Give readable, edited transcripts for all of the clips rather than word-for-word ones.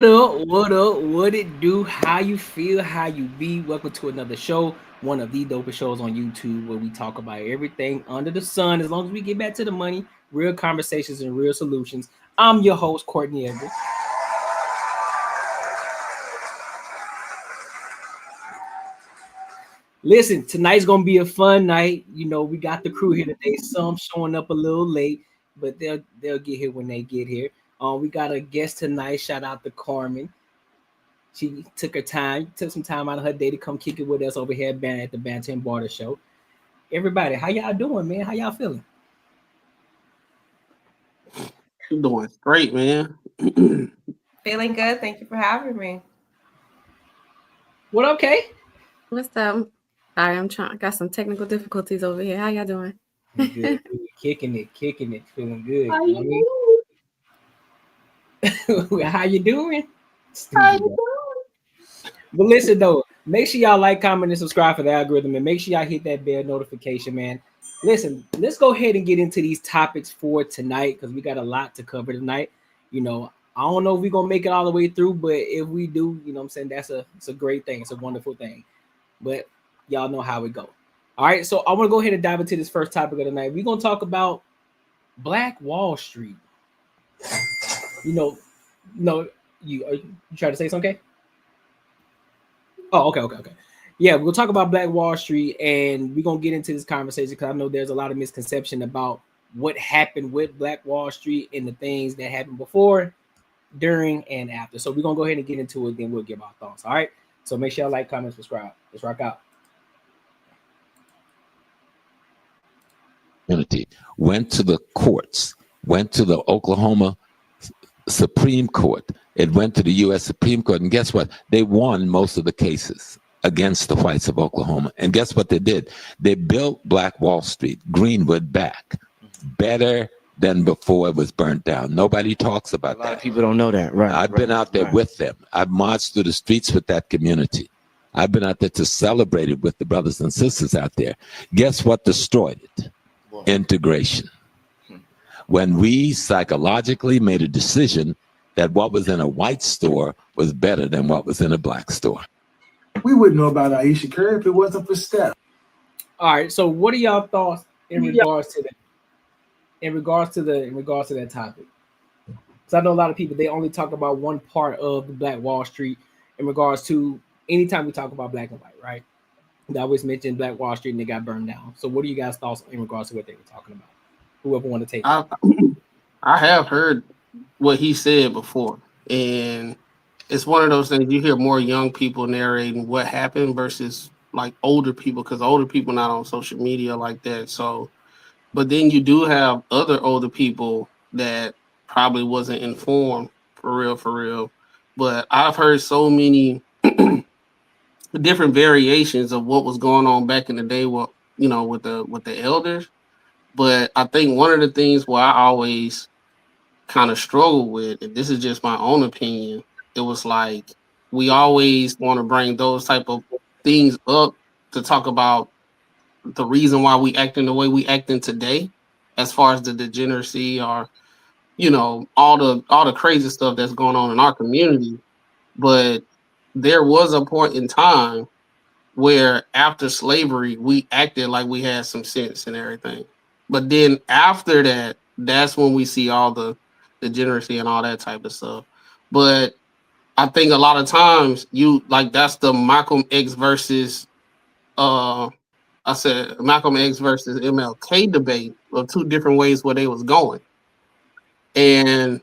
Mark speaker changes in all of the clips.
Speaker 1: up? What up? What it do? How you feel? How you be? Welcome to another show, one of the dopest shows on YouTube where we talk about everything under the sun. As long as we get back to the money, real conversations and real solutions. I'm your host, Courtney Edgar. Listen, tonight's gonna be a fun night. You know, we got the crew here today. Some showing up a little late, but they'll get here when they get here. We got a guest tonight. Shout out to Carmen. She took some time out of her day to come kick it with us over here at the Banter and Barter show. Everybody, how y'all doing, man? How y'all feeling?
Speaker 2: You doing great, man.
Speaker 3: Feeling good. Thank you for having me.
Speaker 1: What okay?
Speaker 4: What's up? Sorry, got some technical difficulties over here. How y'all doing?
Speaker 1: Good. Kicking it, feeling good.
Speaker 2: How
Speaker 1: You know
Speaker 2: you
Speaker 1: what I mean? How you doing?
Speaker 2: How
Speaker 1: Stupid.
Speaker 2: you
Speaker 1: But listen though, make sure y'all like, comment, and subscribe for the algorithm, and make sure y'all hit that bell notification, man. Listen, let's go ahead and get into these topics for tonight because we got a lot to cover tonight. You know, I don't know if we're gonna make it all the way through, but if we do, you know what I'm saying, it's a great thing, it's a wonderful thing. But y'all know how it go. All right, so I want to go ahead and dive into this first topic of the night. We're gonna talk about Black Wall Street. You know, no, you try to say something? Oh, okay. Yeah, we'll talk about Black Wall Street, and we're gonna get into this conversation because I know there's a lot of misconception about what happened with Black Wall Street and the things that happened before, during, and after. So we're gonna go ahead and get into it, then we'll give our thoughts. All right. So make sure y'all like, comment, subscribe. Let's rock out.
Speaker 5: Went to the courts, went to the Oklahoma Supreme Court. It went to the U.S. Supreme Court, and guess what? They won most of the cases against the whites of Oklahoma. And guess what they did? They built Black Wall Street, Greenwood, back better than before it was burnt down. Nobody talks about that.
Speaker 6: A lot of people don't know that, right?
Speaker 5: I've been out there with them. I've marched through the streets with that community. I've been out there to celebrate it with the brothers and sisters out there. Guess what destroyed it? Integration. When we psychologically made a decision that what was in a white store was better than what was in a black store.
Speaker 7: We wouldn't know about Aisha Curry if it wasn't for Steph.
Speaker 1: All right. So what are y'all thoughts in regards to that? In regards to that topic? Because I know a lot of people, they only talk about one part of the Black Wall Street in regards to anytime we talk about black and white, right? They always mention Black Wall Street and they got burned down. So what are you guys' thoughts in regards to what they were talking about? Whoever want to take it.
Speaker 2: I have heard what he said before, and it's one of those things you hear more young people narrating what happened versus like older people, because older people not on social media like that. So, but then you do have other older people that probably wasn't informed for real. But I've heard so many different variations of what was going on back in the day, with the elders. But I think one of the things where I always kind of struggle with, and this is just my own opinion, it was like we always want to bring those type of things up to talk about the reason why we acting the way we acting today, as far as the degeneracy or all the crazy stuff that's going on in our community. But there was a point in time where after slavery we acted like we had some sense and everything. But then after that, that's when we see all the degeneracy and all that type of stuff. But I think a lot of times that's the Malcolm X versus Malcolm X versus MLK debate of two different ways where they was going. And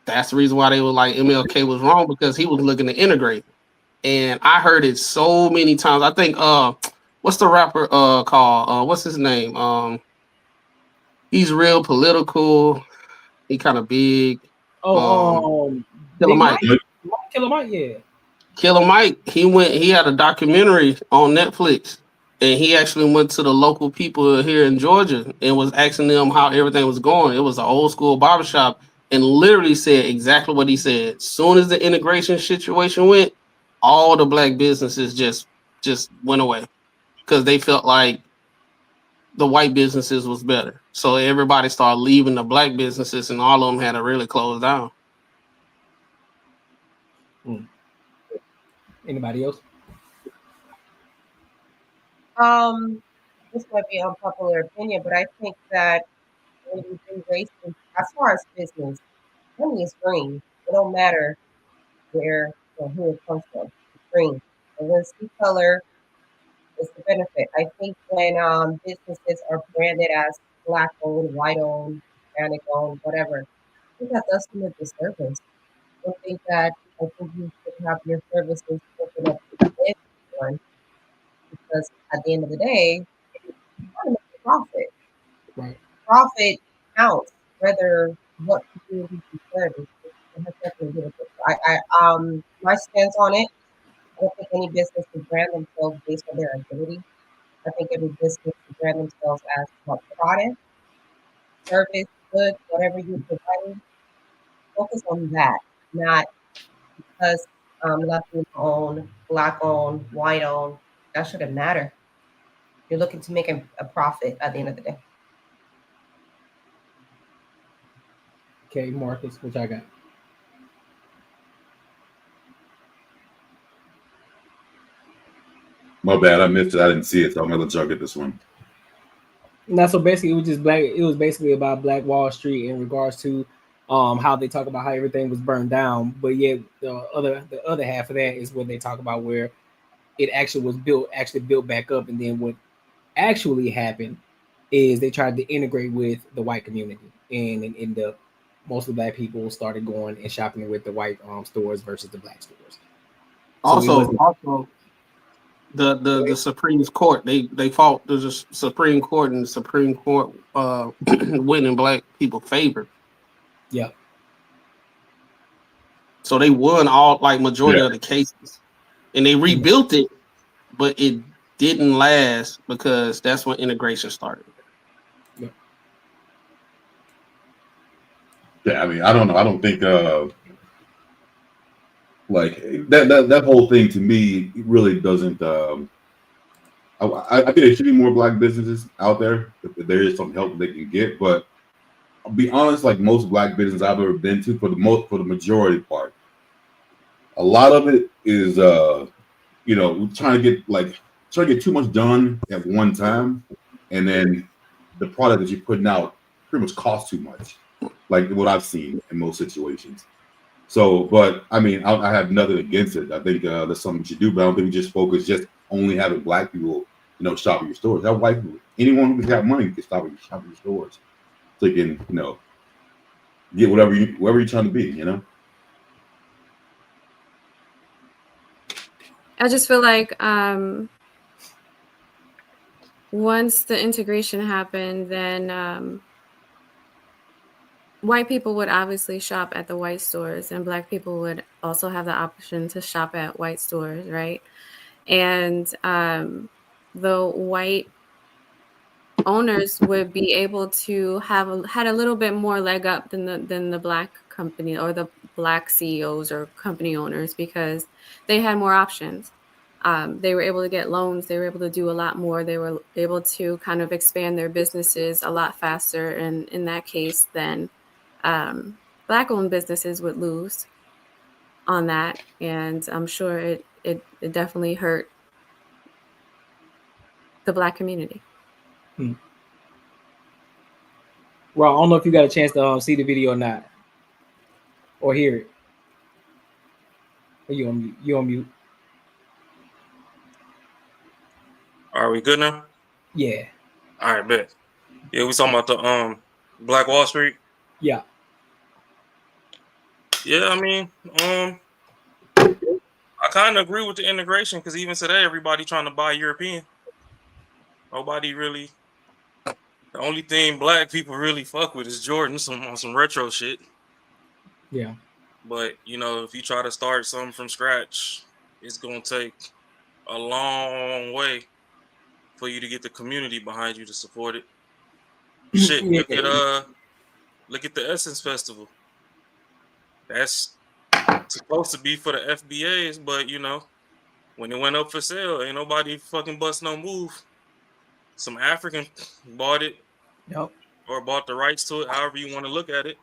Speaker 2: that's the reason why they were like MLK was wrong, because he was looking to integrate. And I heard it so many times. I think what's the rapper called? What's his name? He's real political. He kind of big. Killer Mike.
Speaker 1: Killer Mike, yeah.
Speaker 2: Killer Mike. He had a documentary on Netflix, and he actually went to the local people here in Georgia and was asking them how everything was going. It was an old school barbershop, and literally said exactly what he said. As soon as the integration situation went, all the black businesses just went away because they felt like the white businesses was better. So everybody started leaving the black businesses, and all of them had to really close down.
Speaker 1: Anybody else?
Speaker 3: This might be an unpopular opinion, but I think that when you do race, as far as business, money is green. It don't matter where or who it comes from. It's green. And when skin color is the benefit. I think when businesses are branded as black owned, white owned, Hispanic owned, whatever, I think that does them a disservice. I think that I think you should have your services open up to everyone because at the end of the day, you want to make a profit.
Speaker 1: Right.
Speaker 3: Profit counts, whether what community you serve. It has nothing to do with it. My stance on it. I don't think any business should brand themselves based on their ability. I think every business should brand themselves as what product, service, good, whatever you're providing. Focus on that, not because Latino owned, black owned, white owned. That shouldn't matter. You're looking to make a profit at the end of the day.
Speaker 1: Okay, Marcus, what I got?
Speaker 6: My bad, I missed it. I didn't see it, so I'm gonna let y'all get this one.
Speaker 1: Now, so basically, it was just black. It was basically about Black Wall Street in regards to how they talk about how everything was burned down, but yet the other half of that is what they talk about where it actually was built back up, and then what actually happened is they tried to integrate with the white community, and in the mostly black people started going and shopping with the white stores versus the black stores.
Speaker 2: Also, the Supreme Court they fought the Supreme Court, and the Supreme Court went in black people favor.
Speaker 1: Yeah.
Speaker 2: So they won all majority of the cases, and they rebuilt it, but it didn't last because that's when integration started.
Speaker 6: Yeah, I mean, I don't know. I don't think like that whole thing to me really doesn't. I think there should be more black businesses out there if there is some help they can get. But I'll be honest, like most black businesses I've ever been to, for the majority part, a lot of it is trying to get too much done at one time, and then the product that you're putting out pretty much costs too much, like what I've seen in most situations. So, but I mean, I have nothing against it. I think that's something you should do, but I don't think we just focus just only having black people, shop at your stores. Have white people, anyone who's got money can shop at your stores, so you can, get wherever you're trying to be,
Speaker 4: I just feel like once the integration happened, then white people would obviously shop at the white stores, and black people would also have the option to shop at white stores, right? And the white owners would be able to had a little bit more leg up than the black company or the black CEOs or company owners because they had more options. They were able to get loans. They were able to do a lot more. They were able to kind of expand their businesses a lot faster. And in that case, then black-owned businesses would lose on that. And I'm sure it definitely hurt the black community.
Speaker 1: Well, I don't know if you got a chance to see the video or not, or hear it. Are you on mute? You on mute?
Speaker 8: Are we good now?
Speaker 1: Yeah.
Speaker 8: All right, bet. Yeah, we talking about the Black Wall Street.
Speaker 1: Yeah.
Speaker 8: Yeah, I mean, I kind of agree with the integration because even today, everybody trying to buy European. Nobody really. The only thing black people really fuck with is Jordan, on some retro shit.
Speaker 1: Yeah.
Speaker 8: But if you try to start something from scratch, it's gonna take a long way for you to get the community behind you to support it. Shit, look at the Essence Festival. That's supposed to be for the FBAs, but when it went up for sale, ain't nobody fucking bust no move. Some African bought it,
Speaker 1: Yep.
Speaker 8: or bought the rights to it, however you want to look at it.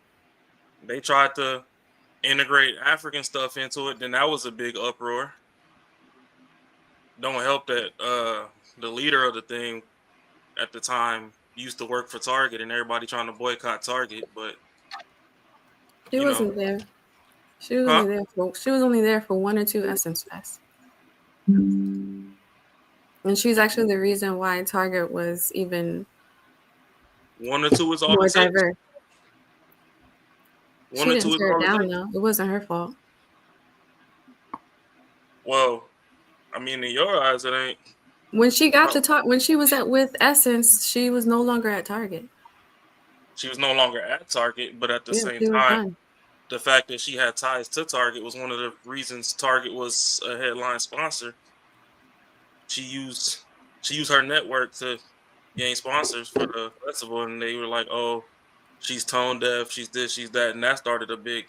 Speaker 8: They tried to integrate African stuff into it, then that was a big uproar. Don't help that the leader of the thing at the time used to work for Target, and everybody trying to boycott Target, but
Speaker 4: She wasn't there. She was only there for one or two Essence Fest. And she's actually the reason why Target was even
Speaker 8: one or two is all
Speaker 4: more
Speaker 8: it takes.
Speaker 4: diverse.
Speaker 8: One
Speaker 4: She
Speaker 8: or two
Speaker 4: didn't
Speaker 8: is
Speaker 4: tear
Speaker 8: all
Speaker 4: it
Speaker 8: it
Speaker 4: down
Speaker 8: takes.
Speaker 4: though. It wasn't her fault.
Speaker 8: Well, I mean, in your eyes, it ain't.
Speaker 4: When she got to talk, when she was with Essence, she was no longer at Target.
Speaker 8: She was no longer at Target, but at the same
Speaker 4: she was
Speaker 8: time,
Speaker 4: done.
Speaker 8: the fact that she had ties to Target was one of the reasons Target was a headline sponsor. She used her network to gain sponsors for the festival, and they were like, "Oh, she's tone deaf, she's this, she's that," and that started a big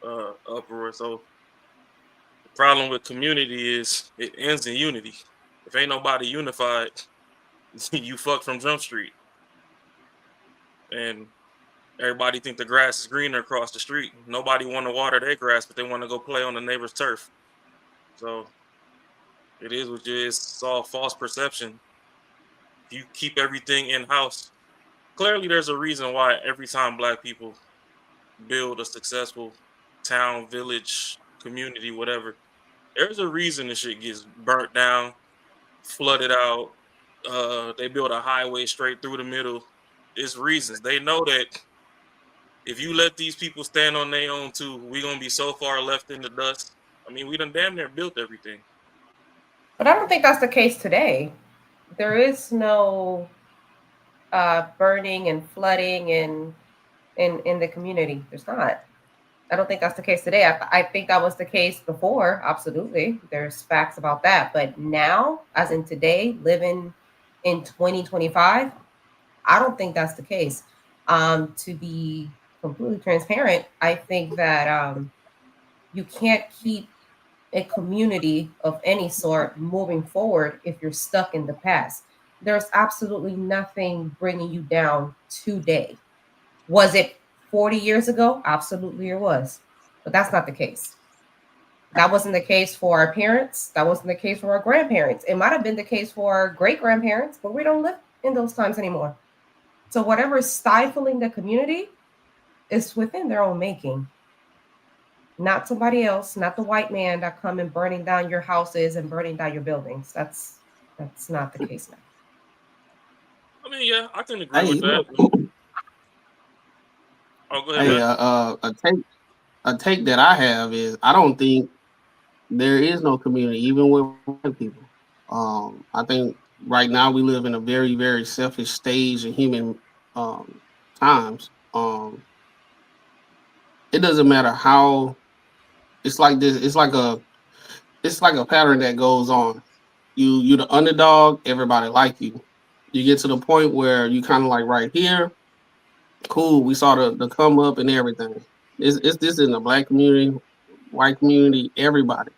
Speaker 8: uproar. So the problem with community is it ends in unity. If ain't nobody unified, you fuck from Jump Street, and everybody think the grass is greener across the street. Nobody want to water their grass, but they want to go play on the neighbor's turf. So it is what it is. It's all false perception. If you keep everything in house, clearly there's a reason why every time Black people build a successful town, village, community, whatever, there's a reason the shit gets burnt down, flooded out. They build a highway straight through the middle. It's reasons. They know that if you let these people stand on their own too, we're gonna be so far left in the dust. I mean, we done damn near built everything.
Speaker 3: But I don't think that's the case today. There is no burning and flooding in the community. There's not. I don't think that's the case today. I think that was the case before. Absolutely. There's facts about that. But now, as in today, living in 2025, I don't think that's the case. To be completely transparent, I think that you can't keep a community of any sort moving forward if you're stuck in the past. There's absolutely nothing bringing you down today. Was it 40 years ago? Absolutely, it was. But that's not the case. That wasn't the case for our parents. That wasn't the case for our grandparents. It might have been the case for our great grandparents, but we don't live in those times anymore. So whatever is stifling the community is within their own making. Not somebody else, not the white man that come and burning down your houses and burning down your buildings. That's not the case now.
Speaker 8: I mean, yeah, I can agree with that. Oh, go ahead.
Speaker 2: Hey, a take that I have is I don't think there is no community, even with white people. I think right now we live in a very, very selfish stage in human times. It doesn't matter how. It's like this. It's like a pattern that goes on. You the underdog. Everybody like you. You get to the point where you kind of like right here. Cool. We saw the come up and everything. It's this in the Black community, white community, everybody.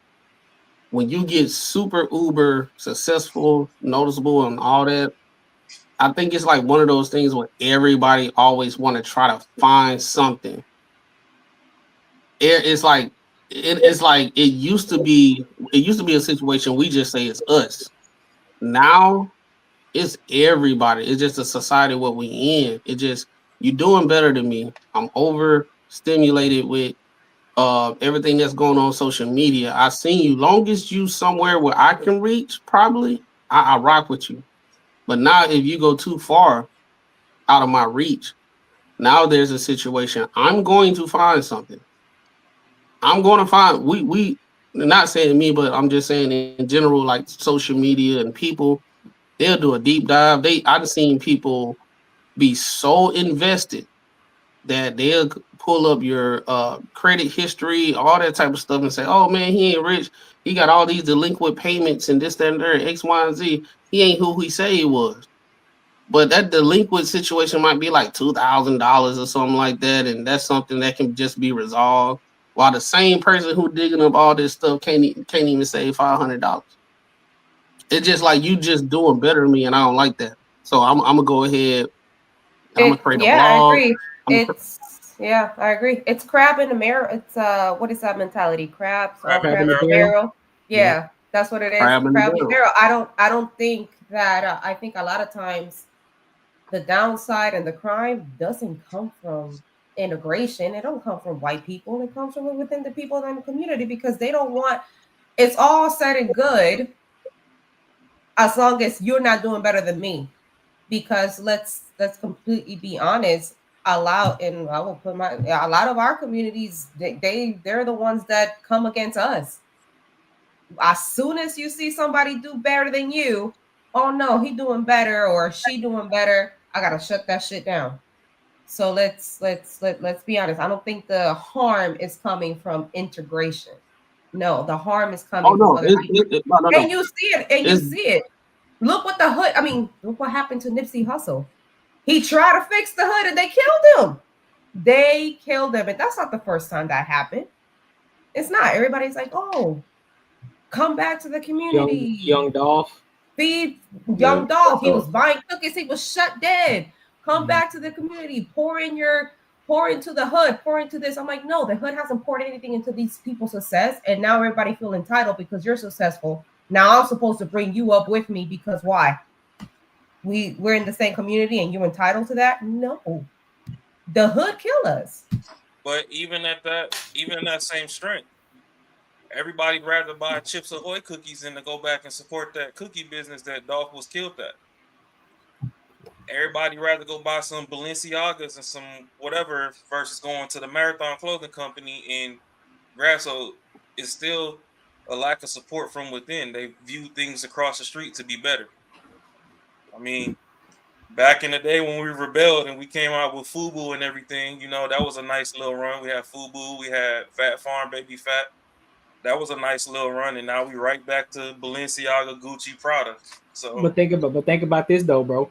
Speaker 2: When you get super uber successful, noticeable, and all that, I think it's like one of those things where everybody always want to try to find something. It's like it used to be. It used to be a situation we just say it's us. Now it's everybody. It's just a society what we in. It just you're doing better than me. I'm overstimulated with everything that's going on social media. I seen you. Longest you somewhere where I can reach, probably I rock with you. But now if you go too far out of my reach, now there's a situation. I'm going to find something. I'm going to find we not saying me, but I'm just saying in general, like social media and people, they'll do a deep dive. I've seen people be so invested that they'll pull up your credit history, all that type of stuff, and say, "Oh man, he ain't rich. He got all these delinquent payments and this, that, and there, X, Y, and Z. He ain't who he say he was." But that delinquent situation might be like $2,000 or something like that, and that's something that can just be resolved. While the same person who digging up all this stuff can't even save $500. It's just like you just doing better than me, and I don't like that. So I'm gonna go ahead and I'm gonna create a
Speaker 3: I
Speaker 2: blog.
Speaker 3: agree. Yeah, I agree. It's crab in the barrel. It's what is that mentality? Crabs, all
Speaker 8: Crab in the
Speaker 3: crabs in the
Speaker 8: barrel.
Speaker 3: barrel. Yeah, that's what it is.
Speaker 2: Crab in the
Speaker 3: Crab in the
Speaker 2: barrel.
Speaker 3: barrel. I don't think that. I think a lot of times the downside and the crime doesn't come from integration. It don't come from white people. It comes from within the people in the community because they don't want. It's all said and good as long as you're not doing better than me. Because let's completely be honest. And I will put a lot of our communities. They're the ones that come against us. As soon as you see somebody do better than you, oh no, he doing better or she doing better. I gotta shut that shit down. So let's be honest. I don't think the harm is coming from integration. No, the harm is
Speaker 2: Oh
Speaker 3: coming from
Speaker 2: no,
Speaker 3: other people.
Speaker 2: no.
Speaker 3: And you see it, and you
Speaker 2: It's,
Speaker 3: see it. Look what the hood. I mean, look what happened to Nipsey Hussle. He tried to fix the hood, and they killed him. They killed him, and that's not the first time that happened. It's not. Everybody's like, "Oh, come back to the community.
Speaker 1: Young Dolph.
Speaker 3: Feed
Speaker 6: Yeah.
Speaker 3: young dog. He was buying cookies. He was shut dead. Come back to the community. Pour into the hood. Pour into this. I'm like, no, the hood hasn't poured anything into these people's success, and now everybody feel entitled because you're successful. Now I'm supposed to bring you up with me because why? We're in the same community and you're entitled to that? No, the hood kill us.
Speaker 8: But even in that same strength, everybody rather buy Chips Ahoy cookies than to go back and support that cookie business that Dolph was killed at. Everybody rather go buy some Balenciagas and some whatever versus going to the Marathon Clothing Company in Grasso. It's still a lack of support from within. They view things across the street to be better. I mean, back in the day when we rebelled and we came out with FUBU and everything, that was a nice little run. We had FUBU, we had Fat Farm, Baby Fat. That was a nice little run, and now we right back to Balenciaga, Gucci, Prada. So,
Speaker 1: But think about this though, bro.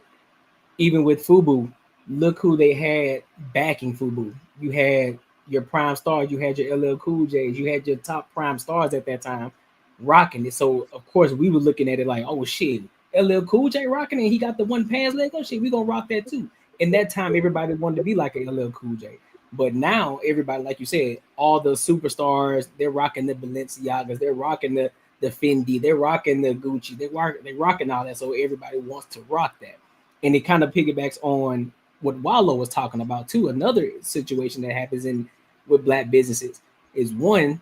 Speaker 1: Even with FUBU, look who they had backing FUBU. You had your prime stars, you had your LL Cool J's, you had your top prime stars at that time rocking it. So of course we were looking at it like, oh shit, LL Cool J rocking it. He got the one pants leg. Oh shit, we gonna rock that too. In that time, everybody wanted to be like a LL Cool J. But now everybody, like you said, all the superstars, they're rocking the Balenciagas, they're rocking the Fendi, they're rocking the Gucci, they're rocking all that. So everybody wants to rock that. And it kind of piggybacks on what Wallow was talking about too. Another situation that happens in with black businesses is one,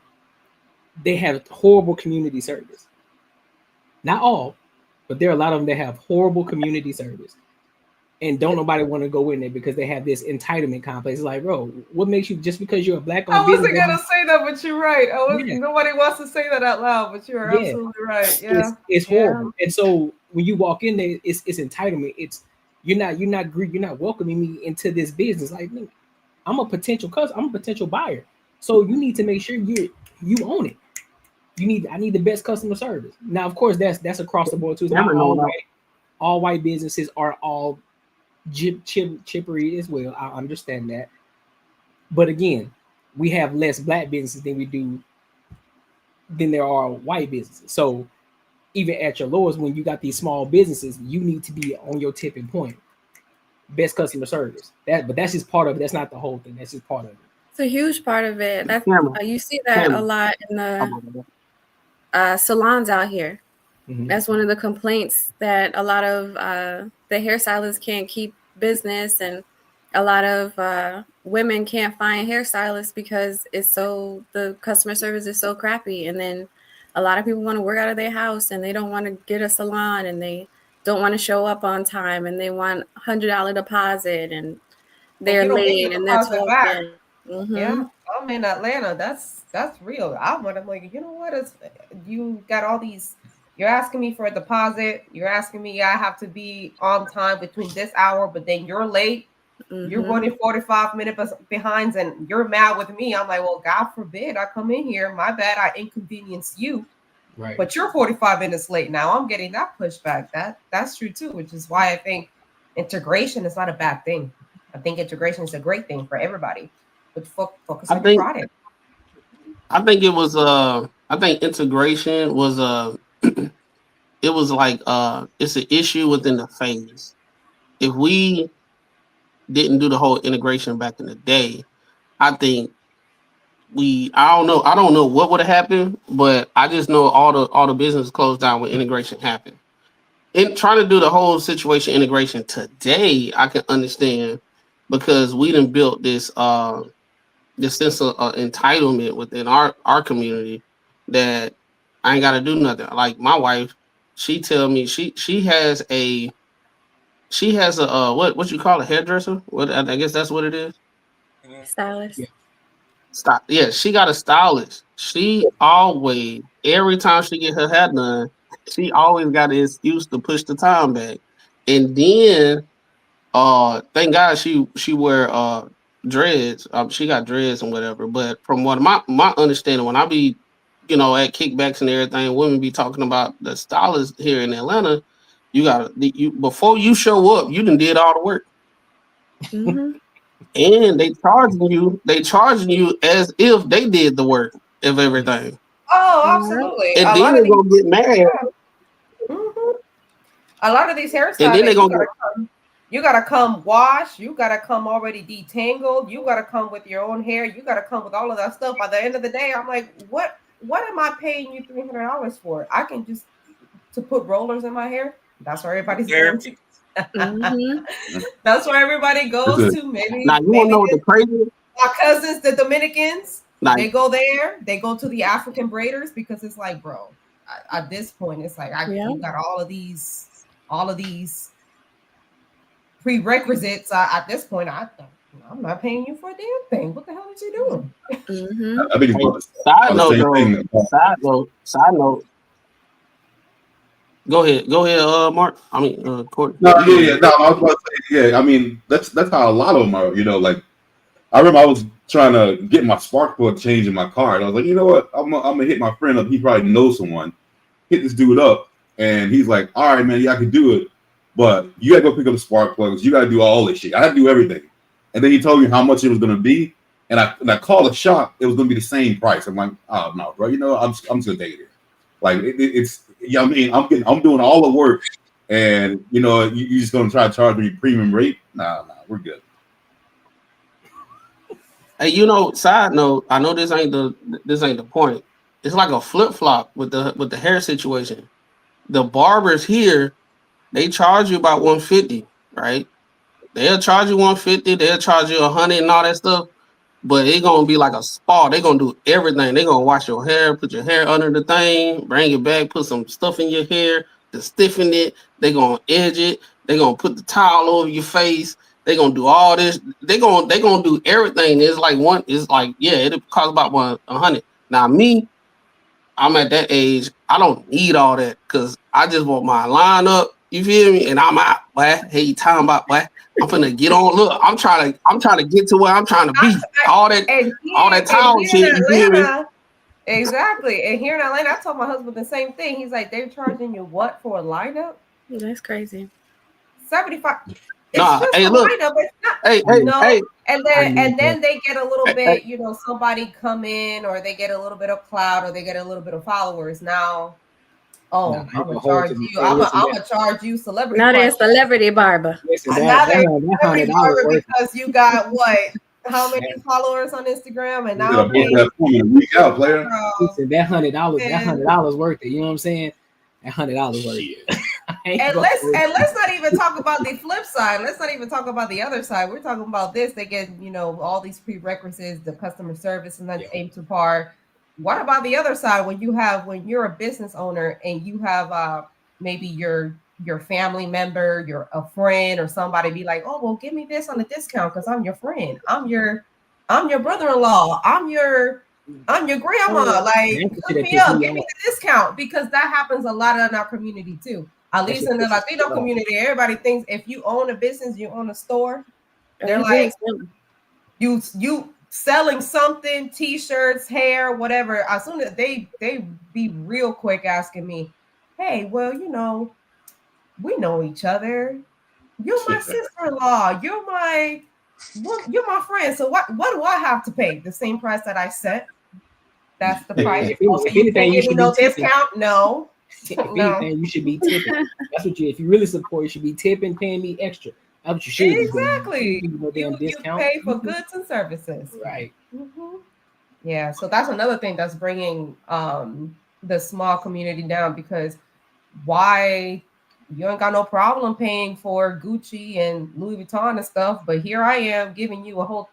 Speaker 1: they have horrible community service. Not all, but there are a lot of them that have horrible community service. And don't nobody want to go in there because they have this entitlement complex. It's like, bro, what makes you just because you're a black
Speaker 3: I
Speaker 1: owned
Speaker 3: wasn't
Speaker 1: business?
Speaker 3: gonna say that, but you're right.
Speaker 1: Yeah.
Speaker 3: Nobody wants to say that out loud, but you're
Speaker 1: Yeah.
Speaker 3: absolutely right. Yeah,
Speaker 1: It's horrible. And so when you walk in there, it's entitlement. It's you're not welcoming me into this business. Like, I'm a potential customer, I'm a potential buyer. So you need to make sure you own it. I need the best customer service. Now, of course, that's across the board too. It's not all white businesses are all chippery as well. I understand that. But again, we have less black businesses than there are white businesses. So even at your lowest, when you got these small businesses, you need to be on your tipping point. Best customer service. But that's just part of it. That's not the whole thing. That's just part of it.
Speaker 4: It's a huge part of it. You see that a lot in the salons out here. Mm-hmm. That's one of the complaints that a lot of the hairstylists can't keep business, and a lot of women can't find hairstylists because the customer service is so crappy. And then a lot of people want to work out of their house and they don't want to get a salon and they don't want to show up on time and they want $100 deposit and they're late and they're talking.
Speaker 3: Mm-hmm. Yeah, I'm in Atlanta. That's real. I'm like, you know what? You got all these. You're asking me for a deposit. You're asking me I have to be on time between this hour, but then you're late. Mm-hmm. You're running 45 minutes behind, and you're mad with me. I'm like, well, God forbid I come in here. My bad. I inconvenience you. Right. But you're 45 minutes late now. I'm getting that pushback. That's true too, which is why I think integration is not a bad thing. I think integration is a great thing for everybody. But focus on the product.
Speaker 2: I think it was I think integration was it was like it's an issue within the phase. If we didn't do the whole integration back in the day, I think I don't know what would have happened, but I just know all the business closed down when integration happened. In trying to do the whole situation integration today, I can understand because we done built this this sense of entitlement within our community that I ain't got to do nothing. Like my wife, she tell me she has a what you call a hairdresser? What I guess that's what it is.
Speaker 4: Stylist.
Speaker 1: Yeah.
Speaker 2: Stop. Yeah, she got a stylist. She always, every time she get her hair done, she always got an excuse to push the time back. And then, thank God she wear dreads. She got dreads and whatever. But from what my understanding, when I be, at kickbacks and everything, women be talking about the stylist here in Atlanta. You gotta before you show up, you done did all the work.
Speaker 4: Mm-hmm.
Speaker 2: And they charging you as if they did the work of everything.
Speaker 3: Oh, absolutely.
Speaker 2: And
Speaker 3: A
Speaker 2: then
Speaker 3: lot
Speaker 2: they
Speaker 3: of these,
Speaker 2: gonna get mad.
Speaker 3: Mhm. A lot of these
Speaker 2: And then they
Speaker 3: hairstylists,
Speaker 2: gonna
Speaker 3: you gotta come wash, you gotta come already detangled, you gotta come with your own hair, you gotta come with all of that stuff. By the end of the day, I'm like, what am I paying you $300 for? I can just to put rollers in my hair. That's where everybody's going to.
Speaker 4: Mm-hmm.
Speaker 3: That's where everybody goes to.
Speaker 2: now you wanna know what the crazy is?
Speaker 3: My cousins, the Dominicans,
Speaker 2: Like,
Speaker 3: they go there. They go to the African braiders because it's like, bro, at this point, it's like you got all of these prerequisites. At this point, I'm not paying you for a damn thing. What the hell is you doing?
Speaker 4: Mm-hmm.
Speaker 6: I think it's
Speaker 2: side
Speaker 6: the
Speaker 2: note
Speaker 6: same
Speaker 2: though.
Speaker 6: thing.
Speaker 2: Side note. Go ahead, Mark. I mean, Courtney.
Speaker 6: No, yeah. No, I was about to say, yeah. I mean, that's how a lot of them are. Like I remember I was trying to get my spark plug changed in my car, and I was like, you know what? I'm gonna hit my friend up. He probably knows someone. Hit this dude up, and he's like, all right, man, yeah, I can do it, but you gotta go pick up the spark plugs. You gotta do all this shit. I had to do everything. And then he told me how much it was gonna be, and I called the shop. It was gonna be the same price. I'm like, oh no, bro. I'm just gonna take it. Like it's yeah. I mean, I'm doing all the work, and you just gonna try to charge me premium rate? Nah, we're good.
Speaker 2: Hey, side note. I know this ain't the point. It's like a flip flop with the hair situation. The barbers here, they charge you about $150, right? They'll charge you $150. They'll charge you $100 and all that stuff. But it's gonna be like a spa. They're gonna do everything. They're gonna wash your hair, put your hair under the thing, bring it back, put some stuff in your hair to stiffen it. They're gonna edge it. They're gonna put the towel over your face. They're gonna do all this. They're gonna do everything. It's like it'll cost about $100. Now me, I'm at that age. I don't need all that because I just want my line up. You feel me? And I'm out. Boy, hey, you talking about boy? I'm finna get on. Look, I'm trying to get to where I'm trying to be. All that towel shit. You feel me?
Speaker 3: Exactly. And here in Atlanta, I told my husband the same thing. He's like, they're charging you what for a lineup?
Speaker 4: That's crazy.
Speaker 3: $75. It's
Speaker 2: Nah,
Speaker 3: just
Speaker 2: hey,
Speaker 3: a
Speaker 2: look.
Speaker 3: lineup. It's not,
Speaker 2: Hey.
Speaker 3: And then they get a little bit, somebody come in, or they get a little bit of clout, or they get a little bit of followers. Now, I'm gonna charge you. I'm gonna charge you celebrity.
Speaker 4: Now they're celebrity barber.
Speaker 1: Listen,
Speaker 3: Another
Speaker 1: that
Speaker 3: celebrity
Speaker 1: $100
Speaker 3: barber
Speaker 1: worth
Speaker 3: because you got what? How many followers on Instagram? And now
Speaker 6: a week out, player.
Speaker 1: Listen, that $100 worth it. You know what I'm saying? That $100 worth it.
Speaker 3: And let's not even talk about the flip side. Let's not even talk about the other side. We're talking about this. They get, all these prerequisites, the customer service, and that's aim to par. What about the other side when you're a business owner and you have maybe your family member, a friend, or somebody be like, oh, well, give me this on a discount because I'm your friend. I'm your brother-in-law. I'm your grandma. Like, hook me up, give me the discount, because that happens a lot in our community too. At least in the Latino community, everybody thinks if you own a business, you own a store. They're like, you selling something, t-shirts, hair, whatever. As soon as they be real quick asking me, hey, well, we know each other. You're my sister-in-law. You're my friend. So what do I have to pay? The same price that I set. That's the price.
Speaker 1: If anything, you should be
Speaker 3: discount. No.
Speaker 1: If anything, you should be tipping. That's what if you really support, you should be tipping, paying me extra. That's what you should be doing.
Speaker 3: Exactly.
Speaker 1: No damn
Speaker 3: You
Speaker 1: discount.
Speaker 3: pay for goods and services.
Speaker 1: Right.
Speaker 3: Yeah, so that's another thing that's bringing the small community down, because why you ain't got no problem paying for Gucci and Louis Vuitton and stuff, but here I am giving you a whole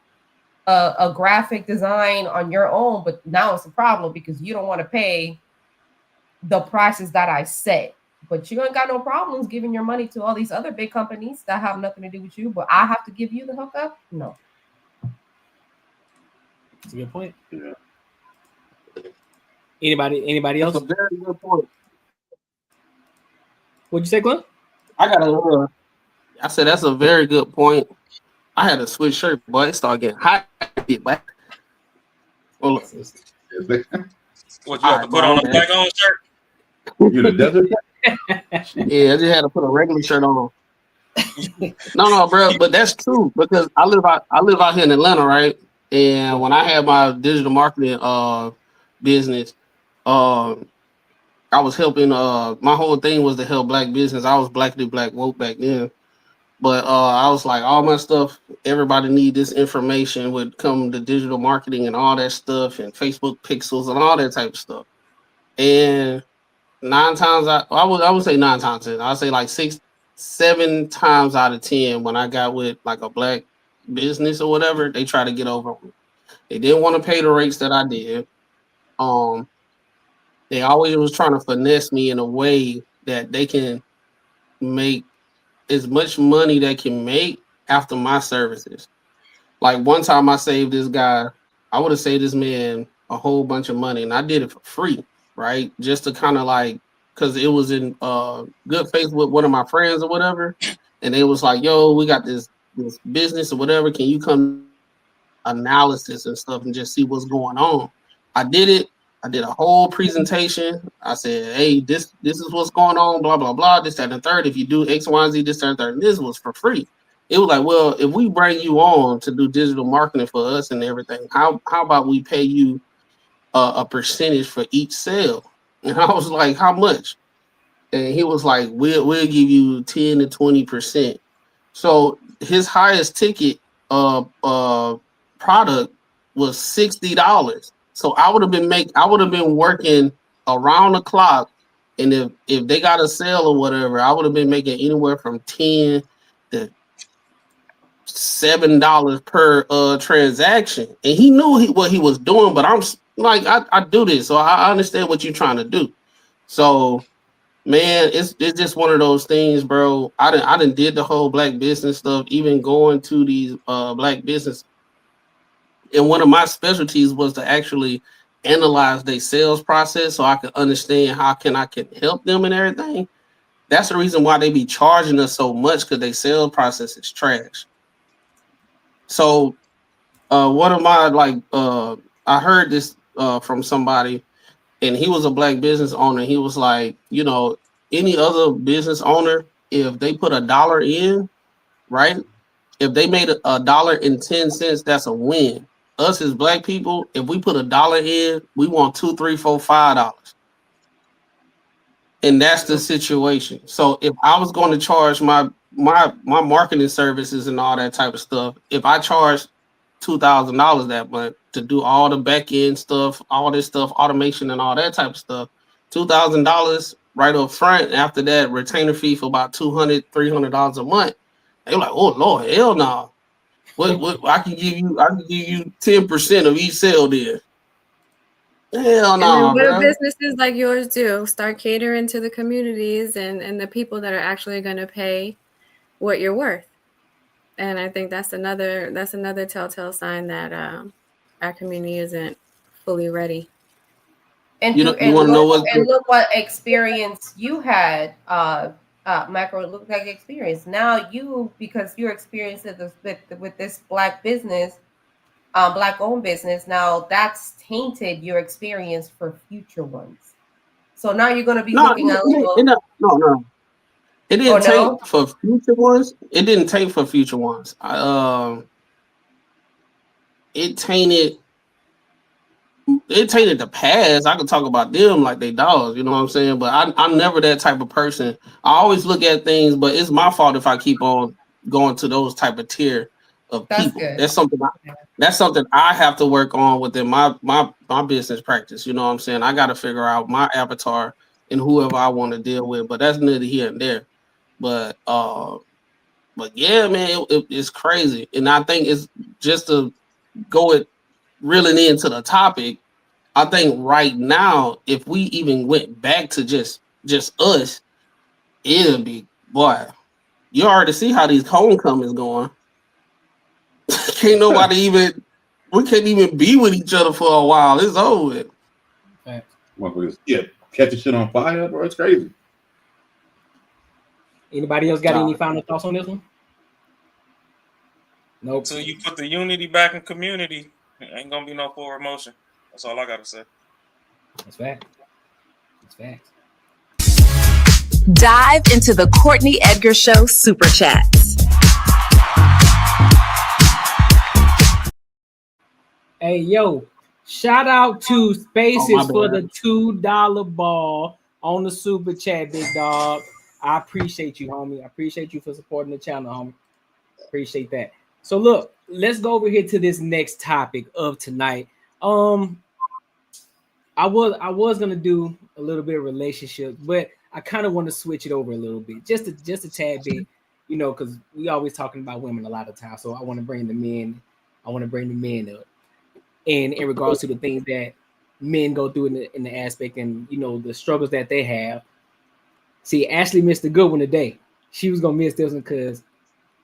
Speaker 3: a graphic design on your own, but now it's a problem because you don't want to pay the prices that I set. But you ain't got no problems giving your money to all these other big companies that have nothing to do with you, but I have to give you the hookup? No.
Speaker 1: That's a good point.
Speaker 6: Yeah.
Speaker 1: Anybody else?
Speaker 2: That's a very good point.
Speaker 1: What'd you say, Glenn?
Speaker 2: I said that's a very good point. I had to switch shirt, boy. It started getting hot. Hold up.
Speaker 8: What, you have to put on a black on shirt?
Speaker 6: You in the desert?
Speaker 2: Yeah, I just had to put a regular shirt on. No, bro, but that's true because I live out here in Atlanta, right? And when I had my digital marketing business, I was helping. My whole thing was to help black business. I was Black Do Black Woke back then, but I was like, all my stuff. Everybody need this information would come to digital marketing and all that stuff, and Facebook pixels and all that type of stuff. And 9 times I would say 9 times 10. I'd say like 6-7 times out of 10 when I got with like a black business or whatever, they try to get over on me. They didn't want to pay the rates that I did. They always was trying to finesse me in a way that they can make as much money they can make after my services. Like one time I saved this guy, I would have saved this man a whole bunch of money, and I did it for free, right? Just to kind of like, because it was in good faith with one of my friends or whatever, and they was like, yo, we got this business or whatever, can you come analysis and stuff and just see what's going on? I did it. I did a whole presentation. I said, hey, this is what's going on, blah, blah, blah, this, that, and the third. If you do X, Y, and Z, this, that, and the third. And this was for free. It was like, well, if we bring you on to do digital marketing for us and everything, how about we pay you a percentage for each sale? And I was like, how much? And he was like, we'll give you 10 to 20%. So his highest ticket product was $60. So I would have been working around the clock, and if they got a sale or whatever, I would have been making anywhere from $10 to $7 per transaction. And he knew what he was doing, but I'm like, I do this, so I understand what you're trying to do. So, man, it's just one of those things, bro. I done did the whole black business stuff, even going to these black business. And one of my specialties was to actually analyze their sales process so I could understand how I can help them and everything. That's the reason why they be charging us so much, because their sales process is trash. So one of my I heard this from somebody, and he was a black business owner. He was like, any other business owner, if they put $1 in, right? If they made $1.10, that's a win. Us as black people, if we put $1 in, we want $2, $3, $4, $5. And that's the situation. So if I was going to charge my marketing services and all that type of stuff, if I charge $2,000 that month to do all the back end stuff, all this stuff, automation and all that type of stuff, $2,000 right up front. After that, retainer fee for about $200, $300 a month. They're like, oh Lord, hell no. What I can give you 10% of each sale there. Hell no.
Speaker 4: What do businesses like yours do? Start catering to the communities and the people that are actually going to pay what you're worth. And I think that's another telltale sign that our community isn't fully ready.
Speaker 3: And look what experience you had, Macro. Look like experience. Now because your experience with this black business, black owned business, now that's tainted your experience for future ones. So now you're going to be looking at
Speaker 2: no. It didn't take for future ones. It didn't take for future ones. It tainted the past. I could talk about them like they dogs, you know what I'm saying? But I'm never that type of person. I always look at things, but it's my fault if I keep on going to those type of tier of
Speaker 3: That's
Speaker 2: people.
Speaker 3: good.
Speaker 2: That's something I have to work on within my business practice. You know what I'm saying? I got to figure out my avatar and whoever I want to deal with. But that's neither here and there. But yeah, man, it's crazy. And I think it's just to go it really into the topic. I think right now, if we even went back to just us, it'll be, boy, you already see how these homecomings going. Can't nobody even, we can't even be with each other for a while. It's over with.
Speaker 6: Yeah, catching shit on fire, bro. It's crazy.
Speaker 1: Anybody else got any final thoughts on this one? Nope.
Speaker 8: Until you put the unity back in community, ain't gonna be no forward motion. That's all I gotta say.
Speaker 1: That's fact. That's fact.
Speaker 9: Dive into the Courtnee Edgar Show Super Chats.
Speaker 1: Hey, yo, shout out to Spaces for the $2 ball on the Super Chat, big dog. I appreciate you, homie. I appreciate you for supporting the channel, homie. Appreciate that. So look, let's go over here to this next topic of tonight. I was gonna do a little bit of relationships, but I kind of want to switch it over a little bit, just a tad bit, you know, because we always talking about women a lot of times. So I want to bring the men. I want to bring the men up, and in regards to the things that men go through in the aspect, and you know the struggles that they have. See, Ashley missed a good one today. She was gonna miss this one because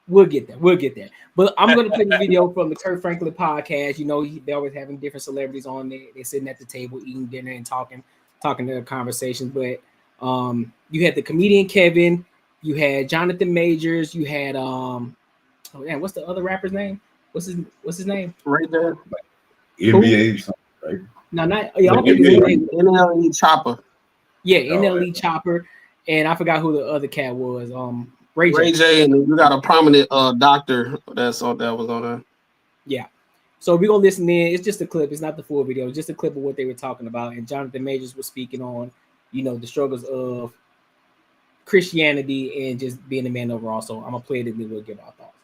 Speaker 1: we'll get there. We'll get there. But I'm gonna play the video from the Kurt Franklin podcast. You know, they're always having different celebrities on there. They're sitting at the table eating dinner and talking their conversations. But you had the comedian Kevin, you had Jonathan Majors, you had what's the other rapper's name? What's his name?
Speaker 2: Right there.
Speaker 6: NBA, right?
Speaker 1: No, not
Speaker 2: NLE Chopper.
Speaker 1: Yeah, NLE Chopper, and I forgot who the other cat was. Ray
Speaker 2: J, and you got a prominent doctor that was on there.
Speaker 1: Yeah. So we're gonna listen in. It's just a clip, it's not the full video, it's just a clip of what they were talking about. And Jonathan Majors was speaking on, you know, the struggles of Christianity and just being a man overall. So I'm gonna play it and then we'll give our thoughts.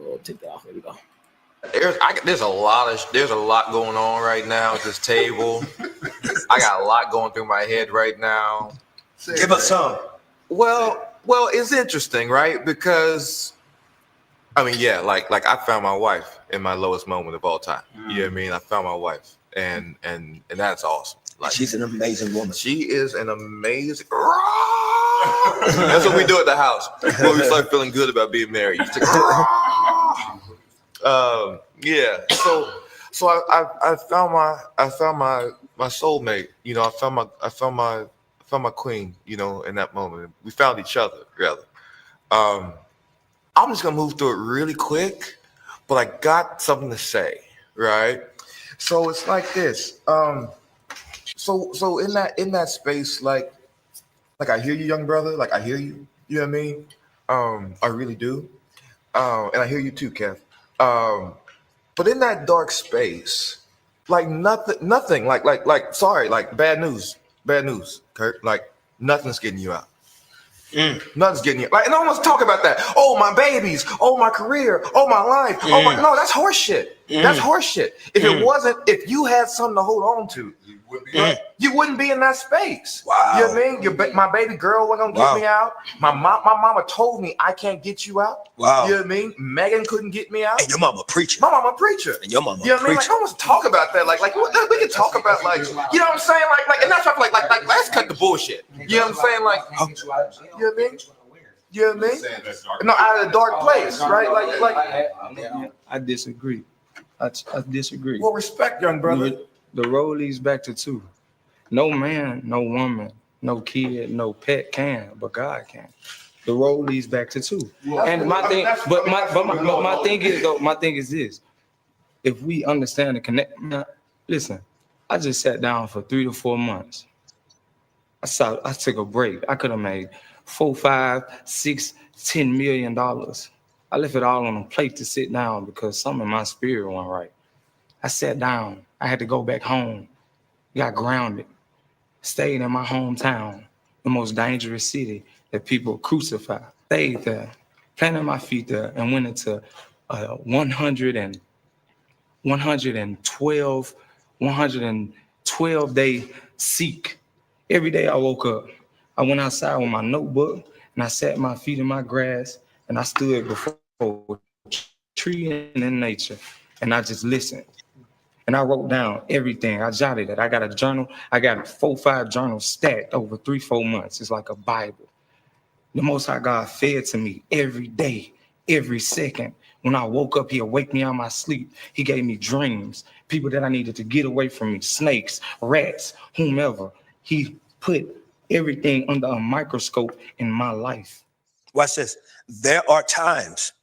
Speaker 1: Oh, take that off. There we go.
Speaker 10: There's a lot going on right now at this table. I got a lot going through my head right now.
Speaker 11: Give us some.
Speaker 10: Well, it's interesting, right? Because I mean, yeah, like I found my wife in my lowest moment of all time. You know what I mean? I found my wife, and that's awesome. Like,
Speaker 11: she's an amazing woman.
Speaker 10: She is an amazing. That's what we do at the house when we start feeling good about being married. Yeah. So I found my soulmate. You know, I found my queen. You know, in that moment, we found each other. Rather, I'm just gonna move through it really quick, but I got something to say. Right. So it's like this. So in that space, like I hear you, young brother. Like I hear you. You know what I mean? I really do. And I hear you too, Kev. But in that dark space, like nothing, like sorry, like bad news, Kurt. Like nothing's getting you out. Nothing's getting you. Like, and no one's talking about that. Oh, my babies. Oh, my career. Oh, my life. Oh, my. No, that's horseshit. That's horseshit. If it wasn't, if you had something to hold on to, you wouldn't be in that space.
Speaker 11: Wow.
Speaker 10: You know what I mean? My baby girl wasn't gonna get me out. My mama told me I can't get you out.
Speaker 11: Wow.
Speaker 10: You know what I mean? Megan couldn't get me out.
Speaker 11: And your mama preacher.
Speaker 10: My mama preacher.
Speaker 11: And your mama
Speaker 10: you know what I mean? Like, no one's talk about that. Like we can talk about like, you know what I'm saying? Like, and that's why like let's cut the bullshit. You know what I'm saying? Like, you know what I mean? You know what I mean? No, out of the dark place, right? Like.
Speaker 12: I disagree. I disagree.
Speaker 10: Well, respect, young brother.
Speaker 12: The road leads back to two. No man, no woman, no kid, no pet can, but God can. The road leads back to two. And my thing is this: if we understand the connect, listen. I just sat down for 3 to 4 months. I took a break. I could have made $4, $5, $6, $10 million. I left it all on a plate to sit down because something in my spirit wasn't right. I sat down. I had to go back home. Got grounded. Stayed in my hometown, the most dangerous city that people crucify. Stayed there, planted my feet there, and went into 112 day seek. Every day I woke up, I went outside with my notebook and I sat my feet in my grass and I stood before a tree and in nature and I just listened. And I wrote down everything. I jotted it. I got a journal. I got 4-5 journals stacked over 3-4 months. It's like a Bible. The Most High God fed to me every day, every second. When I woke up, He'll wake me out of my sleep. He gave me dreams, people that I needed to get away from me, snakes, rats, whomever. He put everything under a microscope in my life.
Speaker 11: Watch this. There are times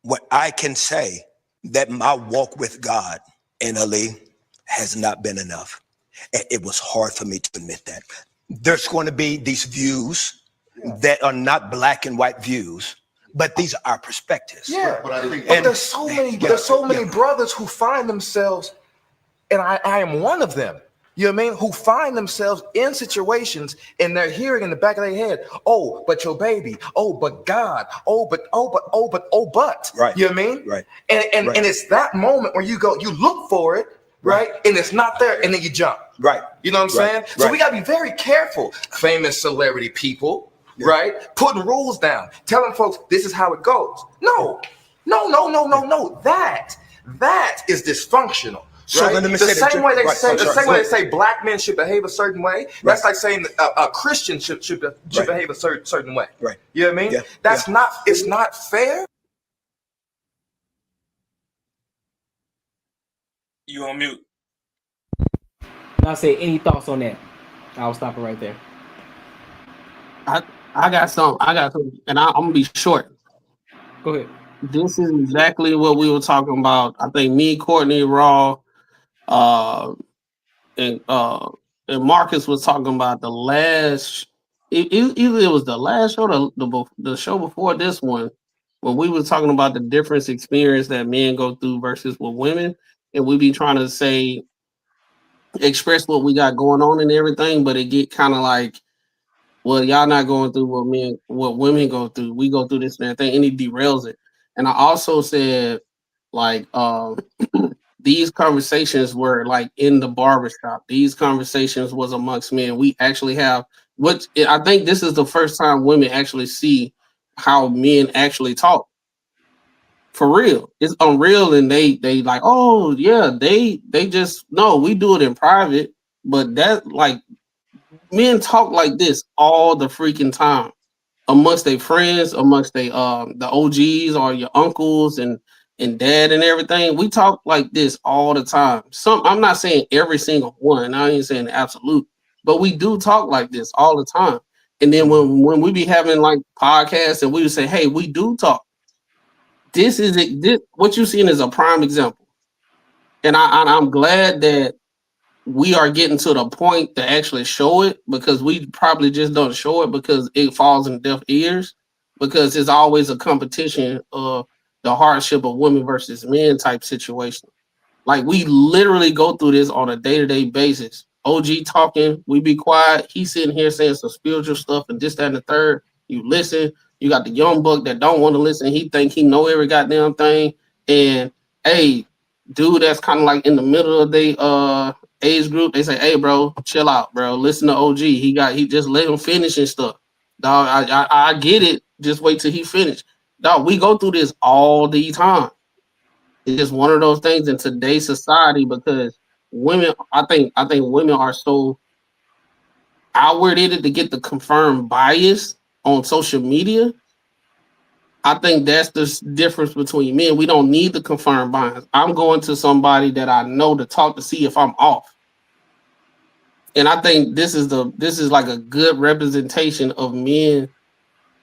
Speaker 11: when I can say that my walk with God in Ali has not been enough. And it was hard for me to admit that. There's going to be these views that are not black and white views, but these are our perspectives.
Speaker 10: Yeah, but I think there's so many brothers who find themselves, and I am one of them. You know what I mean? Who find themselves in situations and they're hearing in the back of their head, oh, but your baby, oh, but God, oh, but.
Speaker 11: Right.
Speaker 10: You know what I mean?
Speaker 11: Right.
Speaker 10: And it's that moment where you look for it, right? And it's not there, and then you jump.
Speaker 11: Right.
Speaker 10: You know what I'm saying? So we gotta be very careful, famous celebrity people, right? Putting rules down, telling folks this is how it goes. No. That is dysfunctional.
Speaker 11: So
Speaker 10: right?
Speaker 11: let me
Speaker 10: The
Speaker 11: say
Speaker 10: same way they say,
Speaker 11: sorry.
Speaker 10: they say black men should behave a certain way. That's like saying a Christian should behave a certain way.
Speaker 11: Right.
Speaker 10: You know what I mean?
Speaker 11: Yeah.
Speaker 10: That's not. It's not fair.
Speaker 8: You on mute.
Speaker 1: I'll say any thoughts on that. I'll stop it right there.
Speaker 2: I got some, and I'm gonna be short.
Speaker 1: Go ahead.
Speaker 2: This is exactly what we were talking about. I think me, Courtney, Raw, and Marcus was talking about the last. Either it was the last show, the show before this one, when we were talking about the difference experience that men go through versus with women, and we be trying to express what we got going on and everything, but it get kind of like, well, y'all not going through what women go through. We go through this and that thing, and it derails it. And I also said, these conversations were like in the barbershop. These conversations was amongst men. We actually have I think this is the first time women actually see how men actually talk. For real. It's unreal, and they like, oh yeah, they just no, we do it in private, but that like men talk like this all the freaking time amongst their friends, amongst the OGs or your uncles and dad and everything. We talk like this all the time. I'm not saying every single one. I ain't saying absolute, but we do talk like this all the time. And then when we be having like podcasts and we would say, hey, we do talk. This is it. This what you're seeing is a prime example. And I'm glad that we are getting to the point to actually show it, because we probably just don't show it because it falls in deaf ears, because it's always a competition of the hardship of women versus men type situation. Like we literally go through this on a day-to-day basis. OG talking, we be quiet. He's sitting here saying some spiritual stuff and this, that, and the third. You listen. You got the young buck that don't want to listen. He think he know every goddamn thing. And hey, dude, that's kind of like in the middle of the age group. They say, hey, bro, chill out, bro. Listen to OG. He just let him finish and stuff. Dog, I get it. Just wait till he finish. Dog, we go through this all the time. It's just one of those things in today's society, because women, I think women are so outwarded to get the confirmed bias on social media. I think that's the difference between men. We don't need the confirmed bias. I'm going to somebody that I know to talk to see if I'm off. And I think this is like a good representation of men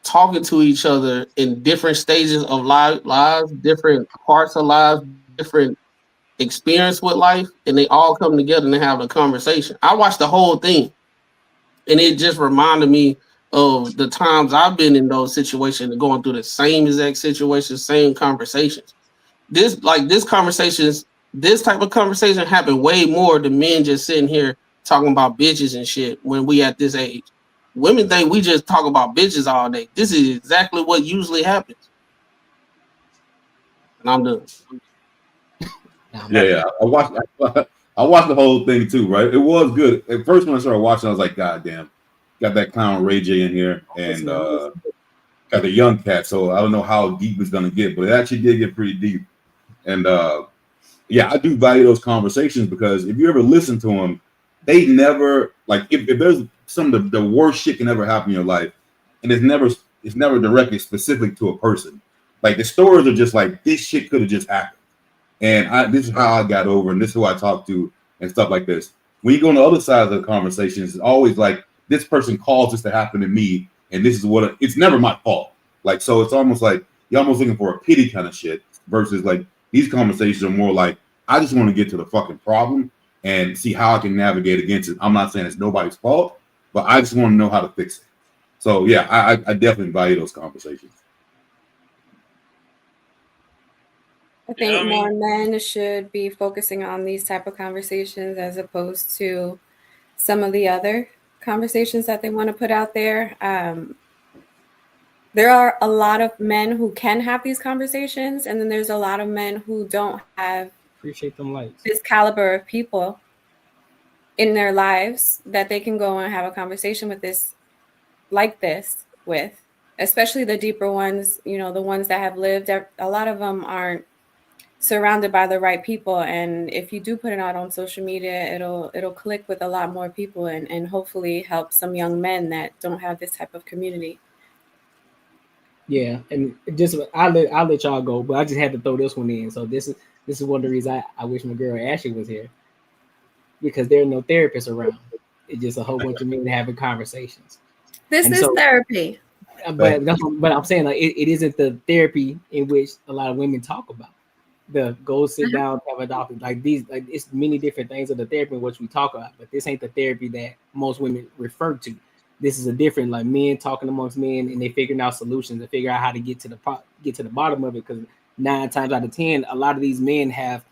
Speaker 2: talking to each other in different stages of lives, different parts of lives, different experience with life, and they all come together and they have a conversation. I watched the whole thing, and it just reminded me of the times I've been in those situations, going through the same exact situations, same conversations. This type of conversation happened way more than men just sitting here talking about bitches and shit when we at this age. women think we just talk about bitches all day. This is exactly what usually happens. And I'm done.
Speaker 6: Yeah. I watched the whole thing too, right? It was good. At first when I started watching, I was like, God damn, got that clown Ray J in here and got the young cat. So I don't know how deep it's gonna get, but it actually did get pretty deep. And yeah, I do value those conversations because if you ever listen to them, they never like if there's some of the worst shit can ever happen in your life, and it's never directly specific to a person. Like the stories are just like this shit could have just happened, and this is how I got over, and this is who I talked to, and stuff like this. When you go on the other side of the conversations, it's always like this person caused this to happen to me, and this is what it's never my fault. Like so, it's almost like you're almost looking for a pity kind of shit versus like these conversations are more like I just want to get to the fucking problem and see how I can navigate against it. I'm not saying it's nobody's fault, but I just want to know how to fix it. So yeah, I definitely value those conversations.
Speaker 4: I think more men should be focusing on these type of conversations as opposed to some of the other conversations that they want to put out there. There are a lot of men who can have these conversations, and then there's a lot of men who don't have
Speaker 1: appreciate them lights.
Speaker 4: This caliber of people in their lives that they can go and have a conversation with this, especially the deeper ones, you know, the ones that have lived. A lot of them aren't surrounded by the right people, and if you do put it out on social media, it'll click with a lot more people and hopefully help some young men that don't have this type of community.
Speaker 1: Yeah, and just I'll let y'all go, but I just had to throw this one in. So this is one of the reasons I wish my girl Ashley was here, because there are no therapists around. It's just a whole bunch of men having conversations.
Speaker 4: This is therapy.
Speaker 1: But I'm saying like it isn't the therapy in which a lot of women talk about. The go sit down, have a doctor, like these, like it's many different things of the therapy in which we talk about, but this ain't the therapy that most women refer to. This is a different, like men talking amongst men, and they figuring out solutions and figure out how to get to the bottom of it. Because 9 times out of 10, a lot of these men have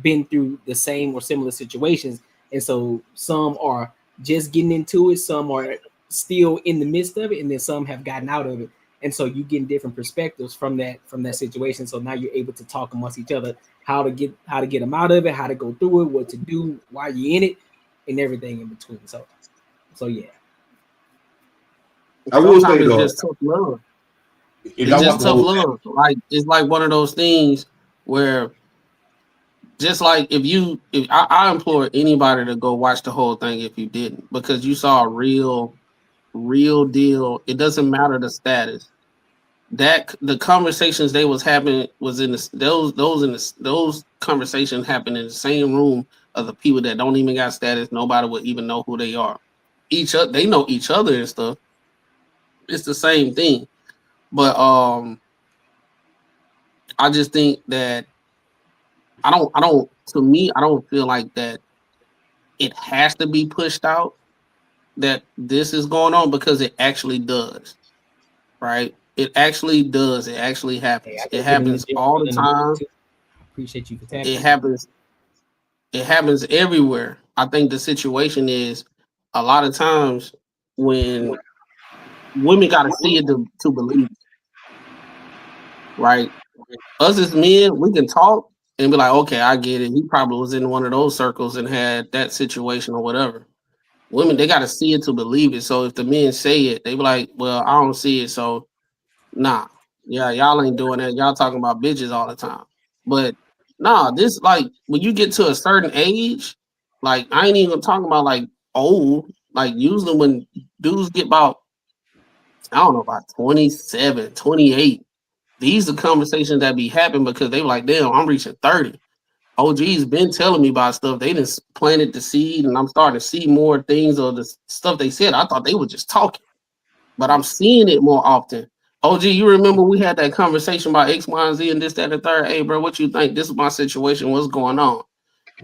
Speaker 1: been through the same or similar situations, and so some are just getting into it, some are still in the midst of it, and then some have gotten out of it. And so you get different perspectives from that situation. So now you're able to talk amongst each other how to get them out of it, how to go through it, what to do while you're in it, and everything in between. So yeah.
Speaker 2: I will say though, it's just tough love. It's just tough love. Like it's like one of those things where, just like if I implore anybody to go watch the whole thing if you didn't, because you saw a real deal. It doesn't matter the status. That the conversations they was having was in those conversations happen in the same room of the people that don't even got status. Nobody would even know who they are. They know each other and stuff. It's the same thing, but I just think that I don't feel like that it has to be pushed out that this is going on, because it actually does, right? It actually does. It actually happens. It happens all the time.
Speaker 1: Appreciate you for tapping.
Speaker 2: It happens. It happens everywhere. I think the situation is a lot of times when women got to see it to believe it, right? Us as men, we can talk and be like, okay, I get it. He probably was in one of those circles and had that situation or whatever. Women, they got to see it to believe it. So if the men say it, they be like, well, I don't see it. So nah, yeah, y'all ain't doing that. Y'all talking about bitches all the time. But nah, this like when you get to a certain age, like I ain't even talking about like old. Like usually when dudes get about, I don't know, about 27, 28, these are conversations that be happening because they like, damn, I'm reaching 30. OG's been telling me about stuff. They just planted the seed, and I'm starting to see more things of the stuff they said. I thought they were just talking, but I'm seeing it more often. OG, you remember we had that conversation about X, Y, and Z and this, that, and the third. Hey, bro, what you think? This is my situation. What's going on? All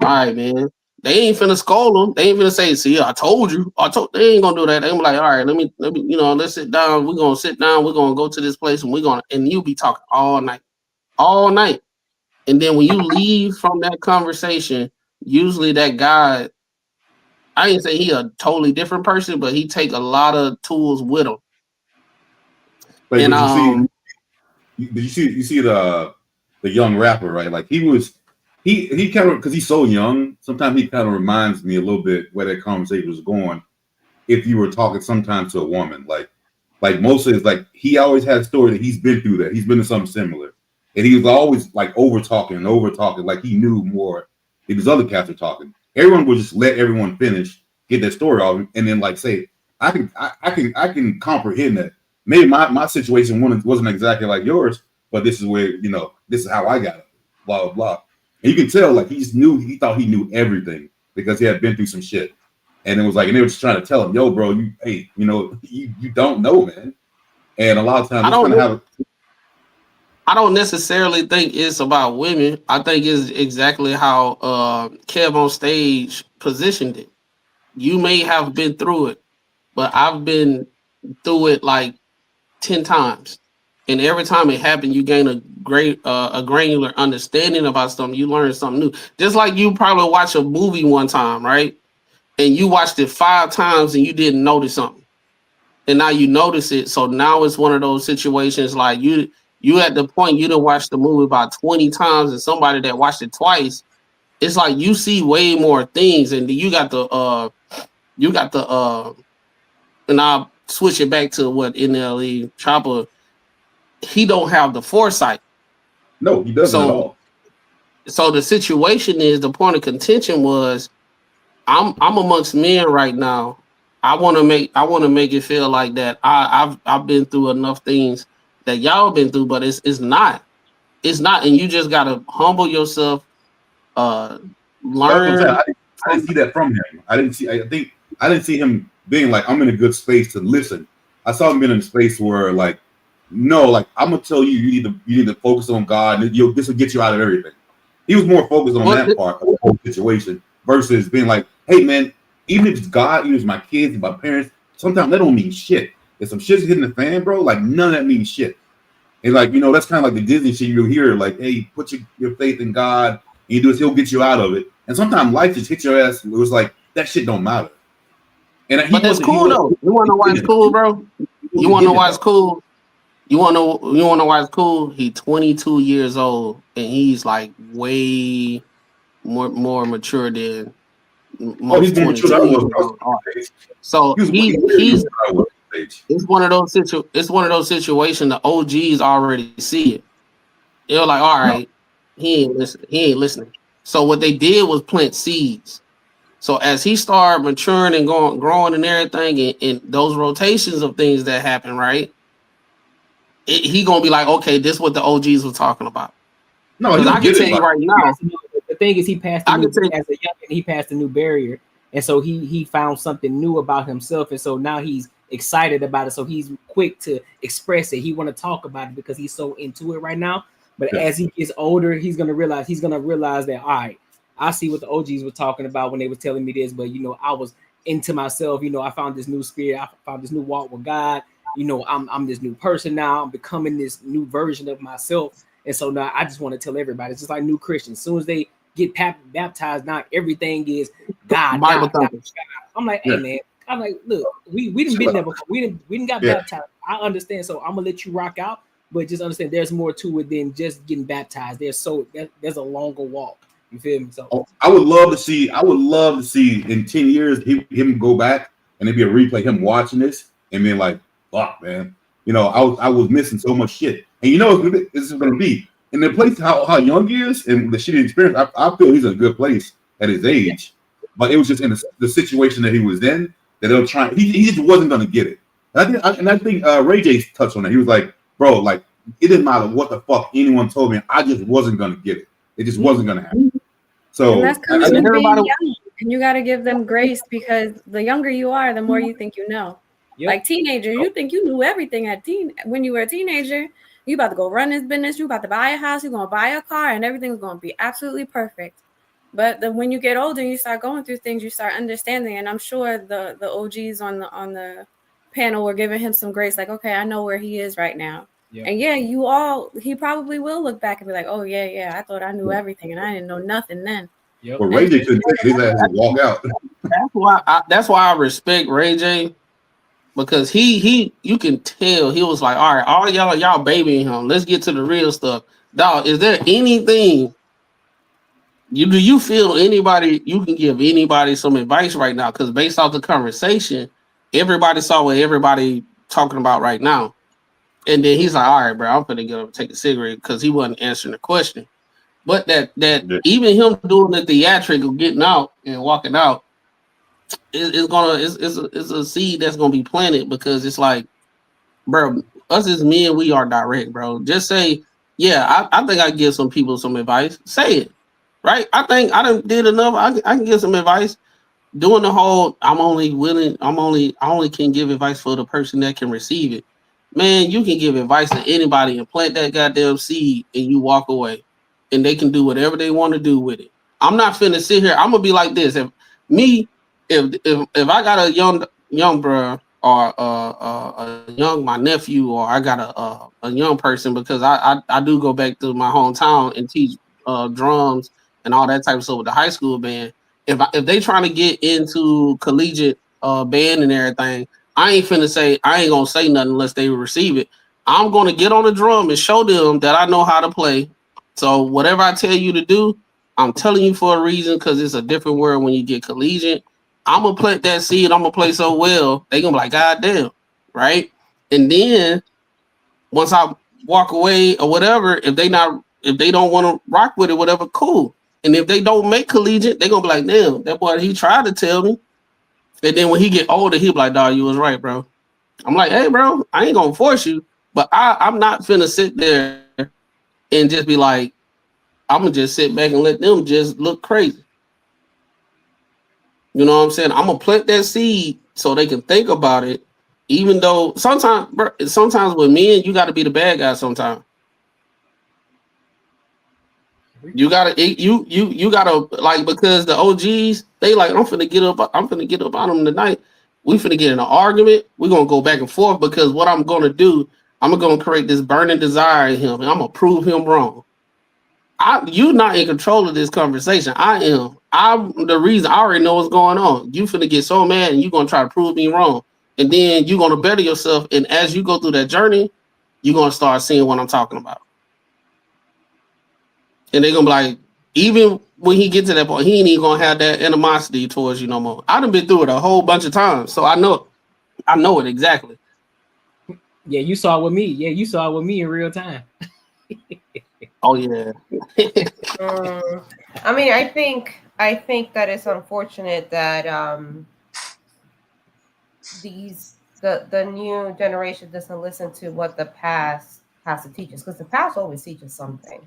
Speaker 2: right, man. They ain't finna scold them. They ain't finna say, see, I told you. They ain't gonna do that. They gonna be like, all right, let me, let's sit down. We're gonna sit down. We're gonna go to this place, and you'll be talking all night. And then when you leave from that conversation, usually that guy, I didn't say he a totally different person, but he take a lot of tools with him.
Speaker 6: But
Speaker 2: And
Speaker 6: did you see the young rapper, right? Like he kind of, because he's so young, sometimes he kind of reminds me a little bit where that conversation was going. If you were talking sometimes to a woman, like mostly it's like he always had a story that he's been through that. He's been to something similar. And he was always like over talking, like he knew more if his other cats were talking. Everyone would just let everyone finish, get their story off, and then like say, I can comprehend that. Maybe my situation wasn't exactly like yours, but this is where, this is how I got it. Blah blah blah. And you can tell like he thought he knew everything because he had been through some shit. And it was like, and they were just trying to tell him, yo, bro, you don't know, man. And a lot of times
Speaker 2: I don't necessarily think it's about women. I think it's exactly how Kev on stage positioned it. You may have been through it, but I've been through it like 10 times. And every time it happened, you gain a granular understanding about something. You learn something new. Just like you probably watch a movie one time, right? And you watched it 5 times and you didn't notice something. And now you notice it. So now it's one of those situations like you at the point you done watched the movie about 20 times, and somebody that watched it twice, it's like you see way more things, and you got the and I'll switch it back to what NLE Chopper, he don't have the foresight.
Speaker 6: No, he doesn't at all.
Speaker 2: So the situation is, the point of contention was, I'm amongst men right now. I want to make it feel like that I've been through enough things that y'all been through, but it's not, and you just gotta humble yourself, learn.
Speaker 6: I didn't see that from him. I didn't see him being like, I'm in a good space to listen. I saw him being in a space where like, no, like I'm gonna tell you, you need to focus on God, and this will get you out of everything. He was more focused on that part of the whole situation versus being like, hey man, even if it's God, even if it's my kids and my parents, sometimes that don't mean shit. If some shit's hitting the fan, bro, like none of that means shit. And like, that's kind of like the Disney shit you'll hear, like, hey, put your faith in God, and you do this, he'll get you out of it. And sometimes life just hits your ass. It was like, that shit don't matter.
Speaker 2: But that's cool though. You wanna know why it's cool, bro? You wanna know why it's cool? You wanna know why it's cool? He's 22 years old and he's like way more mature than most 22 years old. So he's it's one of those situations the OGs already see it. They're like, all right, he ain't listening. So what they did was plant seeds. So as he started maturing and growing and everything, and those rotations of things that happen, right? He gonna be like, okay, this is what the OGs were talking about.
Speaker 1: No,
Speaker 2: because I can tell you right now.
Speaker 1: The thing is, he passed as a youngin, he passed a new barrier, and so he found something new about himself, and so now he's excited about it. So he's quick to express it. He want to talk about it because he's so into it right now. But as he gets older, he's gonna realize that, all right, I see what the OGs were talking about when they were telling me this, but I was into myself. I found this new spirit. I found this new walk with God. I'm this new person now. I'm becoming this new version of myself. And so now I just want to tell everybody, it's just like new Christians. As soon as they get baptized, now everything is God. God. I'm like, hey man, I'm like, look, we didn't been there before. We didn't got baptized. I understand. So I'm gonna let you rock out, but just understand there's more to it than just getting baptized. There's a longer walk. You feel me? So
Speaker 6: I would love to see in 10 years him go back and it'd be a replay, him watching this and being like, fuck, man. I was missing so much shit. And this is gonna be in the place how young he is and the shitty experience. I feel he's in a good place at his age, but it was just in the situation that he was in that they were trying. He just wasn't gonna get it. And I think Ray J touched on it. He was like, bro, like it didn't matter what the fuck anyone told me. I just wasn't gonna get it. It just wasn't gonna happen. So
Speaker 4: and that's coming from being young, and you got to give them grace because the younger you are, the more you think you know. Yep. Like teenagers, you think you knew everything when you were a teenager. You about to go run this business. You about to buy a house. You're gonna buy a car, and everything's gonna be absolutely perfect. But when you get older, you start going through things. You start understanding, and I'm sure the OGs on the panel were giving him some grace. Like, okay, I know where he is right now. Yep. And he probably will look back and be like, oh yeah, I thought I knew everything, and I didn't know nothing then.
Speaker 1: Yep.
Speaker 6: Well, Ray J couldn't take it. His ass would walk out.
Speaker 2: That's why I respect Ray J, because he you can tell he was like, all right, all y'all babying him. Let's get to the real stuff. Dog, is there anything do you feel anybody you can give anybody some advice right now? Because based off the conversation, everybody saw what everybody talking about right now. And then he's like, all right, bro, I'm gonna get up and take a cigarette because he wasn't answering the question. But that even him doing the theatrical, getting out and walking out, it's a seed that's gonna be planted, because it's like, bro, us as men, we are direct, bro. Just say, yeah, I think I give some people some advice. Say it, right? I think I done did enough. I can give some advice. Doing the whole, I only can give advice for the person that can receive it. Man, you can give advice to anybody and plant that goddamn seed and you walk away. And they can do whatever they want to do with it. I'm not finna sit here. I'm gonna be like this. If I got a young bro, or a young my nephew, or I got a young person, because I do go back to my hometown and teach drums and all that type of stuff with the high school band. If they trying to get into collegiate band and everything, I ain't gonna say nothing unless they receive it. I'm gonna get on the drum and show them that I know how to play. So whatever I tell you to do, I'm telling you for a reason, because it's a different world when you get collegiate. I'm gonna plant that seed. I'm gonna play so well, they gonna be like, God damn, right? And then once I walk away or whatever, if they don't want to rock with it, whatever, cool. And if they don't make collegiate, they gonna be like, damn, that boy, he tried to tell me. And then when he get older, he be like, dog, you was right, bro. I'm like, hey, bro, I ain't gonna force you, but I'm not finna sit there and just be like, I'm gonna just sit back and let them just look crazy. You know what I'm saying? I'm gonna plant that seed so they can think about it. Even though sometimes with men, you got to be the bad guy. Sometimes you gotta like, because the OGs, they like, I'm finna get up on them tonight. We finna get in an argument. We're gonna go back and forth, because what I'm gonna do, I'm gonna create this burning desire in him, and I'm gonna prove him wrong. You're not in control of this conversation. I am. I'm the reason. I already know what's going on. You finna get so mad, and you're gonna try to prove me wrong, and then you're gonna better yourself. And as you go through that journey, you're gonna start seeing what I'm talking about. And they're gonna be like, even when he gets to that point, he ain't even gonna have that animosity towards you no more. I done been through it a whole bunch of times, so I know it exactly.
Speaker 1: Yeah, you saw it with me. Yeah, you saw it with me in real time.
Speaker 2: Oh yeah.
Speaker 3: I mean, I think that it's unfortunate that the new generation doesn't listen to what the past has to teach us, because the past always teaches something.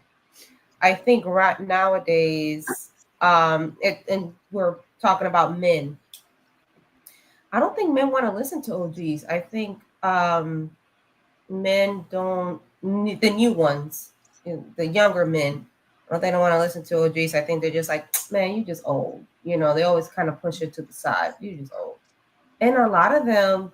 Speaker 3: I think right nowadays, and we're talking about men. I don't think men want to listen to OGs. I think men don't, the new ones, the younger men, they don't want to listen to OGs. I think they're just like, man, you just old. You know, they always kind of push it to the side. You just old. And a lot of them,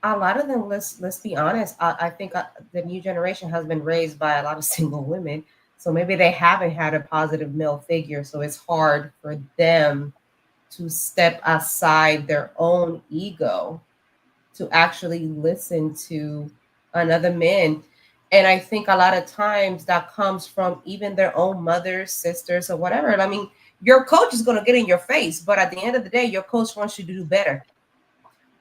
Speaker 3: let's be honest. I think the new generation has been raised by a lot of single women. So maybe they haven't had a positive male figure. So it's hard for them to step aside their own ego to actually listen to another man. And I think a lot of times that comes from even their own mothers, sisters, or whatever. I mean, your coach is going to get in your face, but at the end of the day, your coach wants you to do better.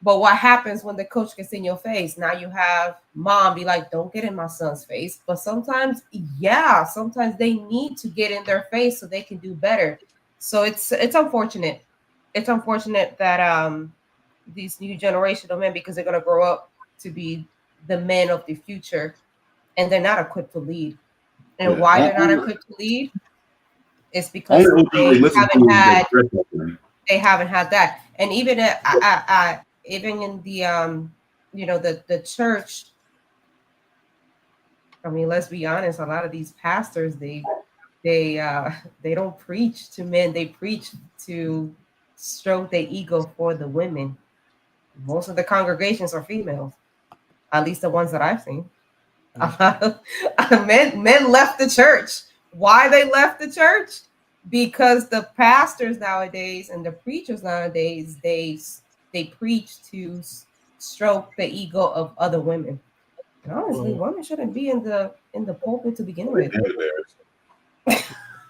Speaker 3: But what happens when the coach gets in your face? Now you have mom be like, don't get in my son's face. But sometimes they need to get in their face so they can do better. So it's unfortunate. It's unfortunate that these new generation of men, because they're going to grow up to be the men of the future, and they're not equipped to lead. And why they're not equipped to lead is because they haven't had that. And even even in the the church, I mean, let's be honest, a lot of these pastors, they don't preach to men, they preach to stroke their ego for the women. Most of the congregations are females, at least the ones that I've seen. Men left the church. Why they left the church? because the pastors nowadays and the preachers nowadays, they preach to stroke the ego of other women. And honestly, women shouldn't be in the pulpit to begin with.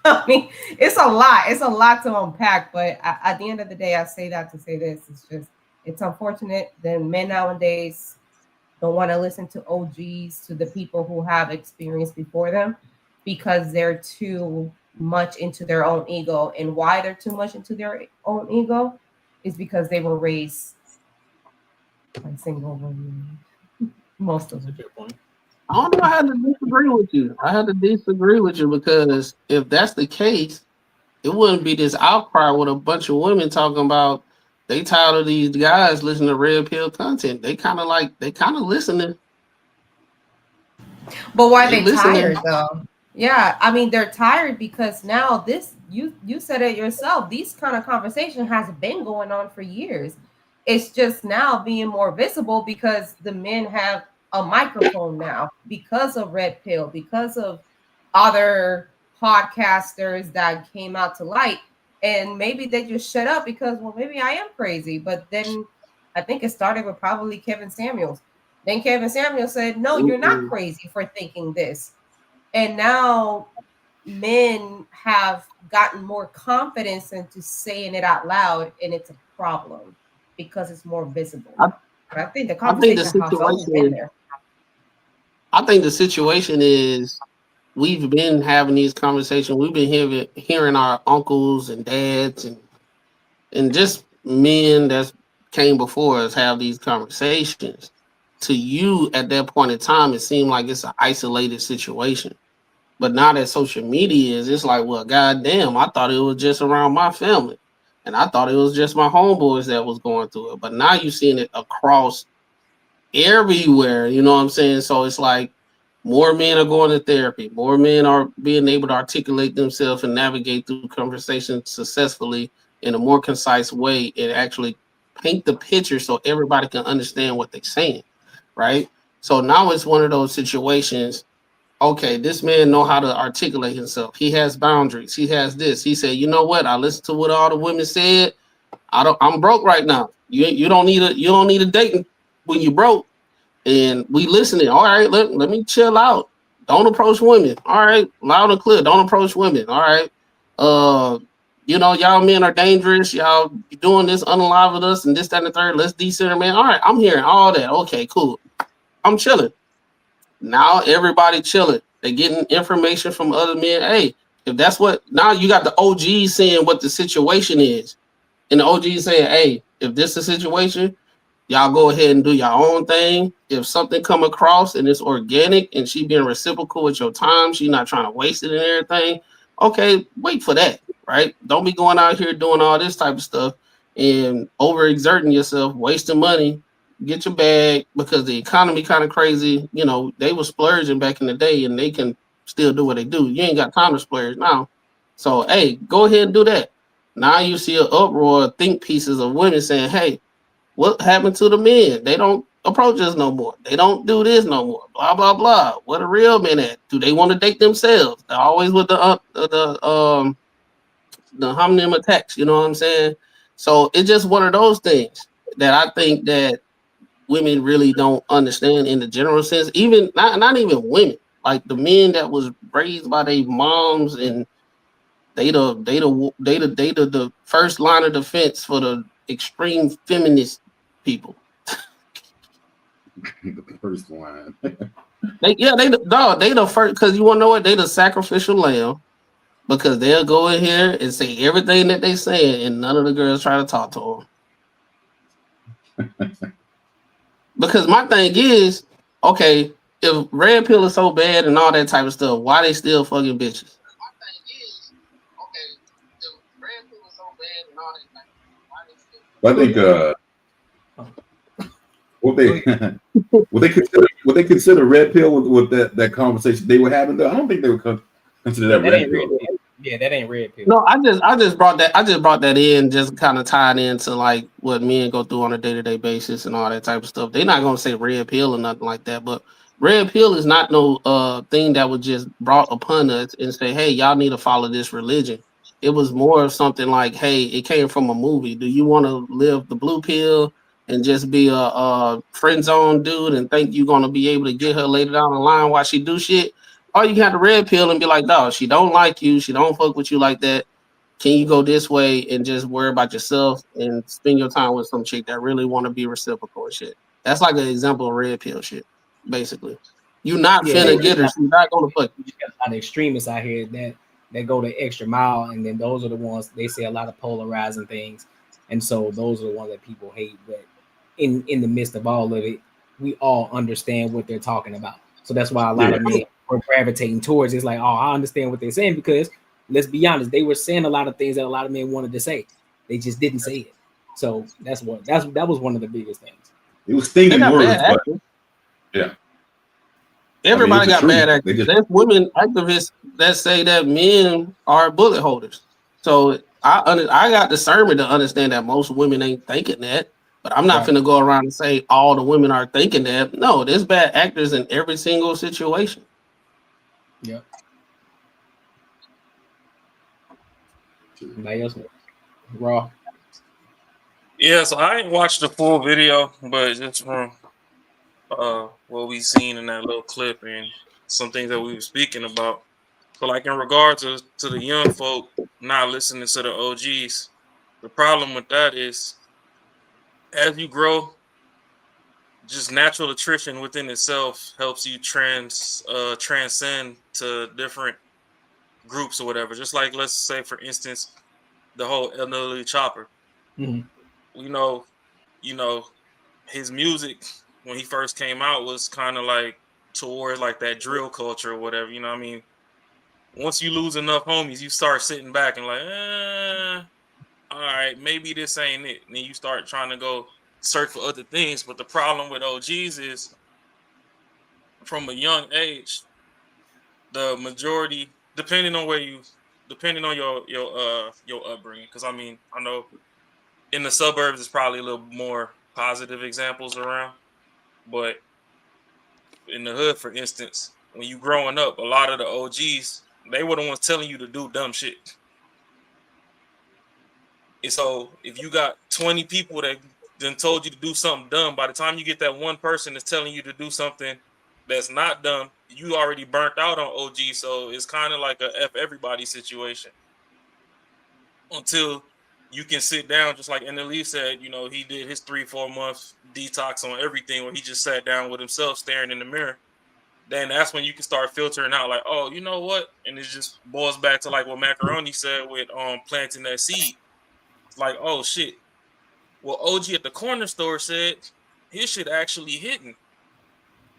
Speaker 3: I mean, it's a lot. It's a lot to unpack. But at the end of the day, I say that to say this. It's unfortunate that men nowadays don't want to listen to OGs, to the people who have experience before them, because they're too much into their own ego. And why they're too much into their own ego is because they were raised by single women. Most of them.
Speaker 2: I don't know. I had to disagree with you. Because if that's the case, it wouldn't be this outcry with a bunch of women talking about they tired of these guys listening to red pill content. They kind of listening.
Speaker 3: But why are they tired though? Yeah, I mean they're tired because now this you said it yourself. These kind of conversation has been going on for years. It's just now being more visible because the men have a microphone now because of red pill, because of other podcasters that came out to light, and maybe they just shut up because, well, maybe I am crazy. But then I think it started with probably Kevin Samuels. Then Kevin Samuels said, no, you're not crazy for thinking this. And now men have gotten more confidence into saying it out loud, and it's a problem because it's more visible. I think the conversation has always been there.
Speaker 2: I think the situation is we've been having these conversations. We've been hearing our uncles and dads and just men that came before us have these conversations. To you at that point in time, it seemed like it's an isolated situation. But now that social media is, it's like, well, goddamn, I thought it was just around my family. And I thought it was just my homeboys that was going through it. But now you're seeing it across everywhere, you know what I'm saying? So it's like more men are going to therapy. More men are being able to articulate themselves and navigate through conversations successfully in a more concise way and actually paint the picture so everybody can understand what they're saying, right? So now it's one of those situations. Okay, this man know how to articulate himself. He has boundaries. He has this. He said, you know what? I listened to what all the women said. I'm broke right now. You don't need a date when you broke. And we listening. All right, let me chill out. Don't approach women. All right, loud and clear. Don't approach women. All right. Y'all men are dangerous. Y'all doing this, unalive with us, and this, that, and the third. Let's decenter, man. All right, I'm hearing all that. Okay, cool. I'm chilling. Now everybody chilling. They're getting information from other men. Hey, if that's what, now you got the OG saying what the situation is. And the OG saying, hey, if this is the situation, y'all go ahead and do your own thing. If something come across and it's organic and she being reciprocal with your time, she not trying to waste it and everything, okay, wait for that, right? Don't be going out here doing all this type of stuff and overexerting yourself, wasting money. Get your bag because the economy kind of crazy. You know, they were splurging back in the day and they can still do what they do. You ain't got time to splurge now. So, hey, go ahead and do that. Now you see an uproar of think pieces of women saying, hey, what happened to the men? They don't approach us no more. They don't do this no more. Blah, blah, blah. What are real men at? Do they want to date themselves? They're always with the homonym attacks. You know what I'm saying? So it's just one of those things that I think that women really don't understand in the general sense. Even not even women, like the men that was raised by their moms and they the first line of defense for the extreme feminist people.
Speaker 6: The first line.
Speaker 2: they the first, because you want to know what? They the sacrificial lamb, because they'll go in here and say everything that they say and none of the girls try to talk to them. Because my thing is, okay, if red pill is so bad and all that type of stuff, why they still fucking bitches?
Speaker 6: I think what they consider red pill with that conversation they were having though, I don't think they would consider that red pill.
Speaker 1: Yeah, that ain't red pill.
Speaker 2: No, I just brought that in, just kind of tied into like what men go through on a day-to-day basis and all that type of stuff. They're not gonna say red pill or nothing like that, but red pill is not no thing that was just brought upon us and say, hey, y'all need to follow this religion. It was more of something like, hey, it came from a movie. Do you want to live the blue pill and just be a friend zone dude and think you're gonna be able to get her later down the line while she do shit? Or you can have the red pill and be like, no, she don't like you, she don't fuck with you like that. Can you go this way and just worry about yourself and spend your time with some chick that really want to be reciprocal and shit? That's like an example of red pill shit, basically. You not
Speaker 1: Yeah,
Speaker 2: finna get her, she's not gonna fuck you.
Speaker 1: you got a lot of extremists out here that go the extra mile, and then those are the ones they say a lot of polarizing things, and so those are the ones that people hate. But in the midst of all of it, we all understand what they're talking about. So that's why a lot
Speaker 6: Yeah.
Speaker 1: of men are gravitating towards. It's like, oh, I understand what they're saying, because let's be honest, they were saying a lot of things that a lot of men wanted to say. They just didn't say it. So that was one of the biggest things.
Speaker 6: It was
Speaker 2: They
Speaker 6: stinging
Speaker 2: got
Speaker 6: words,
Speaker 2: bad
Speaker 6: but
Speaker 2: actors.
Speaker 6: yeah.
Speaker 2: Everybody
Speaker 6: it's the
Speaker 2: got
Speaker 6: truth.
Speaker 2: bad actors.
Speaker 6: They just
Speaker 2: There's women activists that say that men are bullet holders. So I got discernment to understand that most women ain't thinking that. But I'm not
Speaker 1: Right.
Speaker 2: finna go around and say all the women are thinking that. No, there's bad actors in every single situation.
Speaker 1: Yeah. Anybody else? Raw.
Speaker 8: Yeah, so I ain't watched the full video, but just from what we seen in that little clip and some things that we were speaking about. So like in regards to the young folk not listening to the OGs, the problem with that is as you grow, just natural attrition within itself helps you transcend to different groups or whatever. Just like, let's say for instance, the whole elderly chopper.
Speaker 1: Mhm.
Speaker 8: You know, his music when he first came out was kind of like towards like that drill culture or whatever. You know what I mean? Once you lose enough homies, you start sitting back and like, all right, maybe this ain't it. And then you start trying to go search for other things. But the problem with OGs is from a young age, the majority, depending on your upbringing. Because I mean, I know in the suburbs it's probably a little more positive examples around, but in the hood, for instance, when you growing up, a lot of the OGs, they were the ones telling you to do dumb shit. And so if you got 20 people that then told you to do something dumb, by the time you get that one person that's telling you to do something that's not dumb, you already burnt out on OG. So it's kind of like a F everybody situation until you can sit down, just like NLE said, he did his 3-4 month detox on everything where he just sat down with himself staring in the mirror. Then that's when you can start filtering out like, oh, you know what? And it just boils back to like what Macaroni said with planting that seed. It's like, oh shit. Well, OG at the corner store said his shit actually hitting.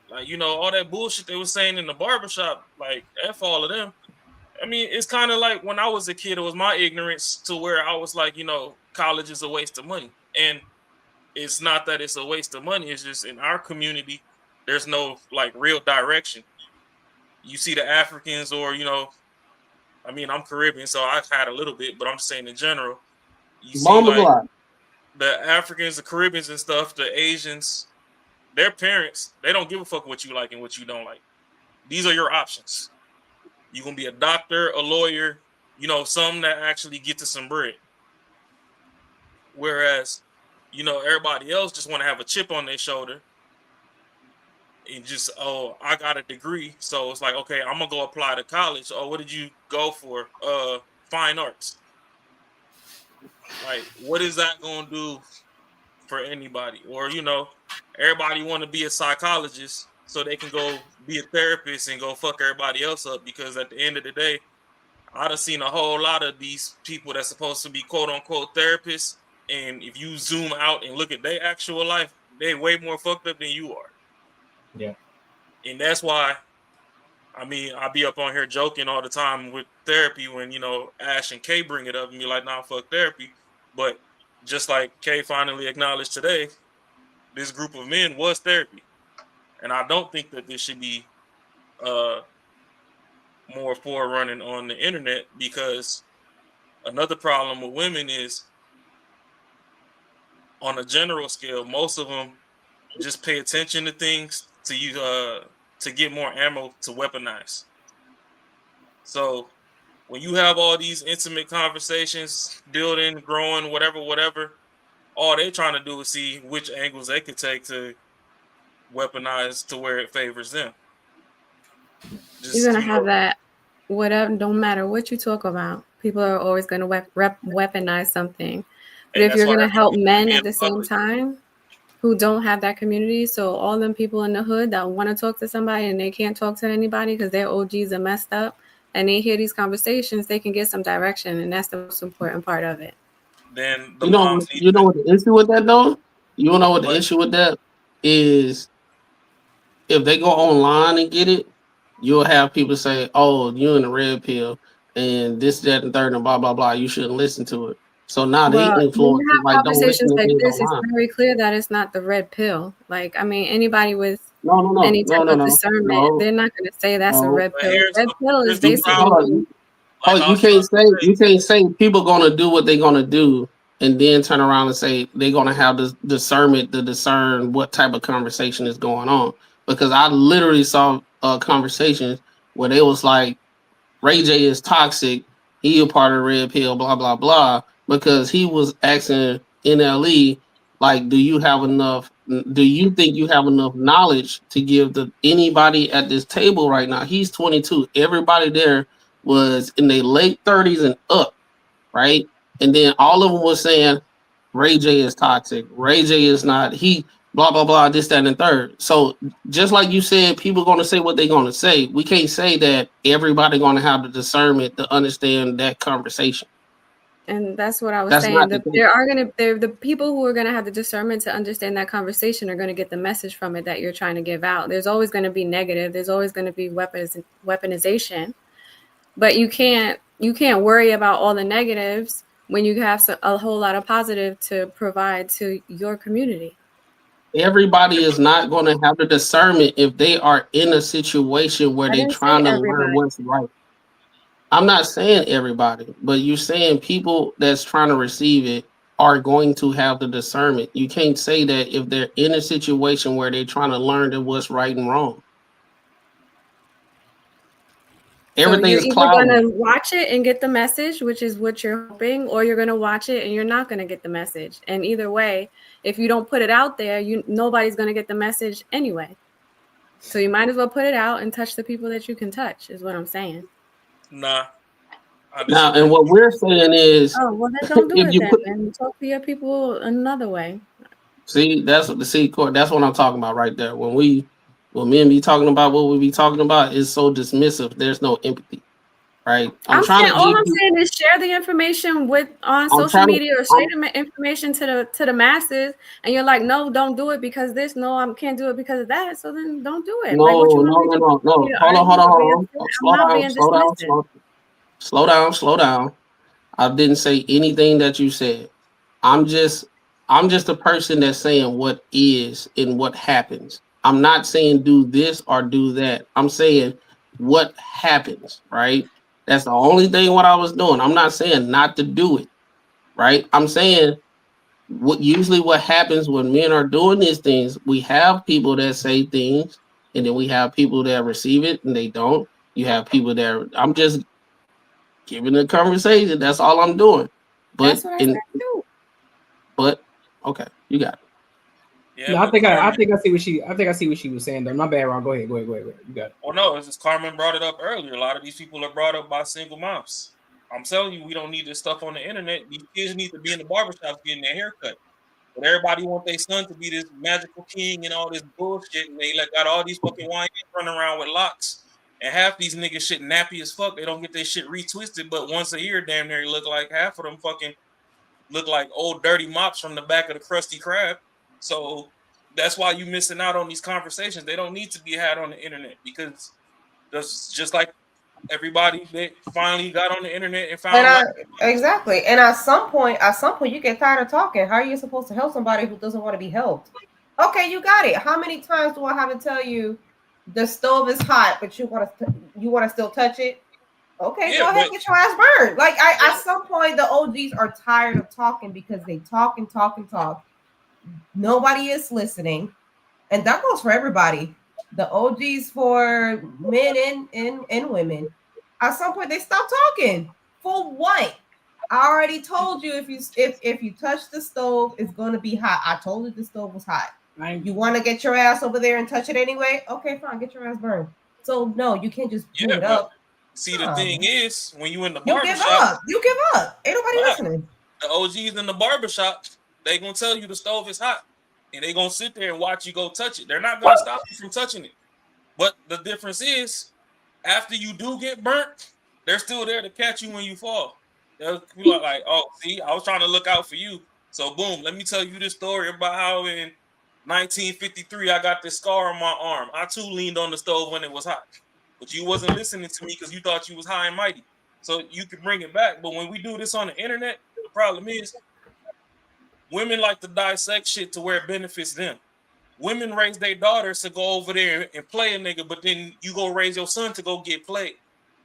Speaker 8: Like, all that bullshit they was saying in the barbershop, like F all of them. I mean, it's kind of like when I was a kid, it was my ignorance to where I was like, college is a waste of money. And it's not that it's a waste of money. It's just in our community, there's no like real direction. You see the Africans or, I mean, I'm Caribbean, so I've had a little bit, but I'm saying in general, you see
Speaker 2: Bomba
Speaker 8: like
Speaker 2: Glock.
Speaker 8: the Africans, the Caribbeans and stuff, the Asians, their parents, they don't give a fuck what you like and what you don't like. These are your options. You can be a doctor, a lawyer, some that actually get to some bread. Whereas, everybody else just want to have a chip on their shoulder and just, oh, I got a degree. So it's like, okay, I'm gonna go apply to college. Oh, what did you go for? Fine arts. Like, what is that gonna do for anybody? Or, everybody want to be a psychologist so they can go be a therapist and go fuck everybody else up, because at the end of the day, I'd have seen a whole lot of these people that's supposed to be quote unquote therapists. And if you zoom out and look at their actual life, they way more fucked up than you are.
Speaker 1: Yeah.
Speaker 8: And that's why, I mean, I be up on here joking all the time with therapy when, Ash and Kay bring it up and be like, nah, fuck therapy. But just like Kay finally acknowledged today, this group of men was therapy. And I don't think that this should be more forerunning on the internet, because another problem with women is on a general scale, most of them just pay attention to things to use to get more ammo to weaponize. So when you have all these intimate conversations, building, growing, whatever, all they're trying to do is see which angles they could take to weaponize to where it favors them.
Speaker 4: You're gonna have that. Whatever, don't matter what you talk about. People are always gonna weaponize something. But if you're gonna help men at the same time who don't have that community, so all them people in the hood that want to talk to somebody and they can't talk to anybody because their OGs are messed up, and they hear these conversations, they can get some direction, and that's the most important part of it.
Speaker 8: Then the
Speaker 2: you know what the issue with that though? You know what the issue with that is? If they go online and get it, you'll have people say, "Oh, you in the red pill and this, that, and third, and blah blah blah. You shouldn't listen to it." So now they
Speaker 4: Well, when
Speaker 2: influence
Speaker 4: you
Speaker 2: like
Speaker 4: have
Speaker 2: don't listen
Speaker 4: conversations
Speaker 2: to
Speaker 4: like
Speaker 2: things
Speaker 4: this, it's
Speaker 2: online.
Speaker 4: very clear that it's not the red pill. Like, I mean, anybody with
Speaker 2: No,
Speaker 4: any type of discernment, they're not going to say that's a red
Speaker 8: But
Speaker 4: pill. Red pill is
Speaker 8: the
Speaker 4: basically
Speaker 2: You can't say people gonna do what they're gonna do and then turn around and say they're gonna have this discernment to discern what type of conversation is going on. Because I literally saw conversations where they was like, Ray J is toxic. He a part of the red pill, blah blah blah. Because he was asking NLE, like, do you have enough? Do you think you have enough knowledge to give to anybody at this table right now? He's 22. Everybody there was in their late 30s and up, right? And then all of them was saying Ray J is toxic. Ray J is not. He blah blah blah. This, that, and third. So just like you said, people going to say what they're going to say. We can't say that everybody going to have the discernment to understand that conversation.
Speaker 4: And that's what I was
Speaker 2: That's
Speaker 4: saying.
Speaker 2: not
Speaker 4: The people who are gonna have the discernment to understand that conversation are gonna get the message from it that you're trying to give out. There's always gonna be negative. There's always gonna be weaponization, but you can't worry about all the negatives when you have a whole lot of positive to provide to your community.
Speaker 2: Everybody is not going to have the discernment if they are in a situation where
Speaker 4: I
Speaker 2: they're
Speaker 4: didn't say
Speaker 2: trying to learn
Speaker 4: everybody.
Speaker 2: what's right. I'm not saying everybody, but you're saying people that's trying to receive it are going to have the discernment. You can't say that if they're in a situation where they're trying to learn what's right and wrong.
Speaker 4: So
Speaker 2: Everything
Speaker 4: you're
Speaker 2: is
Speaker 4: either
Speaker 2: cloudy.
Speaker 4: gonna watch it and get the message, which is what you're hoping, or you're gonna watch it and you're not gonna get the message. And either way, if you don't put it out there, nobody's gonna get the message anyway. So you might as well put it out and touch the people that you can touch, is what I'm saying.
Speaker 8: Nah.
Speaker 2: Now, and what we're saying is,
Speaker 4: Oh, well then don't do
Speaker 2: if
Speaker 4: it
Speaker 2: you
Speaker 4: then,
Speaker 2: put,
Speaker 4: and talk to your people another way.
Speaker 2: see, that's what that's what I'm talking about right there. When men be talking about what we be talking about, is so dismissive. There's no empathy, right?
Speaker 4: I'm
Speaker 2: trying
Speaker 4: saying
Speaker 2: to
Speaker 4: all
Speaker 2: give
Speaker 4: I'm
Speaker 2: you.
Speaker 4: saying is share the information on
Speaker 2: I'm
Speaker 4: social
Speaker 2: trying to.
Speaker 4: media or share the information to the masses, and you're like, no, don't do it because this, no, I can't do it because of that. So then don't do it. Like, what you want me to do?
Speaker 2: No. Hold on. Slow down. I didn't say anything that you said. I'm just a person that's saying what is and what happens. I'm not saying do this or do that. I'm saying what happens, right? That's the only thing what I was doing. I'm not saying not to do it, right? I'm saying what happens when men are doing these things, we have people that say things, and then we have people that receive it and they don't. You have people that I'm just giving a conversation. That's all I'm doing.
Speaker 4: That's what I said too.
Speaker 2: But okay, you got it.
Speaker 8: Yeah,
Speaker 1: no, I think I see what she was saying though. My bad, Ron. Go ahead. You got it.
Speaker 8: Well, no, it's just Carmen brought it up earlier. A lot of these people are brought up by single moms. I'm telling you, we don't need this stuff on the internet. These kids need to be in the barbershops getting their hair cut. But everybody want their son to be this magical king and all this bullshit, and they got all these fucking YNs running around with locks. And half these niggas shit nappy as fuck. They don't get their shit retwisted, but once a year, damn near look like half of them fucking look like old dirty mops from the back of the Krusty Krab. So that's why you missing out on these conversations. They don't need to be had on the internet because that's just like everybody that finally got on the internet and found
Speaker 3: exactly. And at some point you get tired of talking. How are you supposed to help somebody who doesn't want to be helped? Okay, you got it. How many times do I have to tell you the stove is hot, but you want to still touch it? Okay, go ahead, get your ass burned. Like at some point, the OGs are tired of talking because they talk and talk and talk. Nobody is listening, and that goes for everybody. The OGs for men and women. At some point, they stop talking. For what? I already told you if you touch the stove, it's gonna be hot. I told you the stove was hot.
Speaker 1: Right.
Speaker 3: You want to get your ass over there and touch it anyway? Okay, fine, get your ass burned. So no, you can't just bring
Speaker 8: Yeah,
Speaker 3: it
Speaker 8: but
Speaker 3: up.
Speaker 8: see, the thing is, when you in the
Speaker 3: You give
Speaker 8: barbershop,
Speaker 3: up. You give up. Ain't nobody
Speaker 8: nah,
Speaker 3: listening.
Speaker 8: the OGs in the barbershop, they gonna tell you the stove is hot, and they gonna sit there and watch you go touch it. They're not gonna stop you from touching it. But the difference is, after you do get burnt, they're still there to catch you when you fall. They'll be like, oh, see, I was trying to look out for you. So boom, let me tell you this story about how in 1953 I got this scar on my arm. I too leaned on the stove when it was hot, but you wasn't listening to me because you thought you was high and mighty. So you can bring it back. But when we do this on the internet, the problem is women like to dissect shit to where it benefits them. Women raise their daughters to go over there and play a nigga, but then you go raise your son to go get played.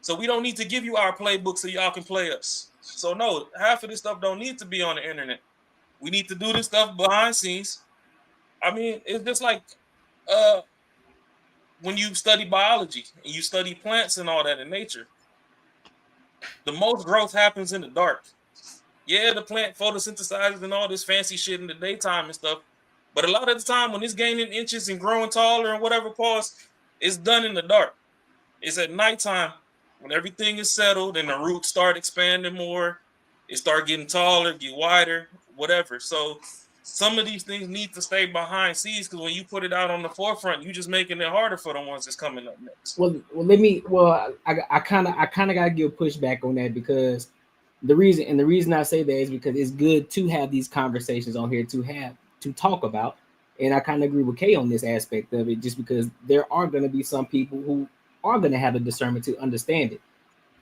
Speaker 8: So we don't need to give you our playbook so y'all can play us. So no, half of this stuff don't need to be on the internet. We need to do this stuff behind scenes. I mean, it's just like when you study biology and you study plants and all that in nature. The most growth happens in the dark. Yeah, the plant photosynthesizes and all this fancy shit in the daytime and stuff. But a lot of the time when it's gaining inches and growing taller and whatever pause, it's done in the dark. It's at nighttime when everything is settled and the roots start expanding more. It start getting taller, get wider, whatever. So some of these things need to stay behind scenes because when you put it out on the forefront, you just making it harder for the ones that's coming up next.
Speaker 1: I kind of gotta give pushback on that because the reason I say that is because it's good to have these conversations on here to talk about, and I kind of agree with Kay on this aspect of it, just because there are going to be some people who are going to have the discernment to understand it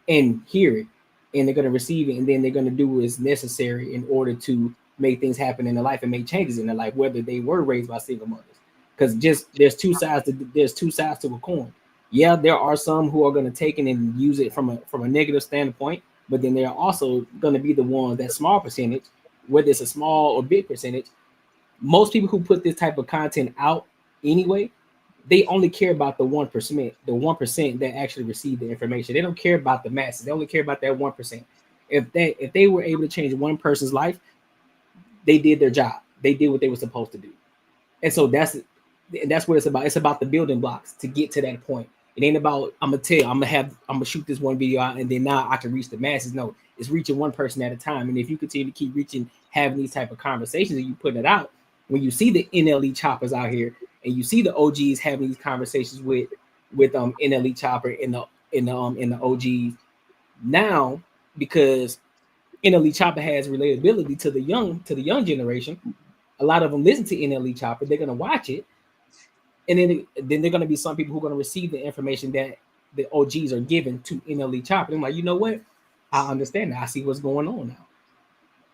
Speaker 1: and hear it, and they're going to receive it, and then they're going to do what is necessary in order to make things happen in their life and make changes in their life, whether they were raised by single mothers. Because just there's two sides to a coin. Yeah, there are some who are going to take it and use it from a negative standpoint, but then there are also going to be the ones, that small percentage, whether it's a small or big percentage. Most people who put this type of content out anyway, they only care about the 1%, the 1% that actually receive the information. They don't care about the masses. They only care about that 1%. If they were able to change one person's life, they did their job. They did what they were supposed to do. And so that's what it's about. It's about the building blocks to get to that point. It ain't about I'm gonna shoot this one video out and then now I can reach the masses. No, it's reaching one person at a time. And if you continue to keep reaching, having these type of conversations and you put it out, when you see the NLE choppers out here and you see the OGs having these conversations with NLE chopper in the OGs now, because NLE chopper has relatability to the young generation. A lot of them listen to NLE chopper. They're gonna watch it. And then they're going to be some people who are going to receive the information that the OGs are giving to NLE Chopper. I'm like, you know what? I understand that. I see what's going on now.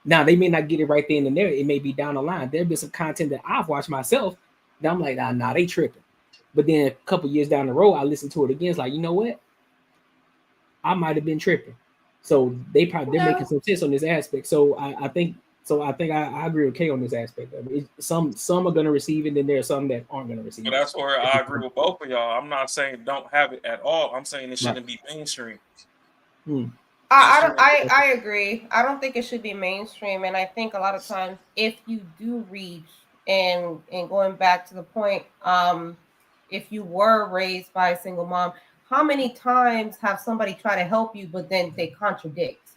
Speaker 1: Now, they may not get it right then and there. It may be down the line. There'll be some content that I've watched myself that I'm like, nah, they tripping. But then a couple years down the road, I listen to it again. It's like, you know what? I might have been tripping. So they're making some sense on this aspect. So I think I agree with Kay on this aspect of it. Some are going to receive it, and there are some that aren't going to receive
Speaker 8: But
Speaker 1: it.
Speaker 8: that's where I agree with both of y'all. I'm not saying don't have it at all. I'm saying it shouldn't be mainstream.
Speaker 3: I agree. I don't think it should be mainstream, and I think a lot of times if you do reach and going back to the point, if you were raised by a single mom, how many times have somebody try to help you, but then they contradict?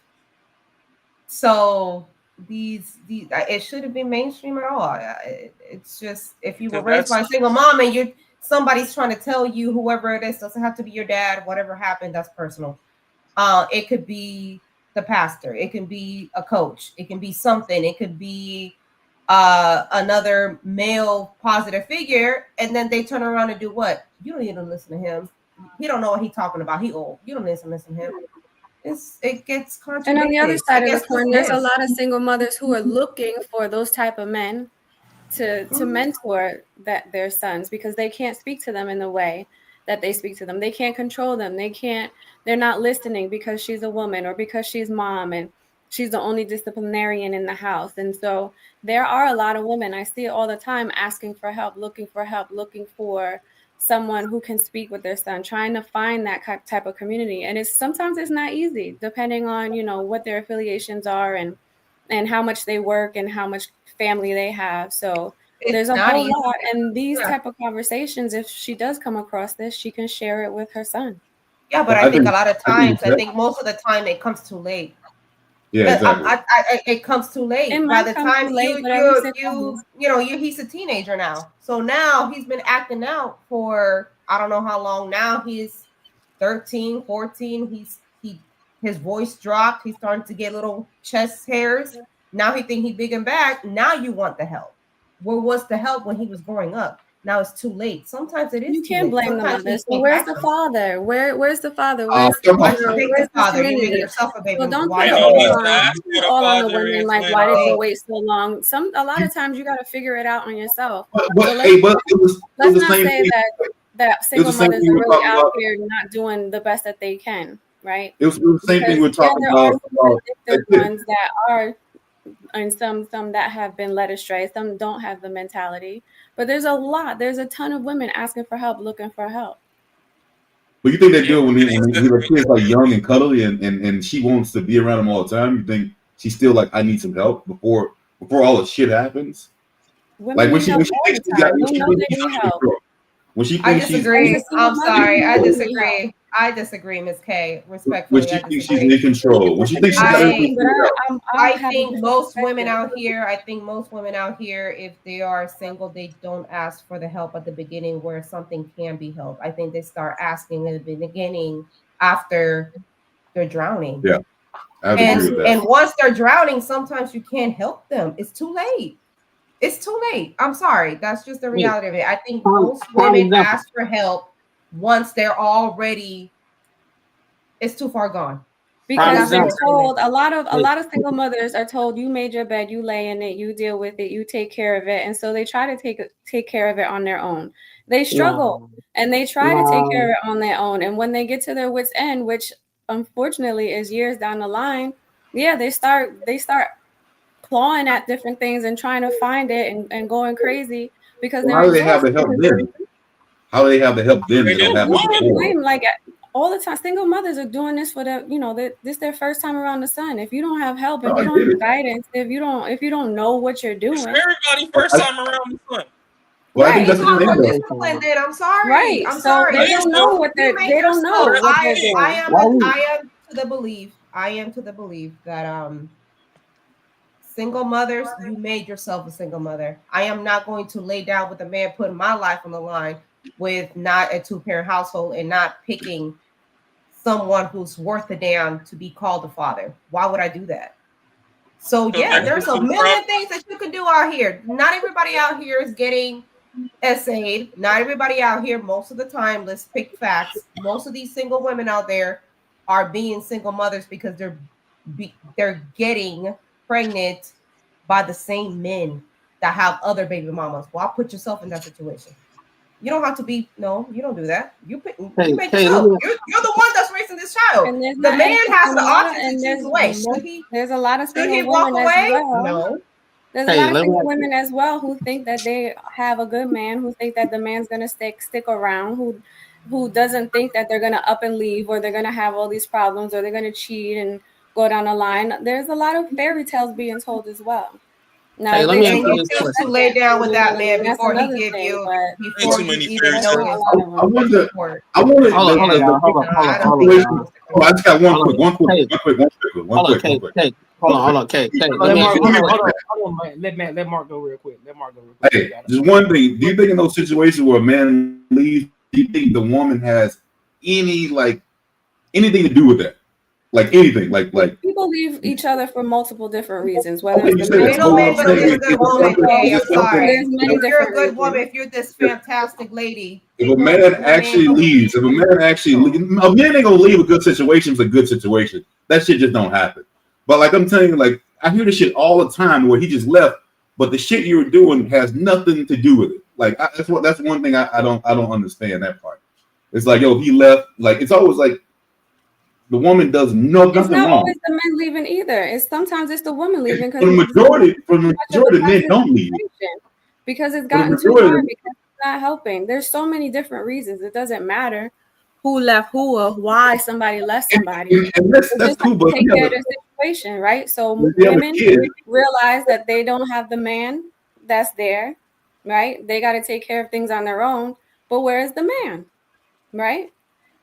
Speaker 3: So these it shouldn't be mainstream at all. It's just if you were raised by a single mom and somebody's trying to tell you, whoever it is, doesn't have to be your dad, whatever happened, that's personal. It could be the pastor, it can be a coach, it can be something, it could be another male positive figure, and then they turn around and do what? You don't even listen to him. He don't know what he's talking about. He old. You don't listen to him. It gets contradicted.
Speaker 4: And on the other side of the coin, there's a lot of single mothers who are looking for those type of men to mentor their sons, because they can't speak to them in the way that they speak to them. They can't control them. They're not listening because she's a woman or because she's mom and she's the only disciplinarian in the house. And so there are a lot of women, I see it all the time, asking for help, looking for someone who can speak with their son, trying to find that type of community. And sometimes it's not easy, depending on, you know, what their affiliations are and how much they work and how much family they have. So there's a whole lot. And these type of conversations, if she does come across this, she can share it with her son.
Speaker 3: Yeah, but I think a lot of times, I think most of the time it comes too late.
Speaker 6: Yeah, exactly.
Speaker 3: It comes too late. By the time he's a teenager now. So now he's been acting out for I don't know how long now. He's 13, 14. His voice dropped. He's starting to get little chest hairs. Now he think he's big and bad. Now you want the help. Where was the help when he was growing up? Now it's too late. Sometimes it is.
Speaker 4: You can't blame the mother. So where's the father? Where's the father?
Speaker 3: Where's the father? You make yourself a baby.
Speaker 4: Well, don't put it all on the women. Like, why did you wait so long? A lot of times you got to figure it out on yourself. Let's not say that single mothers are really out here not doing the best that they can, right?
Speaker 6: It was the same thing we're talking about.
Speaker 4: There's ones that are, and some that have been led astray. Some don't have the mentality. But there's a ton of women asking for help, looking for help.
Speaker 6: But you think they do it when the kid's like young and cuddly and she wants to be around him all the time? You think she's still like, I need some help before all the shit happens?
Speaker 4: Women
Speaker 6: like when she thinks
Speaker 4: she got help.
Speaker 6: When she
Speaker 3: I disagree. I'm sorry. I disagree. I disagree, Ms. K. Respectfully,
Speaker 6: when she thinks she's in control. When she thinks she's
Speaker 3: I think most women out here, if they are single, they don't ask for the help at the beginning where something can be helped. I think they start asking at the beginning after they're drowning.
Speaker 6: Yeah.
Speaker 3: And once they're drowning, sometimes you can't help them. It's too late. It's too late. I'm sorry. That's just the reality of it. I think most women ask for help once they're already, it's too far gone.
Speaker 4: Because they're told a lot of single mothers are told, you made your bed, you lay in it, you deal with it, you take care of it, and so they try to take care of it on their own. They struggle and they try to take care of it on their own, and when they get to their wits' end, which unfortunately is years down the line, they start clawing at different things and trying to find it and going crazy because
Speaker 6: how do they have the help then? How do they have the help then? They don't have it.
Speaker 4: Like all the time, single mothers are doing this for this their first time around the sun. If you don't have help, if you don't have guidance, if you don't know what you're doing,
Speaker 8: everybody first time around the sun.
Speaker 6: Well, I think that's the
Speaker 3: then I'm sorry.
Speaker 4: Right.
Speaker 3: I'm sorry.
Speaker 4: They don't know what they're doing.
Speaker 3: I am to the belief that single mothers, you made yourself a single mother. I am not going to lay down with a man putting my life on the line with not a 2-parent household and not picking someone who's worth a damn to be called a father. Why would I do that? So there's a million things that you can do out here. Not everybody out here is getting essayed. Not everybody out here, most of the time, let's pick facts. Most of these single women out there are being single mothers because they're getting pregnant by the same men that have other baby mamas. Well, put yourself in that situation. You don't have to be. No, you don't do that. You make yourself. You're the one that's raising this child. The man has the option to choose away.
Speaker 4: There's a lot of single women as well. No. There's a lot of single women as well who think that they have a good man, who think that the man's gonna stick around, who doesn't think that they're gonna up and leave, or they're gonna have all these problems, or they're gonna cheat and go down the line. There's a lot of fairy tales being told as well. Now,
Speaker 3: you choose to lay down with that man before he give you, before you even know
Speaker 6: I just got one quick.
Speaker 2: Hold on. Okay.
Speaker 1: Let Mark go real quick.
Speaker 6: Hey, just one thing. Do you think in those situations where a man leaves, do you think the woman has anything to do with that? Like anything, like
Speaker 4: people leave each other for multiple different reasons. Whether
Speaker 3: it's I'm sorry. If you're a good woman, if you're this fantastic lady.
Speaker 6: If a man actually leaves, a man ain't gonna leave a good situation for a good situation. That shit just don't happen. But like I'm telling you, like I hear this shit all the time where he just left, but the shit you were doing has nothing to do with it. Like that's one thing I don't understand that part. It's like, yo, he left. Like it's always like the woman does nothing wrong.
Speaker 4: It's not always the men leaving either. Sometimes it's the woman leaving because
Speaker 6: the majority men don't leave
Speaker 4: because it's gotten too hard, because it's not helping. There's so many different reasons. It doesn't matter who left who or why somebody left somebody.
Speaker 6: And that's cool, but
Speaker 4: take care of the situation, right? So women realize that they don't have the man that's there, right? They got to take care of things on their own. But where's the man, right?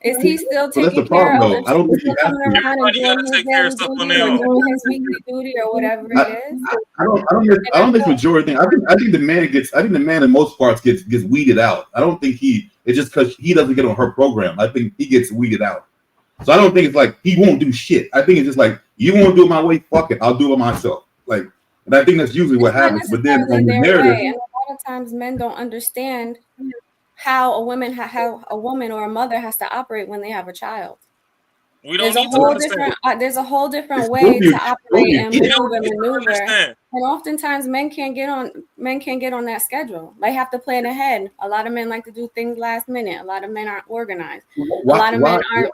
Speaker 4: Is he still taking care of it?
Speaker 6: I don't think you have
Speaker 4: coming
Speaker 6: to.
Speaker 4: around and doing his daily duty or doing his weekly duty or whatever it is?
Speaker 6: I don't think majority thing. I think the man in most parts gets weeded out. I don't think it's just because he doesn't get on her program. I think he gets weeded out. So I don't think it's like he won't do shit. I think it's just like, you won't do it my way, fuck it, I'll do it myself. Like, and I think that's usually what happens. But then on the narrative,
Speaker 4: and a lot of times men don't understand how a woman or a mother has to operate when they have a child. There's a whole different way to operate and move and maneuver. And oftentimes men can't get on that schedule. They have to plan ahead. A lot of men like to do things last minute. A lot of men aren't organized. A lot of men aren't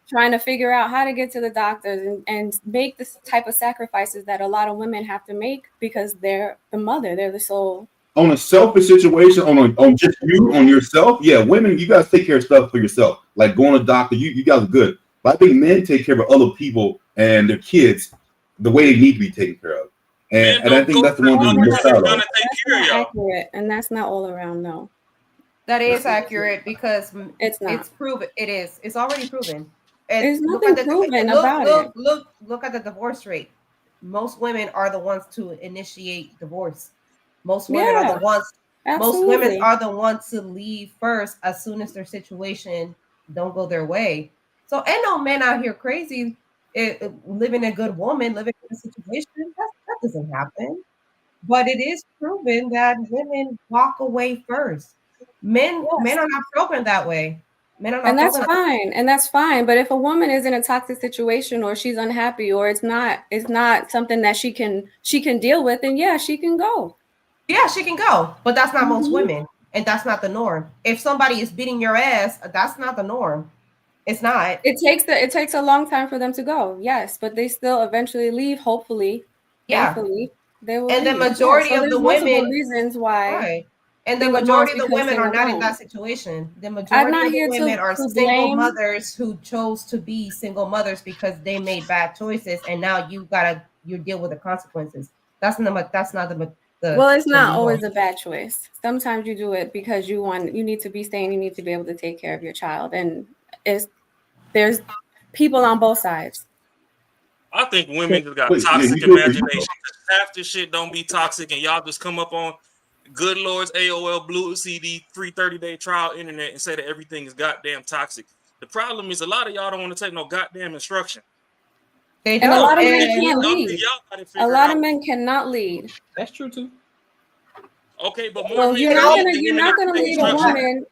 Speaker 4: trying to figure out how to get to the doctors and make this type of sacrifices that a lot of women have to make because they're the mother, they're the soul.
Speaker 6: On a selfish situation, on just you, on yourself, yeah, women, you guys take care of stuff for yourself. Like going to the doctor, you guys are good. But I think men take care of other people and their kids the way they need to be taken care of. And I think that's the one thing you miss out on.
Speaker 4: That's not accurate, and that's not all around, no.
Speaker 3: That is accurate because
Speaker 4: it's not.
Speaker 3: It's proven. It is. It's already proven.
Speaker 4: There's nothing proven about it.
Speaker 3: Look at the divorce rate. Most women are the ones to initiate divorce. Most women are the ones.
Speaker 4: Absolutely.
Speaker 3: Most women are the ones to leave first as soon as their situation don't go their way. So ain't no men out here crazy living a good woman, living in a situation. That doesn't happen. But it is proven that women walk away first. Men are not programmed that way.
Speaker 4: And that's fine. And that's fine. But if a woman is in a toxic situation or she's unhappy or it's not something that she can deal with, then yeah, she can go.
Speaker 3: Yeah, she can go. But that's not most women. And that's not the norm. If somebody is beating your ass, that's not the norm. It's not.
Speaker 4: It takes a long time for them to go. Yes, but they still eventually leave, hopefully.
Speaker 3: Yeah.
Speaker 4: Thankfully, they will
Speaker 3: and
Speaker 4: leave.
Speaker 3: The majority of the women
Speaker 4: reasons why.
Speaker 3: Right. And the majority of the women are not in that situation. The majority of the women are single mothers who chose to be single mothers because they made bad choices, and now you deal with the consequences. That's not the
Speaker 4: well, it's not always a bad choice. Sometimes you do it because you need to be sane, you need to be able to take care of your child, and there's people on both sides.
Speaker 8: I think women just got toxic imagination. Half this shit don't be toxic, and y'all just come up on Good Lord's AOL Blue CD 330-day trial internet and say that everything is goddamn toxic. The problem is a lot of y'all don't want to take no goddamn instruction.
Speaker 3: They
Speaker 4: don't. And a lot of men
Speaker 8: can't
Speaker 4: lead. A lot of men cannot lead.
Speaker 1: That's true too.
Speaker 8: Okay, but
Speaker 4: you're not gonna lead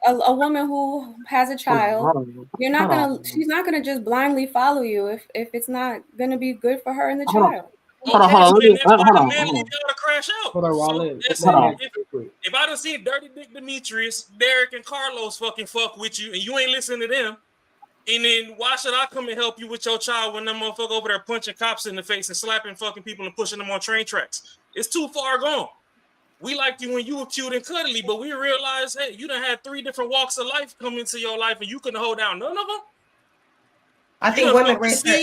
Speaker 4: a woman who has a child. She's not gonna just blindly follow you if it's not gonna be good for her and the child.
Speaker 2: Hold on.
Speaker 8: If I done seen Dirty Dick Demetrius, Derek, and Carlos fuck with you, and you ain't listening to them, and then why should I come and help you with your child when them motherfucker over there punching cops in the face and slapping fucking people and pushing them on train tracks? It's too far gone. We liked you when you were cute and cuddly, but we realized, hey, you done had 3 different walks of life come into your life, and you couldn't hold down none of them.
Speaker 3: I think women raise their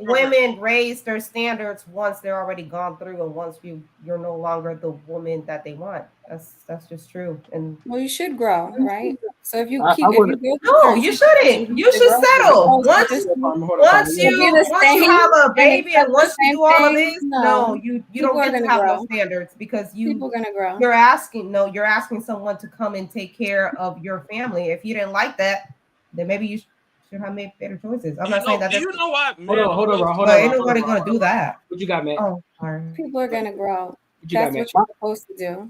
Speaker 3: women raise their standards once they're already gone through, and once you're no longer the woman that they want. That's just true. And
Speaker 4: well, you should grow, right? So if you
Speaker 3: you shouldn't. You should settle. Once you have a baby and once you do all of this, you don't get to have those standards because
Speaker 4: people are gonna grow.
Speaker 3: You're asking someone to come and take care of your family. If you didn't like that, then maybe you should have made better choices. I'm not saying that.
Speaker 8: You know what?
Speaker 1: Hold on.
Speaker 3: Ain't nobody gonna do that.
Speaker 1: What you got, man?
Speaker 3: Oh, sorry.
Speaker 4: People are gonna grow. That's what you're supposed to do.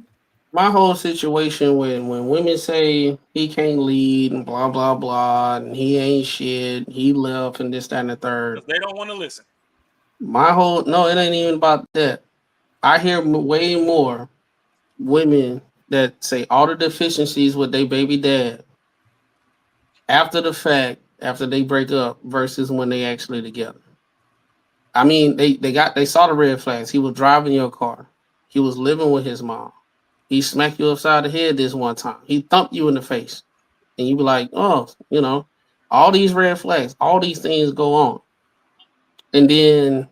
Speaker 2: My whole situation when women say he can't lead and blah blah blah and he ain't shit, he left and this, that, and the third.
Speaker 8: They don't want to listen.
Speaker 2: No, it ain't even about that. I hear way more women that say all the deficiencies with their baby dad after the fact, after they break up, versus when they actually together. I mean, they saw the red flags. He was driving your car. He was living with his mom. He smacked you upside the head this one time. He thumped you in the face. And you be like, oh, you know, all these red flags, all these things go on. And then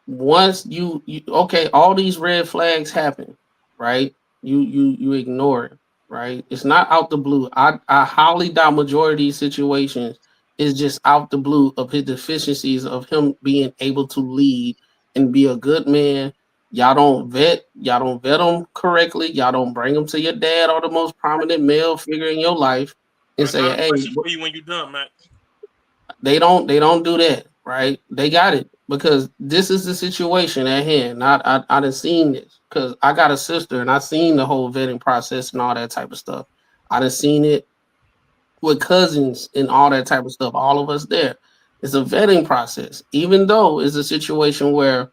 Speaker 2: once you okay, all these red flags happen, right? You ignore it, right? It's not out the blue. I highly doubt majority of these situations is just out the blue of his deficiencies of him being able to lead and be a good man. Y'all don't vet him correctly. Y'all don't bring him to your dad or the most prominent male figure in your life and
Speaker 8: I
Speaker 2: say,
Speaker 8: got a
Speaker 2: hey,
Speaker 8: question for you when you're done, Matt.
Speaker 2: they don't do that, right? They got it because this is the situation at hand. I done seen this because I got a sister and I seen the whole vetting process and all that type of stuff. I done seen it with cousins and all that type of stuff. All of us there. It's a vetting process, even though it's a situation where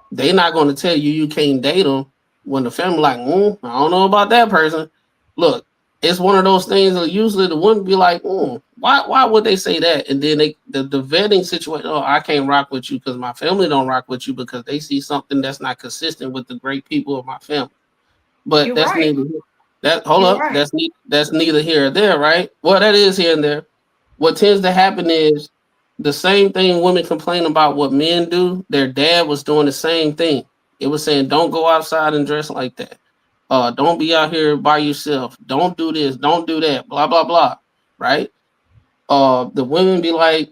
Speaker 2: they not going to tell you you can't date them when the family like, I don't know about that person. Look, it's one of those things that usually the woman be like, why would they say that? And then the vetting situation, oh, I can't rock with you because my family don't rock with you because they see something that's not consistent with the great people of my family. But
Speaker 3: You're
Speaker 2: that's
Speaker 3: right.
Speaker 2: neither hold
Speaker 3: You're
Speaker 2: up,
Speaker 3: right.
Speaker 2: that's neither here or there, right? Well, that is here and there. What tends to happen is the same thing women complain about what men do. Their dad was doing the same thing. It was saying, don't go outside and dress like that. Don't be out here by yourself. Don't do this. Don't do that. Blah, blah, blah. Right? The women be like,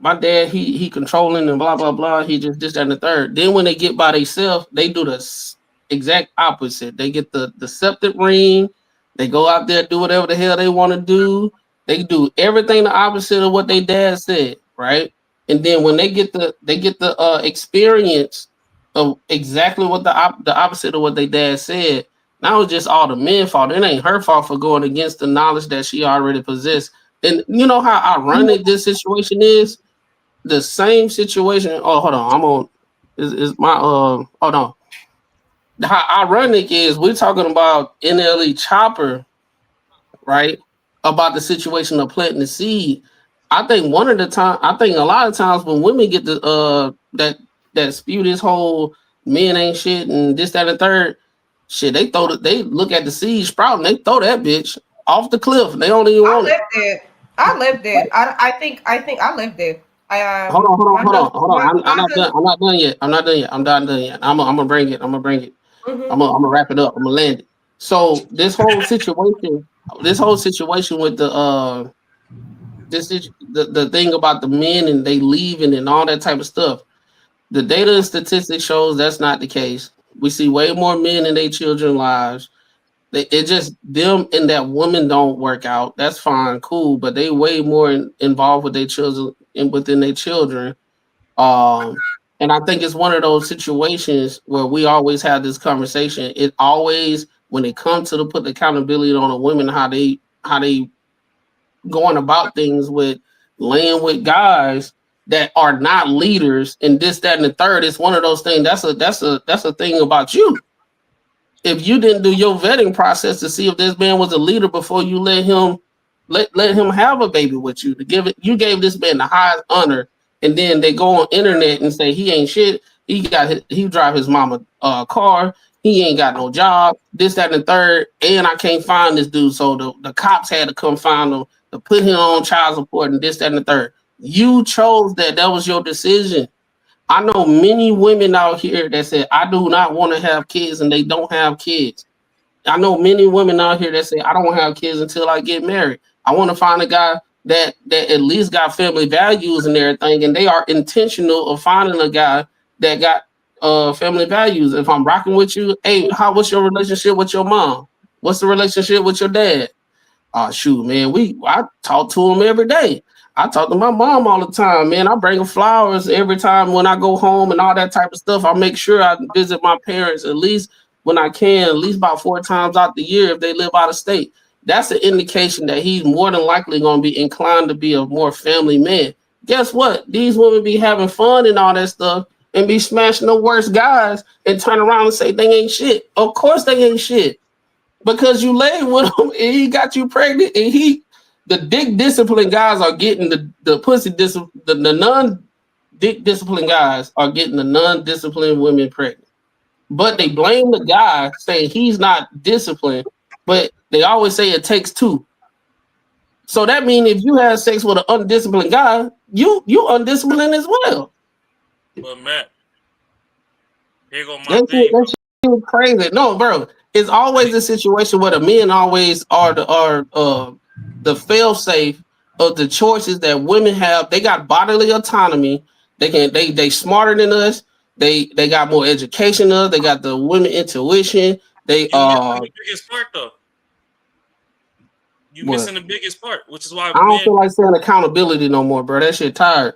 Speaker 2: my dad, he controlling and blah, blah, blah. He just this, that, and the third. Then when they get by themselves, they do the exact opposite. They get the septic ring. They go out there, do whatever the hell they want to do. They do everything the opposite of what their dad said, right? And then when they get the experience of exactly what the opposite of what their dad said, now it's just all the men's fault. It ain't her fault for going against the knowledge that she already possessed. And you know how ironic this situation is? The same situation. Oh, hold on. I'm on. Is my hold on. How ironic is we're talking about NLE Chopper, right? About the situation of planting the seed. I think a lot of times when women get the that spew this whole men ain't shit and this, that, and third, shit, they look at the seed sprouting, they throw that bitch off the cliff. They don't even want it.
Speaker 3: I lived it. I think I lived it.
Speaker 2: Hold
Speaker 3: My husband,
Speaker 2: on. I'm
Speaker 3: my
Speaker 2: not done.
Speaker 3: husband.
Speaker 2: I'm not done yet. I'm not done yet. I'm not done yet. I'm gonna bring it.
Speaker 3: Mhm.
Speaker 2: I'm gonna wrap it up. I'm gonna land it. So this whole situation with the thing about the men and they leaving and all that type of stuff. The data and statistics shows that's not the case. We see way more men in their children's lives. It just them and that woman don't work out. That's fine, cool, but they way more involved with their children and within their children. And I think it's one of those situations where we always have this conversation. It always when it comes to put the accountability on the women, how they going about things with laying with guys that are not leaders and this, that, and the third. It's one of those things. That's a thing about you. If you didn't do your vetting process to see if this man was a leader before you let him have a baby with you, you gave this man the highest honor, and then they go on internet and say he ain't shit. He drive his mama car. He ain't got no job. This, that, and the third. And I can't find this dude, so the cops had to come find him to put him on child support and this, that, and the third. You chose that. That was your decision. I know many women out here that said, I do not want to have kids, and they don't have kids. I know many women out here that say, I don't want to have kids until I get married. I want to find a guy that at least got family values and everything, and they are intentional of finding a guy that got family values. If I'm rocking with you, hey, what's your relationship with your mom? What's the relationship with your dad? Oh shoot, man, I talk to him every day. I talk to my mom all the time, man. I bring her flowers every time when I go home and all that type of stuff. I make sure I visit my parents at least when I can, at least about 4 times out the year if they live out of state. That's an indication that he's more than likely going to be inclined to be a more family man. Guess what? These women be having fun and all that stuff and be smashing the worst guys and turn around and say they ain't shit. Of course they ain't shit. Because you laid with him and he got you pregnant and the dick disciplined guys are getting the pussy the non dick disciplined guys are getting the non-disciplined women pregnant. but they blame the guy saying he's not disciplined, but they always say it takes two. So that means if you have sex with an undisciplined guy, you undisciplined as well.
Speaker 8: But Matt, here go my
Speaker 2: That
Speaker 8: thing.
Speaker 2: shit is crazy. No, bro, it's always a situation where the men always are the fail safe of the choices that women have. They got bodily autonomy. They smarter than us. They got more education than us. They got the women intuition. They
Speaker 8: You missing the biggest part though. You
Speaker 2: what?
Speaker 8: missing the biggest part, which is why
Speaker 2: I don't feel like saying accountability no more, bro. That shit tired.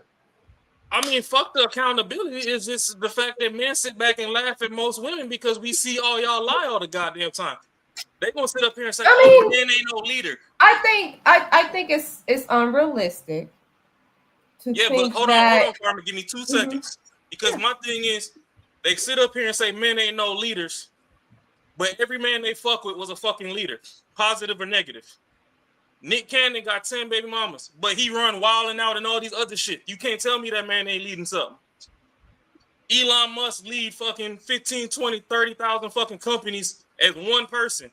Speaker 8: I mean, fuck the accountability. It's just the fact that men sit back and laugh at most women because we see all y'all lie all the goddamn time. They gonna sit up here and say, "Oh, men ain't no leader."
Speaker 3: I think it's unrealistic.
Speaker 8: Yeah, but hold on, Farmer. Give me 2 seconds. Because my thing is, they sit up here and say men ain't no leaders, but every man they fuck with was a fucking leader, positive or negative. Nick Cannon got 10 baby mamas, but he run wilding out and all these other shit. You can't tell me that man ain't leading something. Elon Musk lead fucking 15, 20, 30,000 fucking companies as one person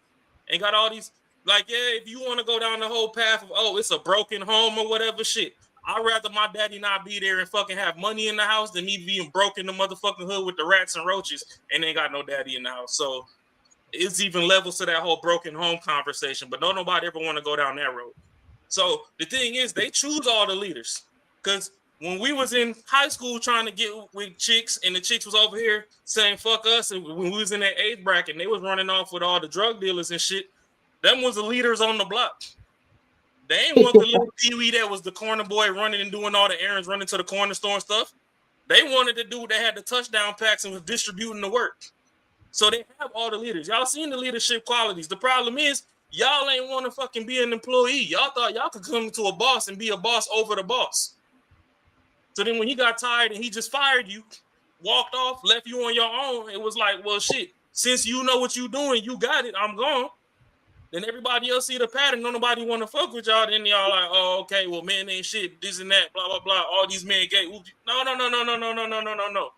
Speaker 8: and got all these, like, yeah, if you want to go down the whole path of, oh, it's a broken home or whatever shit, I'd rather my daddy not be there and fucking have money in the house than me being broke in the motherfucking hood with the rats and roaches and ain't got no daddy in the house. So it's even levels to that whole broken home conversation, but don't nobody ever want to go down that road. So the thing is, they choose all the leaders. Because when we was in high school trying to get with chicks, and the chicks was over here saying fuck us, and when we was in that age bracket, and they was running off with all the drug dealers and shit, them was the leaders on the block. They ain't want the little Pee-wee that was the corner boy running and doing all the errands, running to the corner store and stuff. They wanted the dude that had the touchdown packs and was distributing the work. So they have all the leaders. Y'all seen the leadership qualities. The problem is y'all ain't want to fucking be an employee. Y'all thought y'all could come to a boss and be a boss over the boss. So then when he got tired and he just fired you, walked off, left you on your own, it was like, well, shit, since you know what you doing, you got it, I'm gone. Then everybody else see the pattern, no nobody want to fuck with y'all. Then y'all like, oh, okay, well, men ain't shit, this and that, blah, blah, blah. All these men gay. No.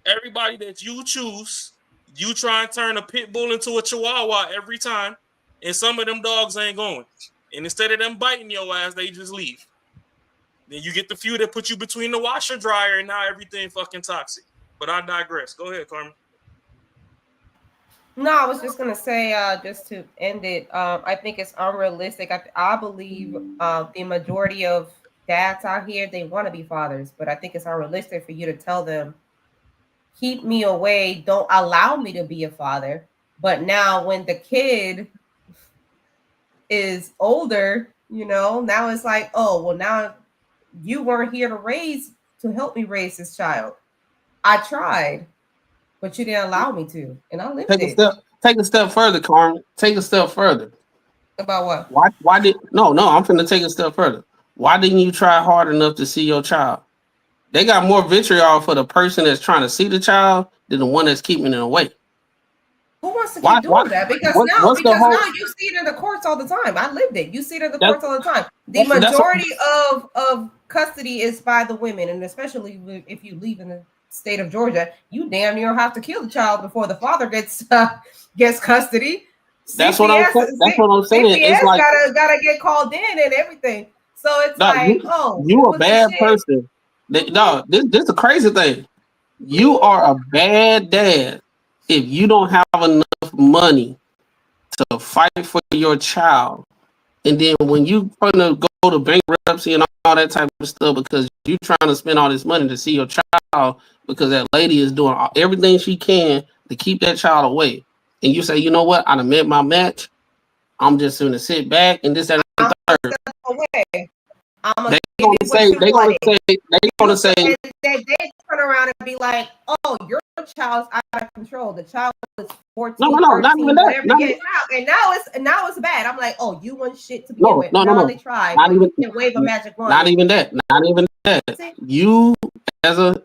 Speaker 8: Everybody that you choose, you try and turn a pit bull into a chihuahua every time, and some of them dogs ain't going. And instead of them biting your ass, they just leave. Then you get the few that put you between the washer dryer, and now everything fucking toxic. But I digress. Go ahead, Carmen.
Speaker 3: No, I was just gonna say, just to end it, I think it's unrealistic. I believe the majority of dads out here, they want to be fathers, but I think it's unrealistic for you to tell them, keep me away, don't allow me to be a father. But now when the kid is older, now it's like, oh, well, now you weren't here to help me raise this child. I tried, but you didn't allow me to, and I lived it.
Speaker 2: Take a step further, Carmen. Take a step further.
Speaker 3: About what?
Speaker 2: Why did no? I'm finna take a step further. Why didn't you try hard enough to see your child? They got more vitriol for the person that's trying to see the child than the one that's keeping it away.
Speaker 3: Who wants to keep doing that? Because now you see it in the courts all the time. I lived it. You see it in the courts all the time. The majority of custody is by the women, and especially if you leave in the state of Georgia, you damn near have to kill the child before the father gets custody.
Speaker 2: That's what I'm saying.
Speaker 3: CPS it's like gotta get called in and everything. So it's
Speaker 2: you a bad person. No, this is a crazy thing. You are a bad dad if you don't have enough money to fight for your child, and then when you gonna go to bankruptcy and all that type of stuff because you trying to spend all this money to see your child because that lady is doing everything she can to keep that child away, and you say, you know what, I done met my match. I'm just gonna sit back and this and the third. They
Speaker 3: turn around and be like, "Oh, your child's out of control. The child is 14,
Speaker 2: no,
Speaker 3: 13,
Speaker 2: not even that.
Speaker 3: And now it's bad." I'm like, "Oh, you want shit to begin with." No. They tried.
Speaker 2: Not even
Speaker 3: wave a magic wand.
Speaker 2: Not even that. You as a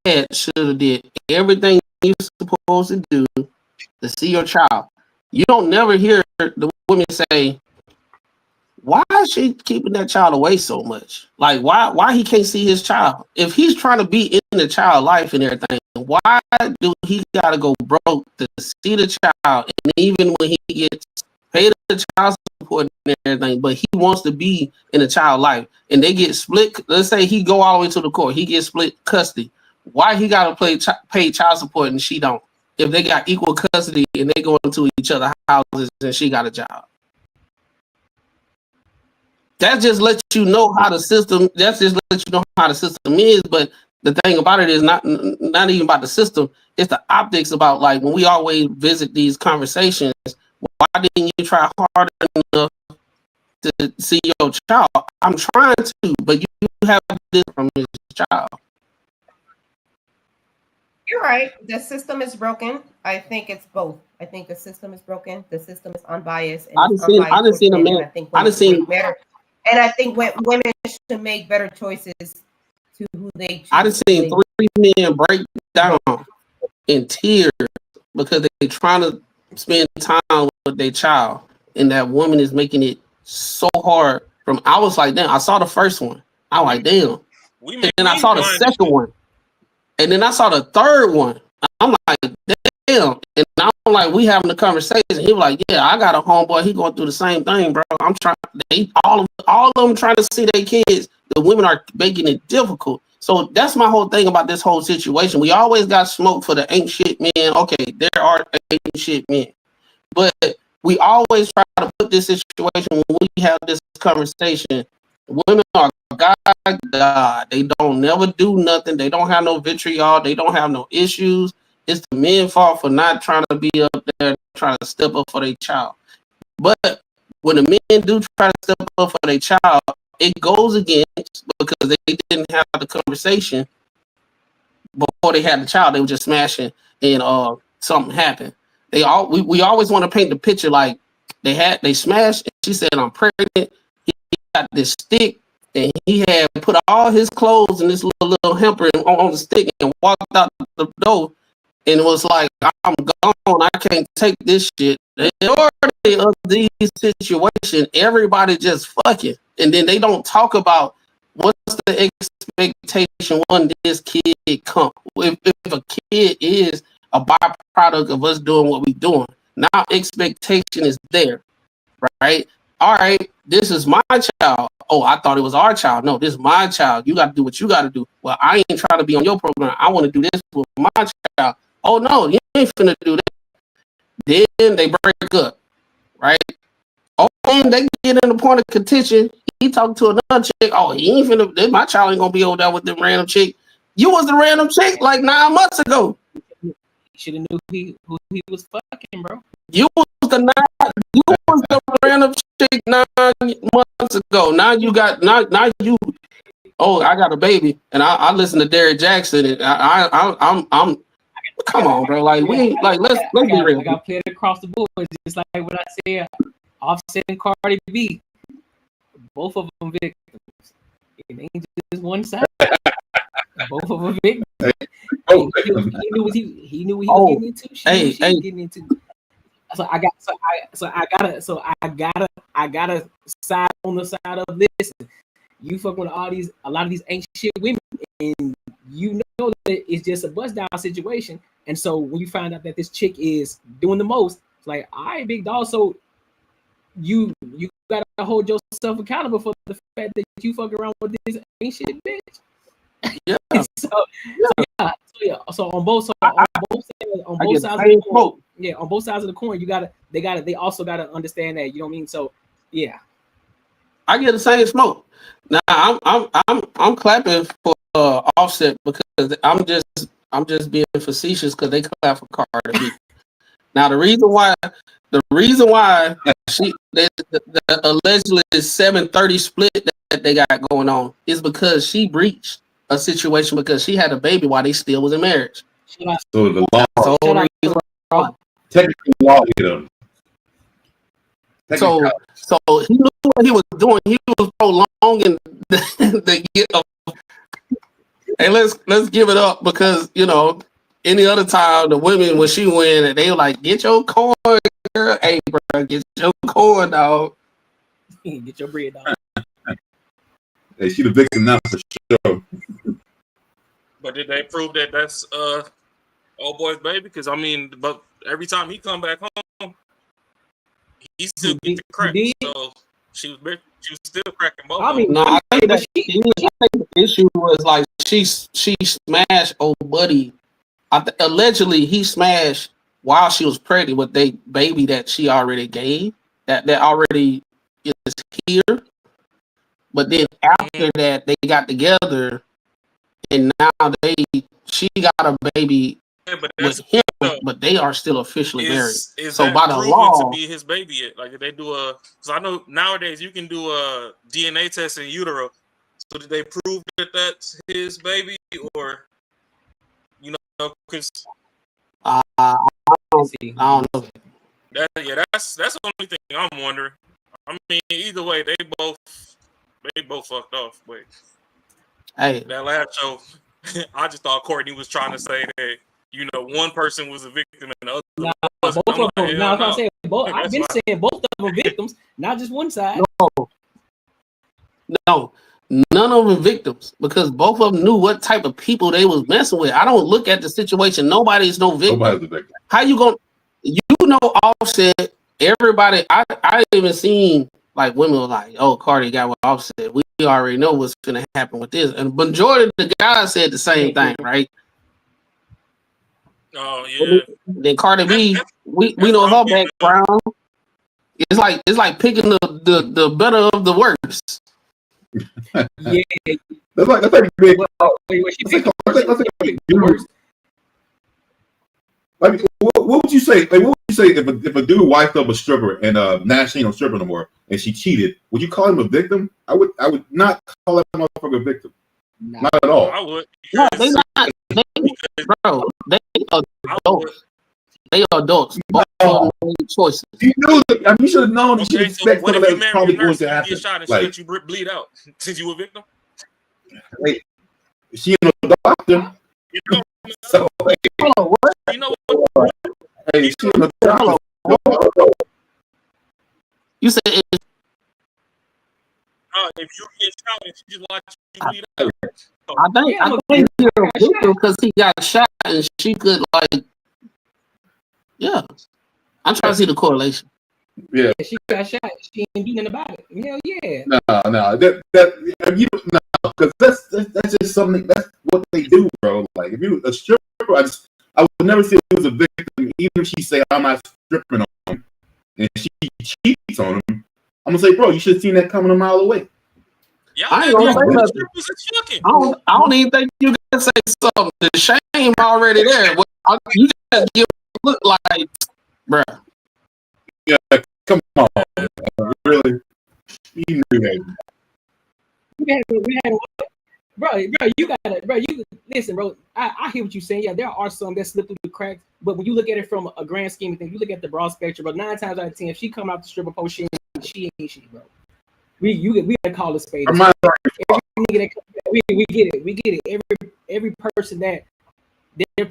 Speaker 2: dad should have did everything you're supposed to do to see your child. You don't never hear the women say, why is she keeping that child away so much? Like, why he can't see his child? If he's trying to be in the child life and everything, Why do he gotta go broke to see the child? And even when he gets paid the child support and everything, but he wants to be in the child life, and they get split. Let's say he go all the way to the court, he gets split custody. Why he gotta pay child support and she don't? If they got equal custody and they go into each other's houses and she got a job. That just lets you know how the system. That just lets you know how the system is. But the thing about it is not even about the system. It's the optics about, like, when we always visit these conversations. Why didn't you try harder enough to see your child? I'm trying to, but you have this from this child.
Speaker 3: You're right. The system is broken. I think it's both. I think the system is broken. The system is unbiased. And
Speaker 2: I done seen a man.
Speaker 3: And I think women should make better choices to who they choose.
Speaker 2: I done seen 3 men break down in tears because they're trying to spend time with their child, and that woman is making it so hard. I was like, damn. I saw the first one. I was like, damn. And then I saw the second one, and then I saw the third one. I'm like, damn. And I'm like, we having a conversation. He was like, yeah, I got a homeboy. He going through the same thing, bro. I'm trying. All of them trying to see their kids. The women are making it difficult. So that's my whole thing about this whole situation. We always got smoke for the ain't shit men. Okay, there are ain't shit men, but we always try to put this situation when we have this conversation. Women are God. They don't never do nothing. They don't have no vitriol. They don't have no issues. It's the men's fault for not trying to be up there, trying to step up for their child. But when the men do try to step up for their child, it goes against, because they didn't have the conversation before they had the child. They were just smashing, and something happened. We always want to paint the picture like they smashed, and she said, I'm pregnant. He got this stick, and he had put all his clothes in this little hamper on the stick and walked out the door. And it was like, I'm gone. I can't take this shit. The majority of these situations, everybody just fucking. And then they don't talk about what's the expectation when this kid comes. If a kid is a byproduct of us doing what we're doing, now expectation is there, right? All right, this is my child. Oh, I thought it was our child. No, this is my child. You got to do what you got to do. Well, I ain't trying to be on your program. I want to do this with my child. Oh, no, you ain't finna do that. Then they break up, right? Oh, and they get in the point of contention. He talking to another chick. Oh, he ain't finna, my child ain't gonna be over there with them random chick. You was the random chick like 9 months ago.
Speaker 1: You should have knew who he was fucking, bro.
Speaker 2: You was the random chick 9 months ago. Now you got oh, I got a baby, and I listen to Derrick Jackson, and I'm come on, bro. Like, we like let's be real.
Speaker 1: I got played across the board, just like what I said. Offset and Cardi B, both of them victims. It ain't just one side. Both of them victims. He knew what he was getting into. She knew what she was getting into. So I gotta side on the side of this. You fuck with a lot of these ain't shit women, and you know that it's just a bust down situation. And so when you find out that this chick is doing the most, it's like, all right, big dog. So you gotta hold yourself accountable for the fact that you fuck around with this ain't shit bitch.
Speaker 2: Yeah.
Speaker 1: So on both sides of the coin, they also gotta understand that, you know what I mean? So yeah.
Speaker 2: I get the same smoke. Now I'm clapping for Offset because I'm just being facetious because they clap for Cardi B. Now the reason why the allegedly 730 split that they got going on is because she breached a situation because she had a baby while they still was in marriage.
Speaker 6: So the law, technically, law hit him.
Speaker 2: So he knew what he was doing. He was prolonging the get of. Hey, let's give it up because, you know, any other time the women, when she win, and they were like, get your coin, girl. Hey, bro, get your coin, dog.
Speaker 1: Get your bread, dog.
Speaker 6: Hey, she the victim now for sure.
Speaker 8: But did they prove that that's old boy's baby? Because I mean, but every time he come back home, he still get the crack. So she was still cracking both.
Speaker 1: I mean,
Speaker 2: No, I think that the issue was like she smashed old buddy. Allegedly he smashed while she was pregnant with the baby that she already gave, that already is here. But then after that, they got together, and now she got a baby with him, but they are still officially married.
Speaker 8: Is
Speaker 2: so
Speaker 8: that
Speaker 2: by the
Speaker 8: proven
Speaker 2: law,
Speaker 8: to be his baby yet? Like if they do because I know nowadays you can do a DNA test in utero. So did they prove that that's his baby, or because
Speaker 2: I don't know.
Speaker 8: That's the only thing I'm wondering. I mean, either way, they both fucked off. But
Speaker 2: hey,
Speaker 8: that last show, I just thought Courtney was trying to say that one person was a victim and the other wasn't.
Speaker 1: Both of them. Now,
Speaker 8: no.
Speaker 1: I'm saying both. I've been saying both of them victims, not just one side.
Speaker 2: No, none of them victims, because both of them knew what type of people they was messing with. I don't look at the situation. Nobody's no victim.
Speaker 6: Nobody's a victim.
Speaker 2: How you gonna? Offset. Everybody. I even seen like women were like, "Oh, Cardi got with Offset. We already know what's gonna happen with this." And the majority of the guys said the same thing, right?
Speaker 8: Oh yeah.
Speaker 2: Then Cardi B, we know her background. It's like picking the better of the worst.
Speaker 1: Yeah,
Speaker 6: that's like big. Like, what would you say? Like, what would you say if a dude wifed up a stripper and now she ain't no stripper no more and she cheated? Would you call him a victim? I would not call that motherfucker a victim. Not at all.
Speaker 8: I would.
Speaker 2: No, they not. Bro, they adults. They adults. Both of them made choices.
Speaker 6: You knew that. I mean, you should have known. You should expect
Speaker 8: what
Speaker 6: some
Speaker 8: if
Speaker 6: of
Speaker 8: you
Speaker 6: that
Speaker 8: marry
Speaker 6: probably
Speaker 8: a nurse
Speaker 6: going to
Speaker 8: and you
Speaker 6: happen.
Speaker 8: get shot and
Speaker 6: Like,
Speaker 8: she let you bleed out since you a victim?
Speaker 6: Wait, she ain't no doctor. So, like,
Speaker 2: hold on, what?
Speaker 8: You know what?
Speaker 6: Hey, she ain't no doctor.
Speaker 2: You said
Speaker 8: if you get shot and she just watch you bleed out.
Speaker 2: I think you're a victim because he got shot and she could yeah. I'm trying to see the correlation.
Speaker 6: Yeah,
Speaker 1: she got shot. She ain't do nothing about it. Hell yeah.
Speaker 6: No, because that's just something. That's what they do, bro. Like if you a stripper, I would never say it was a victim, even if she say I'm not stripping on him and she cheats on him. I'm gonna say, bro, you should have seen that coming a mile away.
Speaker 2: I ain't gonna say nothing. I don't even think you can say something. The shame already there. You just give a look like, bro.
Speaker 6: Yeah, come on, really? You knew that.
Speaker 1: We had bro, you gotta, bro. You listen, bro. I hear what you're saying. Yeah, there are some that slip through the cracks, but when you look at it from a grand scheme of things, you look at the broad spectrum. But 9 times out of 10, if she come out the stripper post, she ain't shit, bro. We gotta call a spade. We get it. Every person that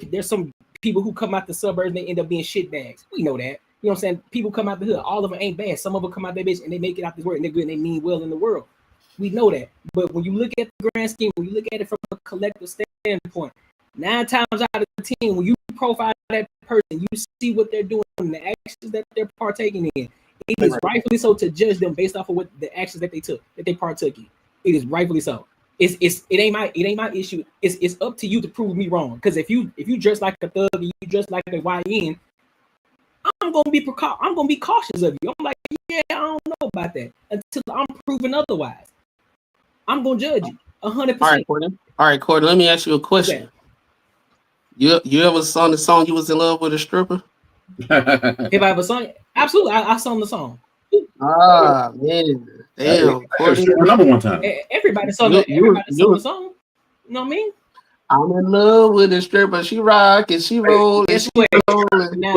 Speaker 1: there's some people who come out the suburbs and they end up being shit bags. We know that. You know what I'm saying? People come out the hood. All of them ain't bad. Some of them come out that bitch and they make it out this world and they're good and they mean well in the world. We know that. But when you look at the grand scheme, when you look at it from a collective standpoint, 9 times out of 10, when you profile that person, you see what they're doing and the actions that they're partaking in. It is rightfully so to judge them based off of what the actions that they took, that they partook in. It is rightfully so. It ain't my issue. It's up to you to prove me wrong. Because if you dress like a thug and you dress like a YN, I'm gonna be cautious of you. I'm like, yeah, I don't know about that until I'm proven otherwise. I'm gonna judge you 100%.
Speaker 2: All right, Courtney. Let me ask you a question. Okay. You ever sung the song "You Was in Love with a Stripper"?
Speaker 1: If I ever sung it, absolutely. I sung the song.
Speaker 2: Ah man, damn.
Speaker 6: Number one time.
Speaker 1: Everybody sung the song. You know what I mean?
Speaker 2: I'm in love with a stripper. She rock and she roll and she roll.
Speaker 1: Now,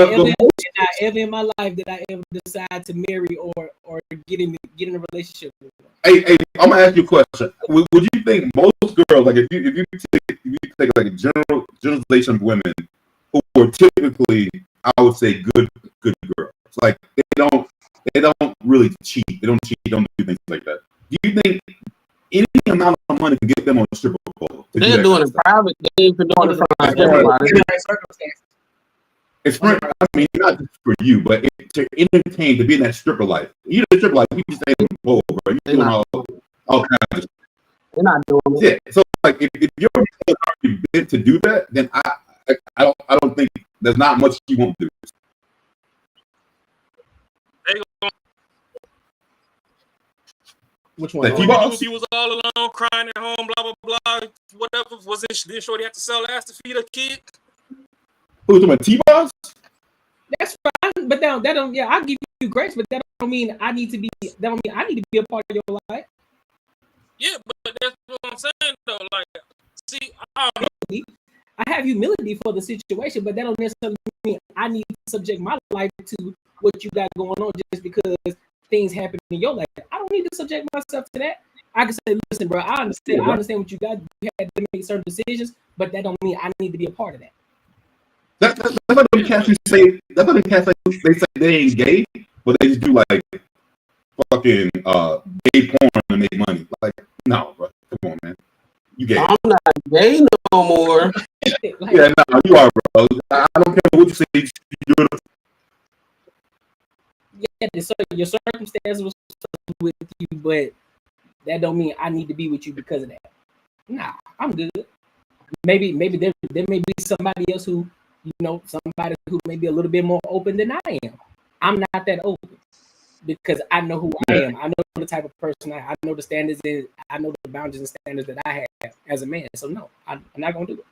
Speaker 1: ever in my life did I ever decide to marry or get in a relationship with her.
Speaker 6: Hey, I'm gonna ask you a question. Would you think most girls, like if you take like a generalization of women who are typically, I would say, good girls, like they don't really cheat, they don't do things like that. Do you think any amount of money can get them on a stripper pole?
Speaker 2: They're doing it private. They ain't doing it for everybody.
Speaker 6: It's for, I mean, not just for you, but to entertain, to be in that stripper life. You know, the stripper life, you just stay in the bowl, bro. You doing all kinds of.
Speaker 2: They're not doing it.
Speaker 6: Yeah. So like, if you're already bent to do that, then I don't think there's not much you won't do.
Speaker 1: Which one?
Speaker 8: If he was all alone, crying at home, blah blah blah, whatever. Did Shorty have to sell ass to feed a kid?
Speaker 6: Who's doing T-Boss?
Speaker 1: That's fine, but that don't. Yeah, I'll give you grace, but that don't mean I need to be. That don't mean I need to be a part of your life.
Speaker 8: Yeah, but that's what I'm saying though. Like, see, I don't know.
Speaker 1: I have humility for the situation, but that don't necessarily mean I need to subject my life to what you got going on just because things happen in your life. I don't need to subject myself to that. I can say, listen, bro, I understand what you got. You had to make certain decisions, but that don't mean I need to be a part of that.
Speaker 6: That's what them cats say. That's what them cats say. They say they ain't gay, but they just do like fucking gay porn to make money. Like, no, bro, come on, man, you gay.
Speaker 2: I'm not gay no more.
Speaker 6: Yeah, no, you are, bro. I don't care what you say. You do it.
Speaker 1: Yeah, so your circumstances was with you, but that don't mean I need to be with you because of that. Nah, I'm good. Maybe there may be somebody else who, you know, somebody who may be a little bit more open than I am. I'm not that open because I know who I am. I know the type of person I know the standards and I know the boundaries and standards that I have as a man. So no, I'm not gonna do it.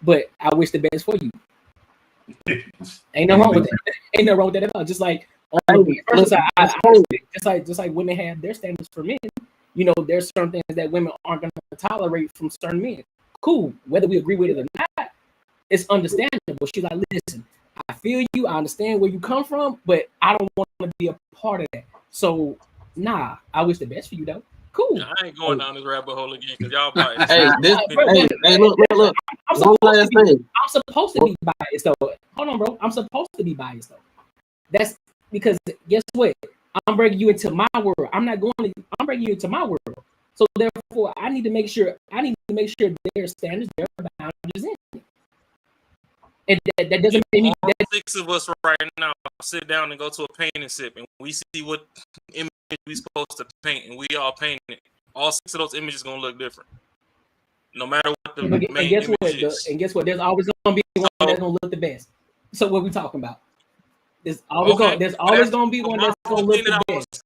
Speaker 1: But I wish the best for you. Ain't no wrong with that. Ain't no wrong with that at all. Just like on the first side, just like women have their standards for men. You know, there's certain things that women aren't gonna tolerate from certain men. Cool, whether we agree with it or not, it's understandable. She's like, listen, I feel you, I understand where you come from, but I don't want to be a part of that. So, nah, I wish the best for you though. Cool.
Speaker 8: Yeah, I ain't going down this rabbit hole again because y'all biased.
Speaker 2: Look.
Speaker 1: I'm supposed to be biased though. Hold on, bro. I'm supposed to be biased though. That's because guess what? I'm bringing you into my world. I'm bringing you into my world. So therefore, I need to make sure their standards, their boundaries in. And that doesn't mean
Speaker 8: all six of us right now sit down and go to a paint and sip, and we see what image we supposed to paint, and we all paint it. All six of those images gonna look different, no matter what the main image is.
Speaker 1: And guess what? There's always gonna be one that's gonna look the best. So what we talking about? There's always gonna be one that's gonna look the best.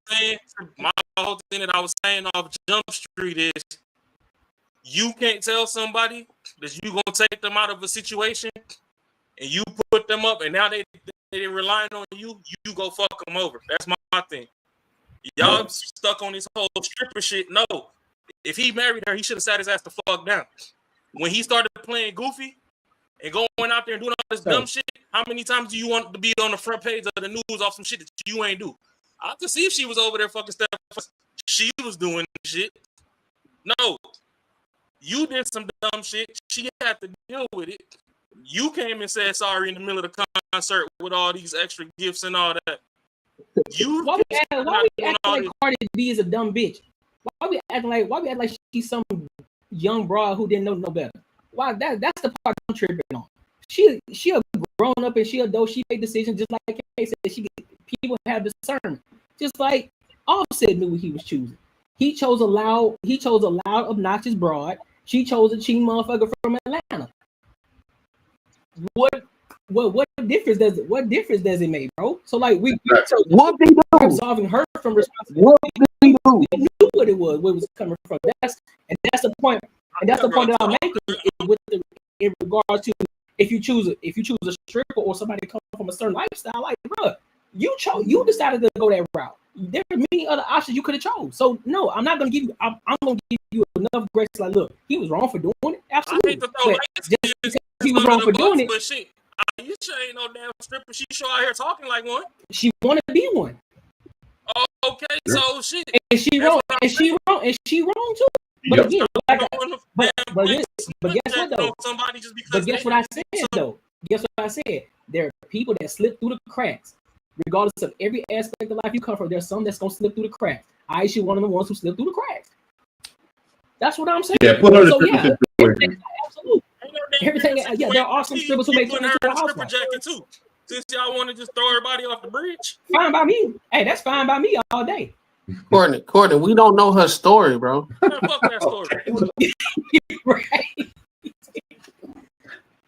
Speaker 8: My whole thing that I was saying off Jump Street is, you can't tell somebody that you gonna take them out of a situation and you put them up, and now they relying on you. You go fuck them over. That's my thing. Y'all stuck on this whole stripper shit. No, if he married her, he should have sat his ass the fuck down. When he started playing goofy and going out there and doing all this dumb shit, how many times do you want to be on the front page of the news off some shit that you ain't do? I have to see if she was over there fucking stuff. She was doing shit. No, you did some dumb shit. She had to deal with it. You came and said sorry in the middle of the concert with all these extra gifts and all that.
Speaker 1: Why we acting like Cardi B is a dumb bitch? Why we acting like she's some young broad who didn't know no better? Why that's the part I'm tripping on. She a grown up and she adult. She made decisions just like Kay said. People have discernment. Just like Offset knew what he was choosing. He chose a loud, obnoxious broad. She chose a cheap motherfucker from Atlanta. What difference does it make, bro? So like
Speaker 2: what they do?
Speaker 1: Absolving her from responsibility. We knew what it was, where it was coming from. That's the point. And that's the point that I'm making in regards to if you choose a stripper or somebody come from a certain lifestyle, like bro, you decided to go that route. There are many other options you could have chose. So no, I'm not gonna give you. I'm gonna give you enough grace. Like, look, he was wrong for doing it. Absolutely.
Speaker 8: I hate to throw
Speaker 1: just because he was wrong for doing it.
Speaker 8: But shit, you sure ain't no damn stripper. She sure out here talking like one.
Speaker 1: She wanted to be one.
Speaker 8: Oh, okay, so shit.
Speaker 1: And she wrong too. But again, but guess what though? But guess what I said though? Guess what I said? There are people that slip through the cracks. Regardless of every aspect of life you come from, there's some that's gonna slip through the cracks. Aisha, one of the ones who slipped through the cracks. That's what I'm saying.
Speaker 6: Yeah, put her in
Speaker 1: So
Speaker 6: a
Speaker 1: yeah,
Speaker 6: situation.
Speaker 1: absolutely. Everything. Yeah, there are some strippers who make
Speaker 8: put
Speaker 1: turn
Speaker 8: her
Speaker 1: into
Speaker 8: in
Speaker 1: a
Speaker 8: a stripper
Speaker 1: housewife.
Speaker 8: jacket too. Since y'all want to just throw everybody off the bridge.
Speaker 1: Fine by me. Hey, that's fine by me all day.
Speaker 2: Courtney, we don't know her story, bro.
Speaker 8: Man, fuck that story.
Speaker 1: Right.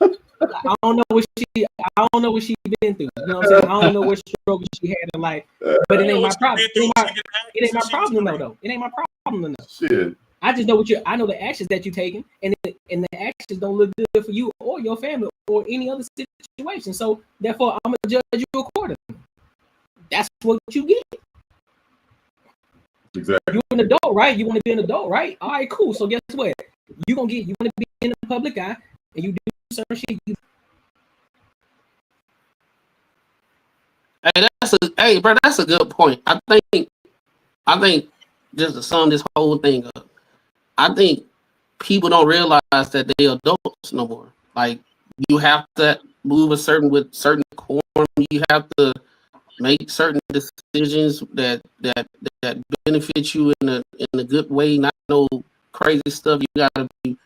Speaker 1: I don't know what she been through. You know what I'm saying? I don't know what struggle she had in life. But it ain't my problem. It ain't my problem though. It ain't my problem enough.
Speaker 6: Shit.
Speaker 1: I just know I know the actions that you're taking, and the actions don't look good for you or your family or any other situation. So therefore, I'm gonna judge you accordingly. That's what you get.
Speaker 6: Exactly.
Speaker 1: You're an adult, right? You want to be an adult, right? All right, cool. So guess what? You want to be in the public eye, and you do certain shit.
Speaker 2: Bro, that's a good point. I think just to sum this whole thing up, I think people don't realize that they adults no more. Like, you have to move with certain quorum. You have to make certain decisions that benefit you in a good way, not no crazy stuff. You gotta be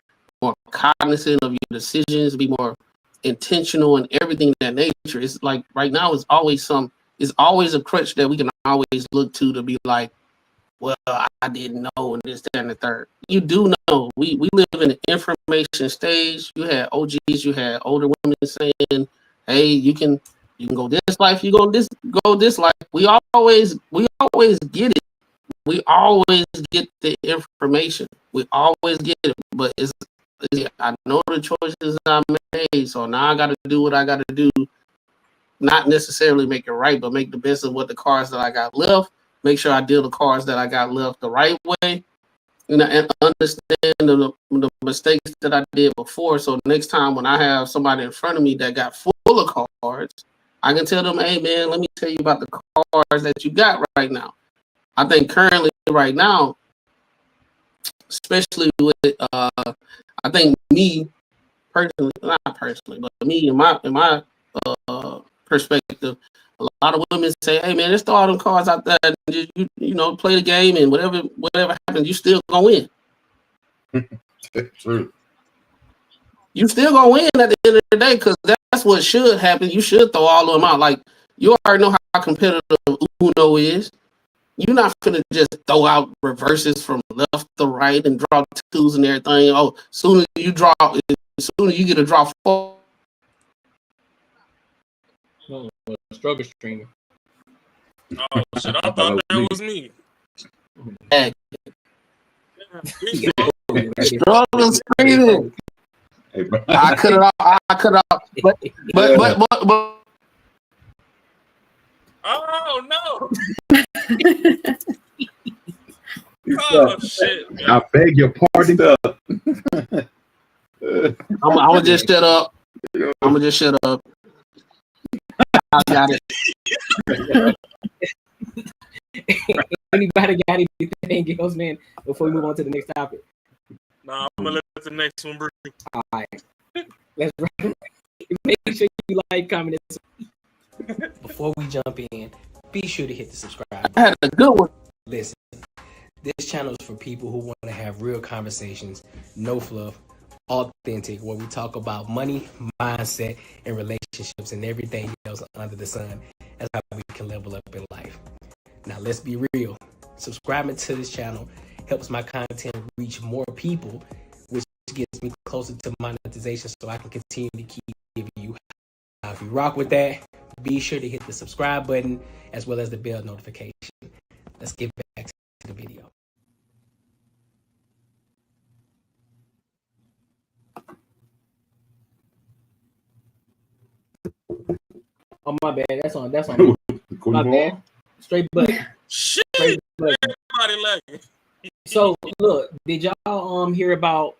Speaker 2: more cognizant of your decisions, be more intentional in everything of that nature. It's like right now it's always a crutch that we can always look to be like, well, I didn't know, and this, that, and the third. You do know. We live in an information stage. You had OGs, you had older women saying, hey, you can go this life, you go this life. We always get it. We always get the information. We always get it. But I know the choices I made, so now I gotta do what I gotta do. Not necessarily make it right, but make the best of what the cards that I got left. Make sure I deal the cards that I got left the right way, and understand the mistakes that I did before. So next time when I have somebody in front of me that got full of cards, I can tell them, hey man, let me tell you about the cards that you got right now. I think currently right now, especially with I think me personally, not personally, but me in my perspective, a lot of women say, hey man, just throw all them cards out there and you know, play the game, and whatever happens, you still gonna win.
Speaker 6: True.
Speaker 2: You still gonna win at the end of the day, because that's what should happen. You should throw all of them out. Like, you already know how competitive Uno is. You're not gonna just throw out reverses from left to right and draw twos and everything. Oh, soon as you get a draw four.
Speaker 1: Struggle streaming.
Speaker 8: Oh shit! I thought that was me.
Speaker 2: Hey. Struggle streaming.
Speaker 6: Hey, bro.
Speaker 2: I cut it off. But.
Speaker 8: Oh no!
Speaker 6: Oh
Speaker 8: shit! Man.
Speaker 6: I beg your pardon.
Speaker 2: I'm gonna just shut up. I got it.
Speaker 1: Anybody got anything else, man, before we move on to the next topic?
Speaker 8: Nah, I'm gonna let the next one breathe.
Speaker 1: All right. Let's make sure you like, comment, and before we jump in, be sure to hit the subscribe.
Speaker 2: I had a good one.
Speaker 1: Listen, this channel is for people who want to have real conversations, no fluff, authentic, where we talk about money, mindset, and relationships and everything else under the sun. That's how we can level up in life. Now, let's be real. Subscribing to this channel helps my content reach more people, which gets me closer to monetization so I can continue to keep giving you. Now, if you rock with that, be sure to hit the subscribe button as well as the bell notification. Let's get back to the video. Oh, my bad. That's on me. My bad. Straight button.
Speaker 8: Shit!
Speaker 1: Straight button.
Speaker 8: Everybody lagging.
Speaker 1: So look, did y'all hear about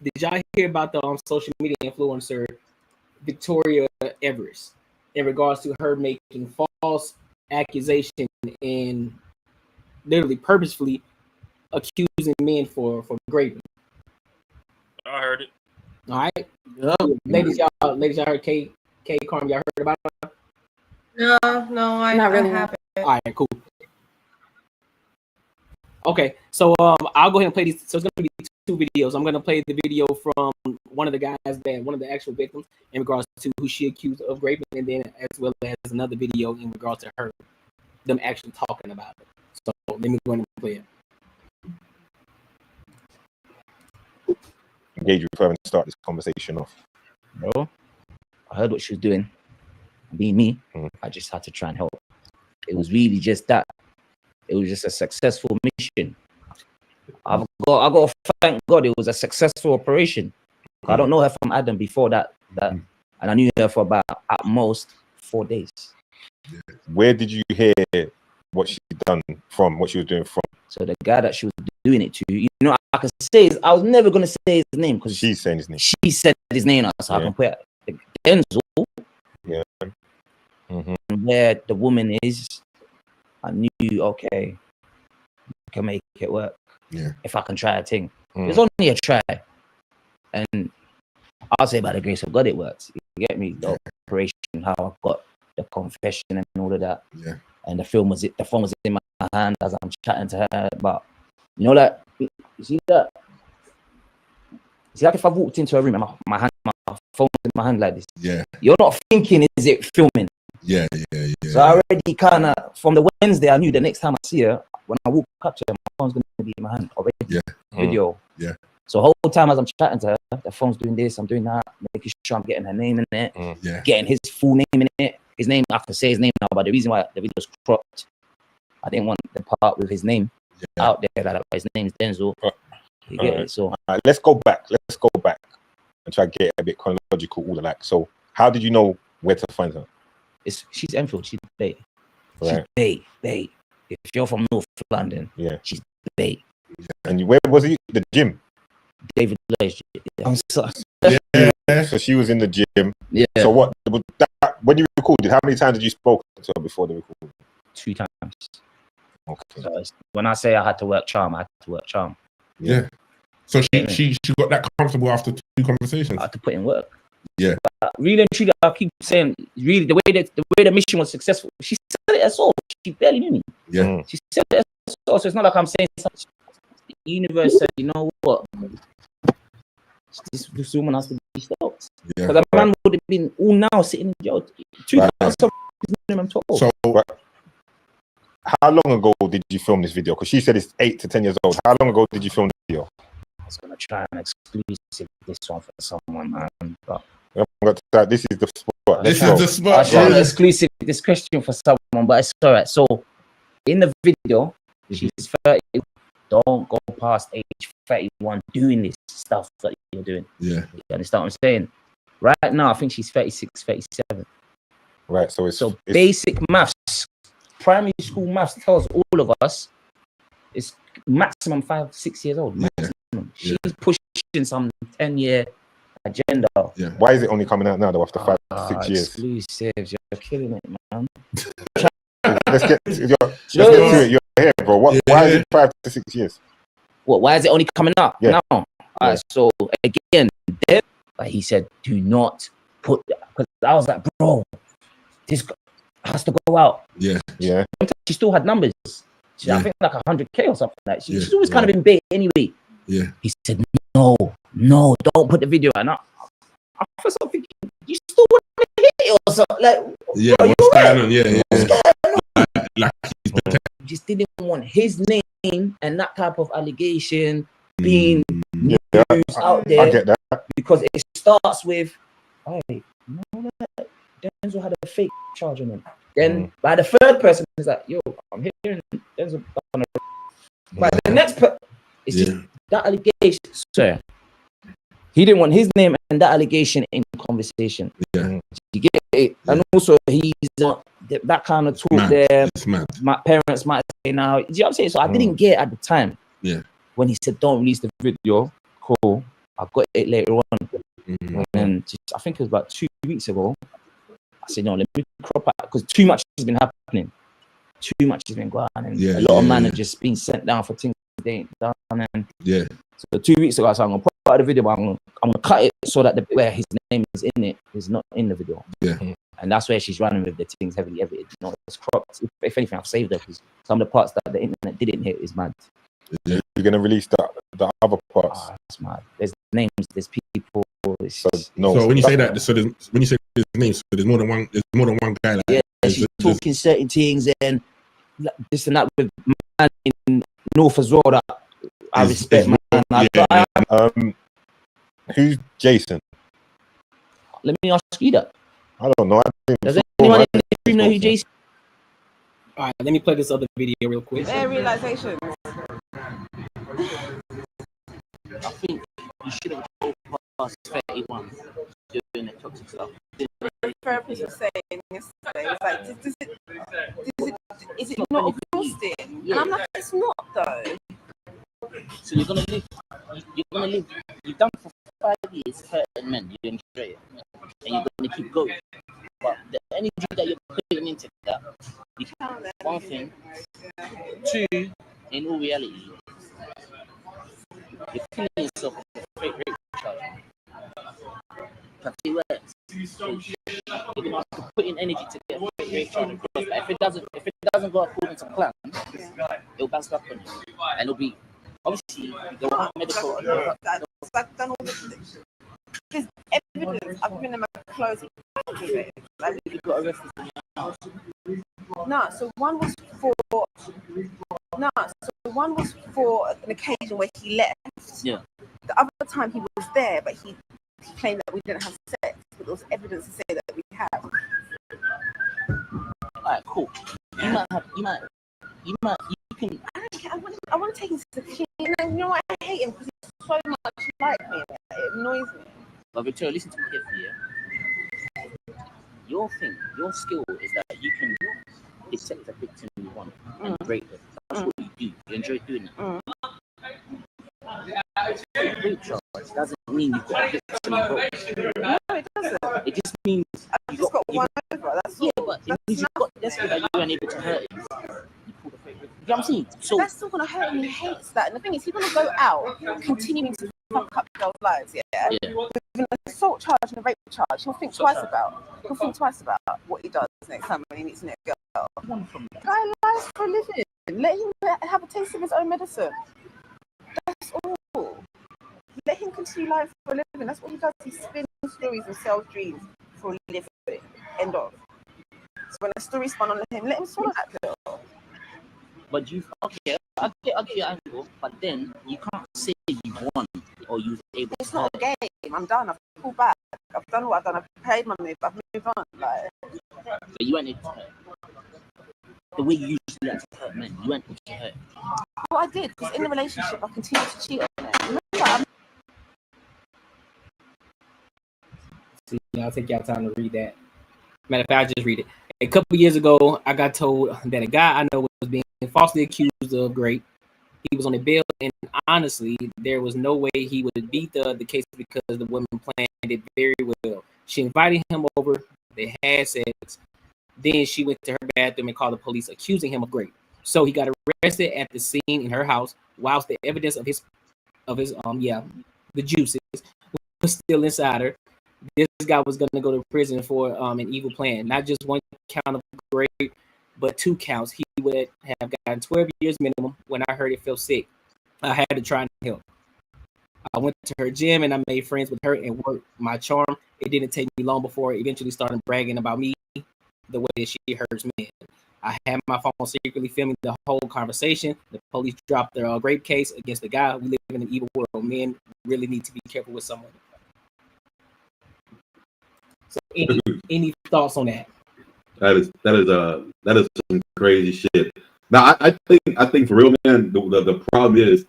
Speaker 1: the social media influencer Victoria Everest in regards to her making false accusation and literally purposefully accusing men for raping?
Speaker 8: I heard it.
Speaker 1: All right.
Speaker 2: Yep.
Speaker 1: Ladies, y'all heard K Carm, y'all heard about it?
Speaker 3: No, I
Speaker 4: Not really.
Speaker 3: haven't.
Speaker 1: All right, cool. Okay, so I'll go ahead and play these. So it's gonna be 2 videos. I'm gonna play the video from one of the guys one of the actual victims in regards to who she accused of raping, and then as well as another video in regards to them actually talking about it. So let me go ahead and play it.
Speaker 13: Engage with her and start this conversation off.
Speaker 14: Bro, I heard what she was doing. Being me, I just had to try and help. It was really just that. It was just a successful mission. I got to thank God it was a successful operation. I don't know her from Adam before that, and I knew her for about at most 4 days.
Speaker 13: Where did you hear what she done from? What she was doing from?
Speaker 14: So the guy that she was doing it to, you know, I can say I was never gonna say his name because
Speaker 13: she's saying his name.
Speaker 14: She said his name, so I can put Denzel.
Speaker 13: Yeah.
Speaker 14: Where the woman is, I knew okay, I can make it work.
Speaker 6: Yeah.
Speaker 14: If I can try a thing, it's only a try, and I'll say by the grace of God it works. You get me? The operation, how I got the confession and all of that.
Speaker 6: Yeah.
Speaker 14: And the phone was in my hand as I'm chatting to her. But you know, like you see that. See, like if I walked into a room and my phone was in my hand like this.
Speaker 6: Yeah.
Speaker 14: You're not thinking, is it filming?
Speaker 6: Yeah.
Speaker 14: So I already kind of from the Wednesday, I knew the next time I see her, when I walk up to her, my phone's gonna be in my hand already.
Speaker 6: Yeah.
Speaker 14: Video.
Speaker 6: Yeah.
Speaker 14: So the whole time as I'm chatting to her, the phone's doing this, I'm doing that, making sure I'm getting her name in it, getting his full name in it. His name, I can say his name now, but the reason why the video's cropped, I didn't want the part with his name out there. That his name's Denzel. You get it? So
Speaker 13: let's go back. Let's go back and try to get a bit chronological. All of that. So how did you know where to find her?
Speaker 14: She's Enfield. She's Bay.
Speaker 13: Right.
Speaker 14: She's Bay. If you're from North London, she's Bay.
Speaker 13: And where was he? The gym.
Speaker 14: David Lloyd's. I'm sorry.
Speaker 13: Yeah. So she was in the gym.
Speaker 14: Yeah.
Speaker 13: So what? When you recorded, how many times did you spoke to her before the recording?
Speaker 14: 2 times.
Speaker 13: Okay.
Speaker 14: So when I say I had to work charm, I had to work charm.
Speaker 15: Yeah. So she got that comfortable after 2 conversations.
Speaker 14: I had to put in work.
Speaker 15: Yeah.
Speaker 14: But really and truly, I keep saying, really, the way the mission was successful. She said it herself. She barely knew me.
Speaker 15: Yeah.
Speaker 14: She said it herself. So it's not like I'm saying something. The universe said, you know what? This woman has to be stopped. Because a man would have been all now sitting in jail. 2,000 minimum toll.
Speaker 13: So how long ago did you film this video? Because she said it's 8 to 10 years old. How long ago did you film the video?
Speaker 14: I was gonna try and exclusive this one for someone, man. But
Speaker 13: this is the spot.
Speaker 15: This is the spot.
Speaker 14: I was trying to exclusive this question for someone, but it's all right. So in the video, she's 30. Don't go past age 31 doing this stuff that you're doing.
Speaker 6: Yeah.
Speaker 14: You understand what I'm saying? Right now, I think she's 36, 37.
Speaker 13: Right. So it's
Speaker 14: basic maths, primary school maths tells all of us it's maximum 5, 6 years old. Maximum. She's pushing some 10-year agenda.
Speaker 13: Yeah. Why is it only coming out now though after 5 to 6 years?
Speaker 14: Exclusives, you're killing it, man.
Speaker 13: Let's get to it. You're here, bro. Why is it 5 to 6 years?
Speaker 14: Why is it only coming out now? All
Speaker 13: right,
Speaker 14: so again, he said, do not put that. Because I was like, bro, this has to go out.
Speaker 6: Yeah.
Speaker 14: She still had numbers. I think like 100K or something like that. She's always kind of been big anyway.
Speaker 6: Yeah.
Speaker 14: He said, no, don't put the video. And I was thinking, you still want to hit it or something? Like,
Speaker 15: yeah,
Speaker 14: bro,
Speaker 15: what's going on? Yeah. Like
Speaker 14: he just didn't want his name and that type of allegation being news out there.
Speaker 13: I get that.
Speaker 14: Because it starts with, hey, you know that Denzel had a fake charge on him. Then by the third person, is like, yo, I'm hearing Denzel. But the next person, it's just that allegation. Sir, he didn't want his name and that allegation in conversation.
Speaker 6: Yeah.
Speaker 14: You get it? And also, he's not that kind of talk there. My parents might say now, you know what I'm saying? So I didn't get it at the time.
Speaker 6: Yeah.
Speaker 14: When he said, don't release the video, cool. I got it later on. And then I think it was about 2 weeks ago. I said, no, let me crop out because too much has been happening. Too much has been going on. And a lot of managers being sent down for things they ain't done. And so 2 weeks ago, I said, I'm going to put out the video, but I'm going to cut it so that where his name is in it is not in the video.
Speaker 6: Yeah.
Speaker 14: And that's where she's running with the things heavily edited. You know, it's cropped. If anything, I've saved her because some of the parts that the internet didn't hit is mad.
Speaker 13: You're gonna release the other parts.
Speaker 14: Oh, that's mad. There's names. There's people.
Speaker 13: So no.
Speaker 15: So when you say that, when you say there's names, so there's more than one. There's more than one guy. Like,
Speaker 14: yeah, she's talking certain things and this and that with man in North as well. That I respect, man.
Speaker 13: Who's Jason?
Speaker 14: Let me ask you that.
Speaker 13: I don't know.
Speaker 14: Does anyone in the stream know who Jason?
Speaker 1: All right, let me play this other video real quick.
Speaker 16: Their realizations.
Speaker 14: I think you shouldn't go past 31 doing the toxic stuff.
Speaker 16: The therapist was saying yesterday, it's like, is it not exhausting?
Speaker 14: Yeah.
Speaker 16: And I'm like, it's not though.
Speaker 14: So you're gonna live. You've done for 5 years hurting men. You enjoy it, and you're gonna keep going. But the energy that you're putting into that, you can't. One thing. Two, in all reality, you're killing yourself with a fake rape charge. Can see works. You're gonna have to put in energy to get a fake rape charge. But if it doesn't go according to plan, it'll bounce back on you, and it'll be. Obviously, they will have medical.
Speaker 16: I've done all this. There's evidence. I've been in my clothes. Like,
Speaker 14: you got arrested in your house.
Speaker 16: No, so one was for an occasion where he left.
Speaker 14: Yeah.
Speaker 16: The other time he was there, but he claimed that we didn't have sex, but there was evidence to say that we have.
Speaker 14: Alright, cool. You can.
Speaker 16: I want to take him to the king. You know what? I hate him because he's so much like me. It annoys me.
Speaker 14: But Victoria, listen to me carefully. Yeah? Your skill is that you can detect a victim you want and rape it. That's what you do. You enjoy doing that. Rape charge doesn't mean you've got a victim involved.
Speaker 16: No, it doesn't.
Speaker 14: It just means
Speaker 16: I've just got one over. That's all.
Speaker 14: Yeah, but it means you've got desperate that you weren't able to hurt him. You pulled a fake rape. You know what I'm saying? So
Speaker 16: that's still gonna hurt him. He hates that. And the thing is, he's gonna go out continuing to fuck up girls' lives. Yeah. With an assault charge and a rape charge, he'll think twice about what he does next time when he meets a next girl. The guy lies for a living. Let him have a taste of his own medicine. That's all. Let him continue lying for a living. That's what he does. He spins stories and sells dreams for a living. End of. So when a story spun on him, let him swallow that pill.
Speaker 14: But I get your angle, but then you can't say you won or you were able.
Speaker 16: It's not a game. I'm done. I've pulled back. I've done what I've done. I've paid my move. I've moved on. Like.
Speaker 14: So you weren't able to hurt. The way you usually like to hurt men, you weren't able to hurt.
Speaker 16: Well, I did, because in the relationship, I continued to cheat on them. Remember,
Speaker 1: I'll take y'all time to read that. Matter of fact, I'll just read it. A couple years ago, I got told that a guy I know was being falsely accused of rape. He was on a bail, and honestly, there was no way he would beat the case because the woman planned it very well. She invited him over. They had sex. Then she went to her bathroom and called the police, accusing him of rape. So he got arrested at the scene in her house, whilst the evidence of his the juices was still inside her. This guy was going to go to prison for an evil plan, not just one count of rape, but 2 counts. He would have gotten 12 years minimum. When I heard it, felt sick. I had to try and help. I went to her gym and I made friends with her and worked my charm. It didn't take me long before I eventually started bragging about me, the way that she hurts men. I had my phone secretly filming the whole conversation. The police dropped their rape case against the guy. We live in an evil world. Men really need to be careful with someone. So any thoughts on that?
Speaker 6: That is some crazy shit. Now I think for real, man, the problem is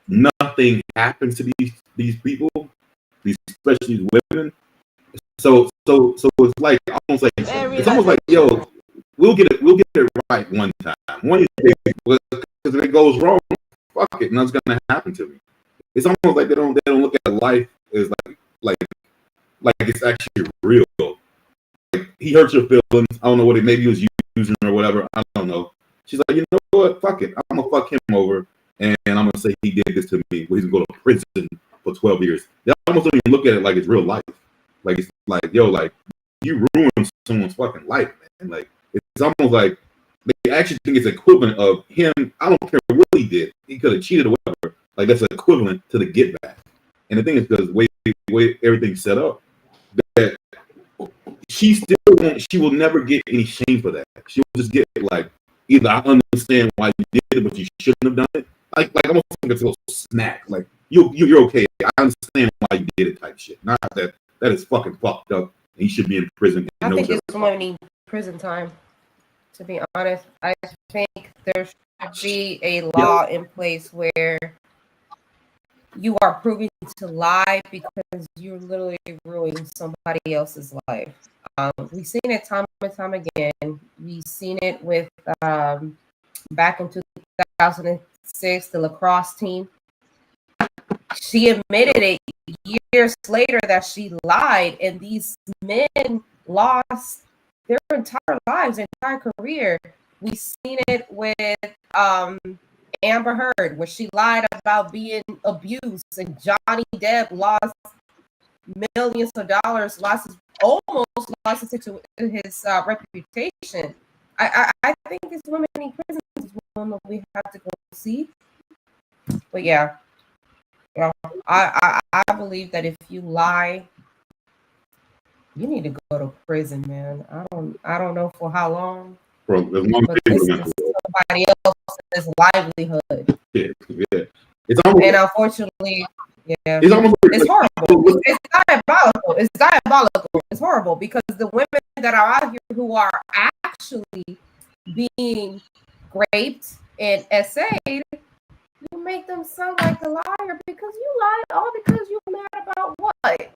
Speaker 6: nothing happens to these people, especially these women. So it's like it's almost like yo, we'll get it right one time. One day, because if it goes wrong, fuck it, nothing's gonna happen to me. It's almost like they don't look at life as like it's actually real. Like he hurts your feelings. I don't know what maybe he was using or whatever. I don't know. She's like, you know what? Fuck it. I'm gonna fuck him over, and I'm gonna say he did this to me. Well, he's gonna go to prison for 12 years. They almost don't even look at it like it's real life. Like it's like yo, like you ruined someone's fucking life, man. Like it's almost like they actually think it's equivalent of him. I don't care what he did. He could have cheated or whatever. Like that's equivalent to the get back. And the thing is, because way everything's set up, that she still won't. She will never get any shame for that. She will just get like, either I understand why you did it, but you shouldn't have done it. Like almost like a little snack. Like you're okay. I understand why you did it, type shit. Not that is fucking fucked up. And he should be in prison.
Speaker 3: I think this woman needs prison time. To be honest, I think there should be a law in place where you are proving to lie because you're literally ruining somebody else's life. We've seen it time and time again. We've seen it with back in 2006, the lacrosse team. She admitted it years later that she lied, and these men lost their entire lives, their entire career. We've seen it with Amber Heard, where she lied about being abused, and Johnny Depp lost millions of dollars, almost lost his reputation. I think this woman in prison is one that we have to go see. But yeah, I believe that if you lie, you need to go to prison, man. I don't know for how long.
Speaker 6: Bro,
Speaker 3: but this is somebody else's livelihood.
Speaker 6: Yeah. It's almost,
Speaker 3: and unfortunately, yeah,
Speaker 6: it's
Speaker 3: horrible. It's diabolical. It's diabolical. It's horrible because the women that are out here who are actually being raped and essayed, you make them sound like a liar because you lied all because you mad about what?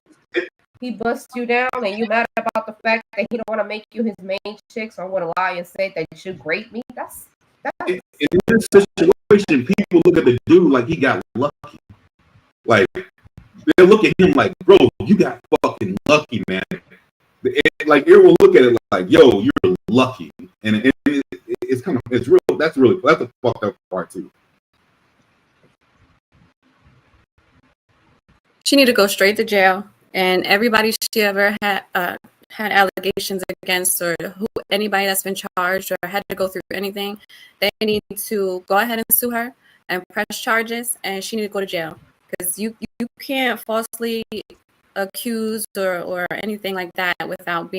Speaker 3: He busts you down and you mad about the fact that he don't want to make you his main chick, so I want to lie and say that you should rape me. That's
Speaker 6: in this situation, people look at the dude like he got lucky. Like they look at him like, bro, you got fucking lucky, man. Like they will look at it like, yo, you're lucky, and it's kind of real. That's a fucked up part too.
Speaker 4: She need to go straight to jail. And everybody she ever had allegations against, or anybody that's been charged or had to go through anything, they need to go ahead and sue her and press charges, and she need to go to jail because you can't falsely accuse or anything like that without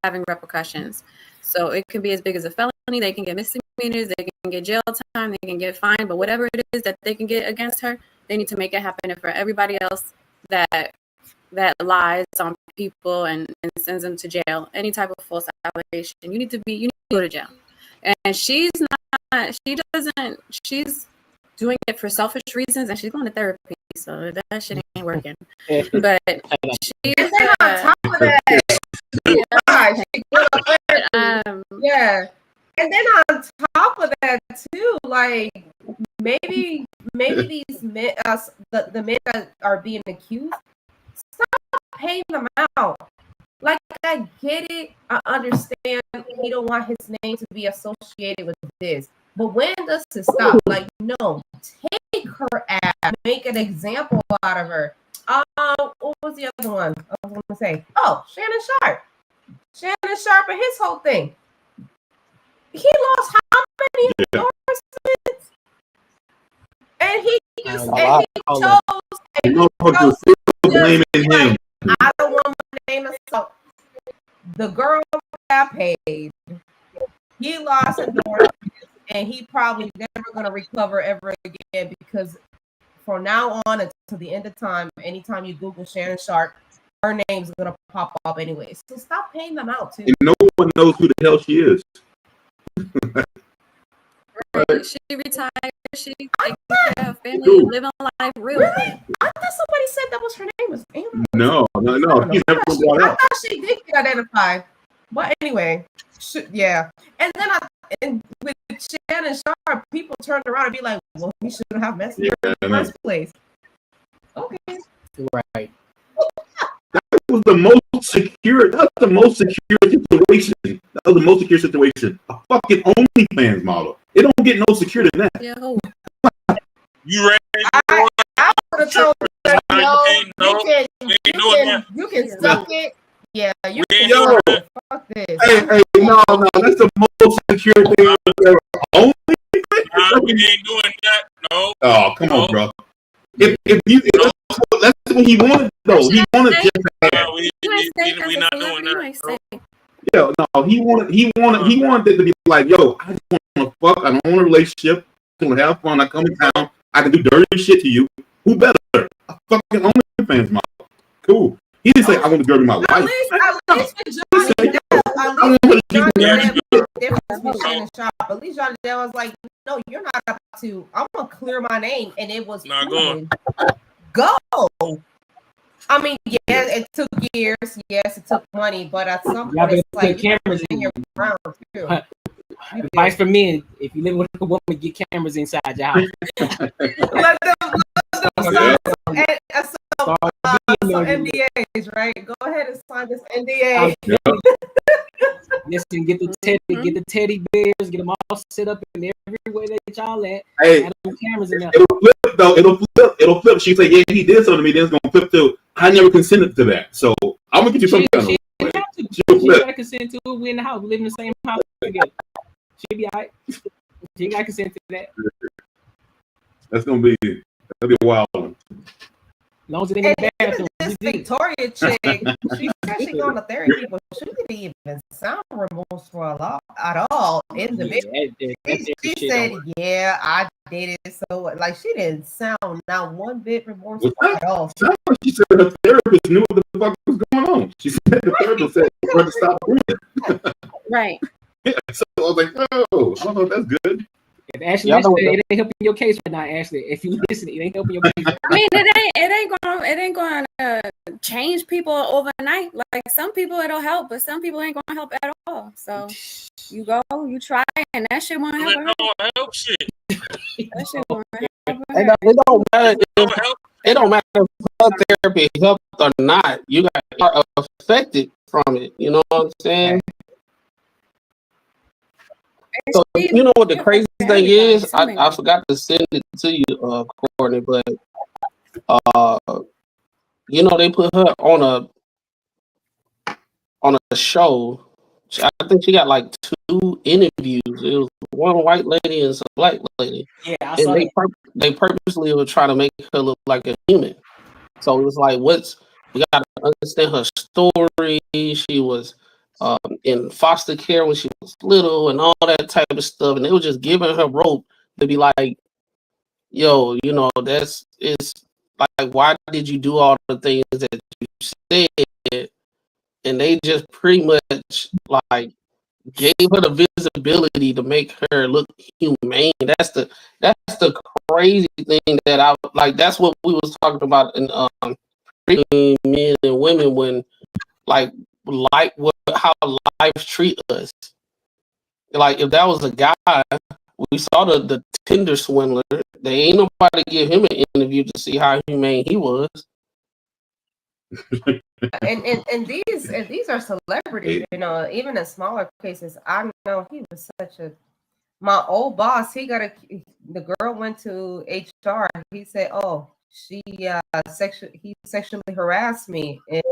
Speaker 4: having repercussions. So it can be as big as a felony. They can get misdemeanors. They can get jail time. They can get fined. But whatever it is that they can get against her, they need to make it happen. And for everybody else that lies on people and sends them to jail, any type of false allegation, you need to go to jail. And she's doing it for selfish reasons, and she's going to therapy, so that shit ain't working. But she's
Speaker 3: on top of that, yeah. And then on top of that too, like maybe these men, the men that are being accused, stop paying them out. Like, I get it. I understand he don't want his name to be associated with this. But when does it stop? Like, no, take her ass, make an example out of her. What was the other one I was going to say? Oh, Shannon Sharp. Shannon Sharp and his whole thing. He lost how many endorsements? And he chose
Speaker 6: blaming him.
Speaker 3: I don't want my name to stop. The girl got paid. He lost endorsements, and he probably never going to recover ever again because from now on until the end of time, anytime you Google Shannon Sharp, her name's going to pop up anyway. So stop paying them out too.
Speaker 6: And no one knows who the hell she is.
Speaker 4: She retired. She taking care of her family, living life real.
Speaker 3: Really? I thought somebody said that was her name was Amber.
Speaker 6: No. He's never brought
Speaker 3: I
Speaker 6: up.
Speaker 3: thought she did get identified. But anyway, yeah. And then with Shannon Sharp, people turned around and be like, well, he shouldn't have messed with her in the first place. Okay.
Speaker 1: Right.
Speaker 6: That was the most secure. That's the most secure situation. That was the most secure situation. A fucking OnlyFans model. It don't get no secure than that.
Speaker 4: Yeah.
Speaker 8: You ready?
Speaker 3: I would have told her, no, you can suck it. Yeah, you're
Speaker 6: Yo,
Speaker 3: fuck this.
Speaker 6: hey, no, that's the most secure thing ever. Only
Speaker 8: Nah, we ain't doing that. No.
Speaker 6: Oh, come on, bro. If that's what he wanted, though. He wanted just to have.
Speaker 8: We not doing that.
Speaker 6: Yeah, no, he wanted it to be like, yo, I just want to fuck. I don't want a relationship. I want to have fun. I come in town. I can do dirty shit to you. Who better? A fucking OnlyFans model. Cool. He didn't say I want to girl in my life.
Speaker 3: At least for Johnny Depp, at least Johnny Depp was like, no, you're not up to. I'm gonna clear my name, and it was
Speaker 8: not going.
Speaker 3: Go. I mean, yeah, it took years. Yes, it took money, but at some point, it's like
Speaker 1: cameras
Speaker 3: in your ground too.
Speaker 1: Advice for men: if you live with a woman, get cameras inside your house.
Speaker 3: Let them so NDAs, right? Go ahead and sign this NDA.
Speaker 1: Listen, get the teddy bears, get them all set up in everywhere that y'all at.
Speaker 6: Hey,
Speaker 1: add them cameras in there.
Speaker 6: it'll flip though. It'll flip. She say, yeah, he did something to me. Then it's gonna flip to, I never consented to that. So I'm gonna get you some kind of.
Speaker 1: She gotta consent to it. We in the house. We live in the same house together. She'll be alright. She ain't gotta consent to that.
Speaker 6: That'll be a wild one.
Speaker 1: As long as it ain't in the bathroom.
Speaker 3: This Victoria chick, she said she going to therapy, but she didn't even sound remorseful at all in the video. She said, yeah, I did it. So, like, she didn't sound not one bit remorseful at all.
Speaker 6: She said her therapist knew what the fuck was going on. She said the therapist said for her to stop doing it.
Speaker 4: Right.
Speaker 6: Yeah, so I was like, oh, I don't know if that's good.
Speaker 1: If Ashley, it ain't helping your case right now, Ashley. If you listen, it ain't helping your case.
Speaker 4: I mean, it ain't going to change people overnight. Like some people it'll help, but some people ain't going to help at all. So you go, you try, and that shit won't help.
Speaker 8: That help shit.
Speaker 4: That shit won't help.
Speaker 2: It don't matter. It don't matter if her therapy helped or not. You got affected from it. You know what I'm saying? So you know what the crazy thing is? I forgot to send it to you, Courtnee, but you know they put her on a show. I think she got like 2 interviews. It was one white lady and some black lady.
Speaker 1: Yeah, I
Speaker 2: and
Speaker 1: saw
Speaker 2: they purposely were trying to make her look like a human. So it was like, we got to understand her story. She was in foster care when she was little and all that type of stuff, and they were just giving her rope to be like, yo, you know, it's like, why did you do all the things that you said? And they just pretty much like gave her the visibility to make her look humane. That's the crazy thing that I like. That's what we was talking about in men and women when how life treat us. Like if that was a guy, we saw the Tinder swindler. They ain't nobody give him an interview to see how humane he was.
Speaker 3: and these are celebrities, you know, even in smaller cases. I know he was my old boss, the girl went to HR. He said, oh, he sexually harassed me, and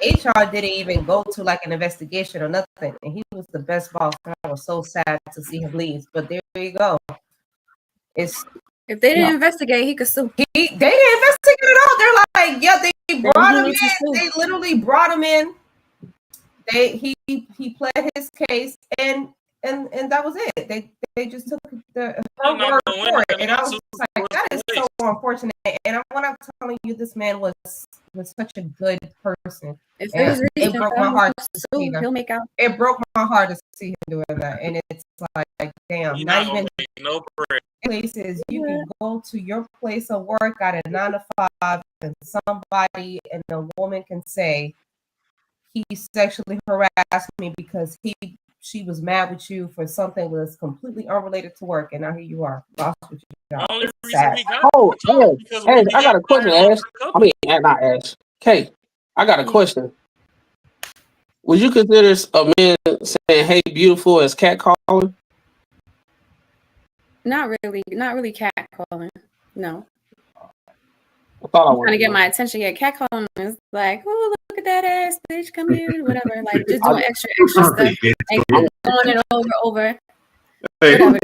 Speaker 3: HR didn't even go to like an investigation or nothing. And he was the best boss. And I was so sad to see him leave. But there you go.
Speaker 4: If they didn't investigate, he could sue.
Speaker 3: They didn't investigate at all. They're like, yeah, they brought him in. They literally brought him in. He pled his case, and that was it. They just took her word for it. And I was like, that is so unfortunate. And when I'm telling you, this man was such a good person. It broke my heart to see him. It broke my heart to see him doing that. And it's like, damn, not even places you can go to your place of work at a 9 to 5, and somebody and a woman can say he sexually harassed me because she was mad with you for something that's completely unrelated to work, and now here you are lost with your job.
Speaker 2: Hey, I got a question, Ash. I mean, not Ash. Kay, I got a question. Would you consider a man saying "Hey, beautiful" as catcalling?
Speaker 4: Not really catcalling. No.
Speaker 2: I thought I
Speaker 4: trying to
Speaker 2: was.
Speaker 4: get my attention. Yeah, catcalling is like, oh, look at that ass, bitch, come here, whatever. Like just doing extra stuff and going it over.
Speaker 6: Hey,
Speaker 4: Whatever.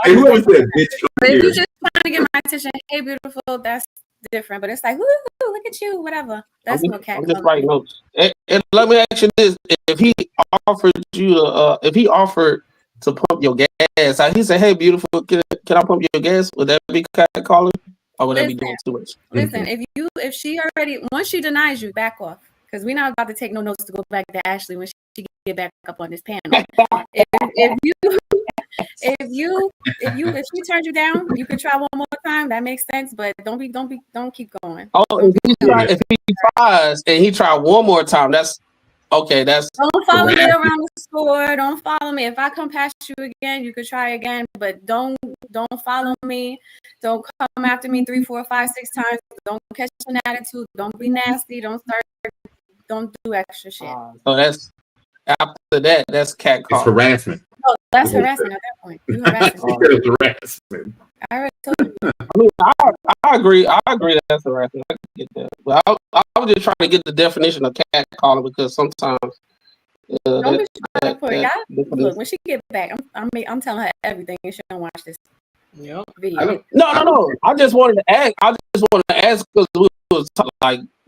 Speaker 6: hey, whoever said bitch,
Speaker 4: But if
Speaker 6: come
Speaker 4: you
Speaker 6: here.
Speaker 4: just trying to get my attention, hey, beautiful, that's different. But it's like, woo, look at you, whatever. That's what
Speaker 2: I'm just
Speaker 4: catcalling.
Speaker 2: writing notes. And let me ask you this: if he offered you, if he offered to pump your gas, he said, "Hey, beautiful, can I pump your gas?" Would that be catcalling, or would that be doing too much?
Speaker 4: Listen, if she already once she denies you, back off, because we're not about to take no notes to go back to Ashley when she get back up on this panel. If she turns you down, you can try one more time. That makes sense, but don't keep going.
Speaker 2: Oh, if he tries and he try one more time, that's okay. That's
Speaker 4: don't follow me around the store. Don't follow me. If I come past you again, you could try again, but don't follow me. Don't come after me 3, 4, 5, 6 times. Don't catch an attitude. Don't be nasty. Don't do extra shit.
Speaker 2: So that's after that. That's catcalling.
Speaker 6: It's harassment.
Speaker 4: Oh, that's harassment at that point. You harassing.
Speaker 6: It's harassment.
Speaker 4: I already told you.
Speaker 2: I mean, I agree. I agree that's harassment. I can get that. But I was just trying to get the definition of catcalling because sometimes.
Speaker 4: Don't be shy for it. Look, when she get back, I'm telling her everything, and she don't watch this video.
Speaker 2: No. I just wanted to ask because we was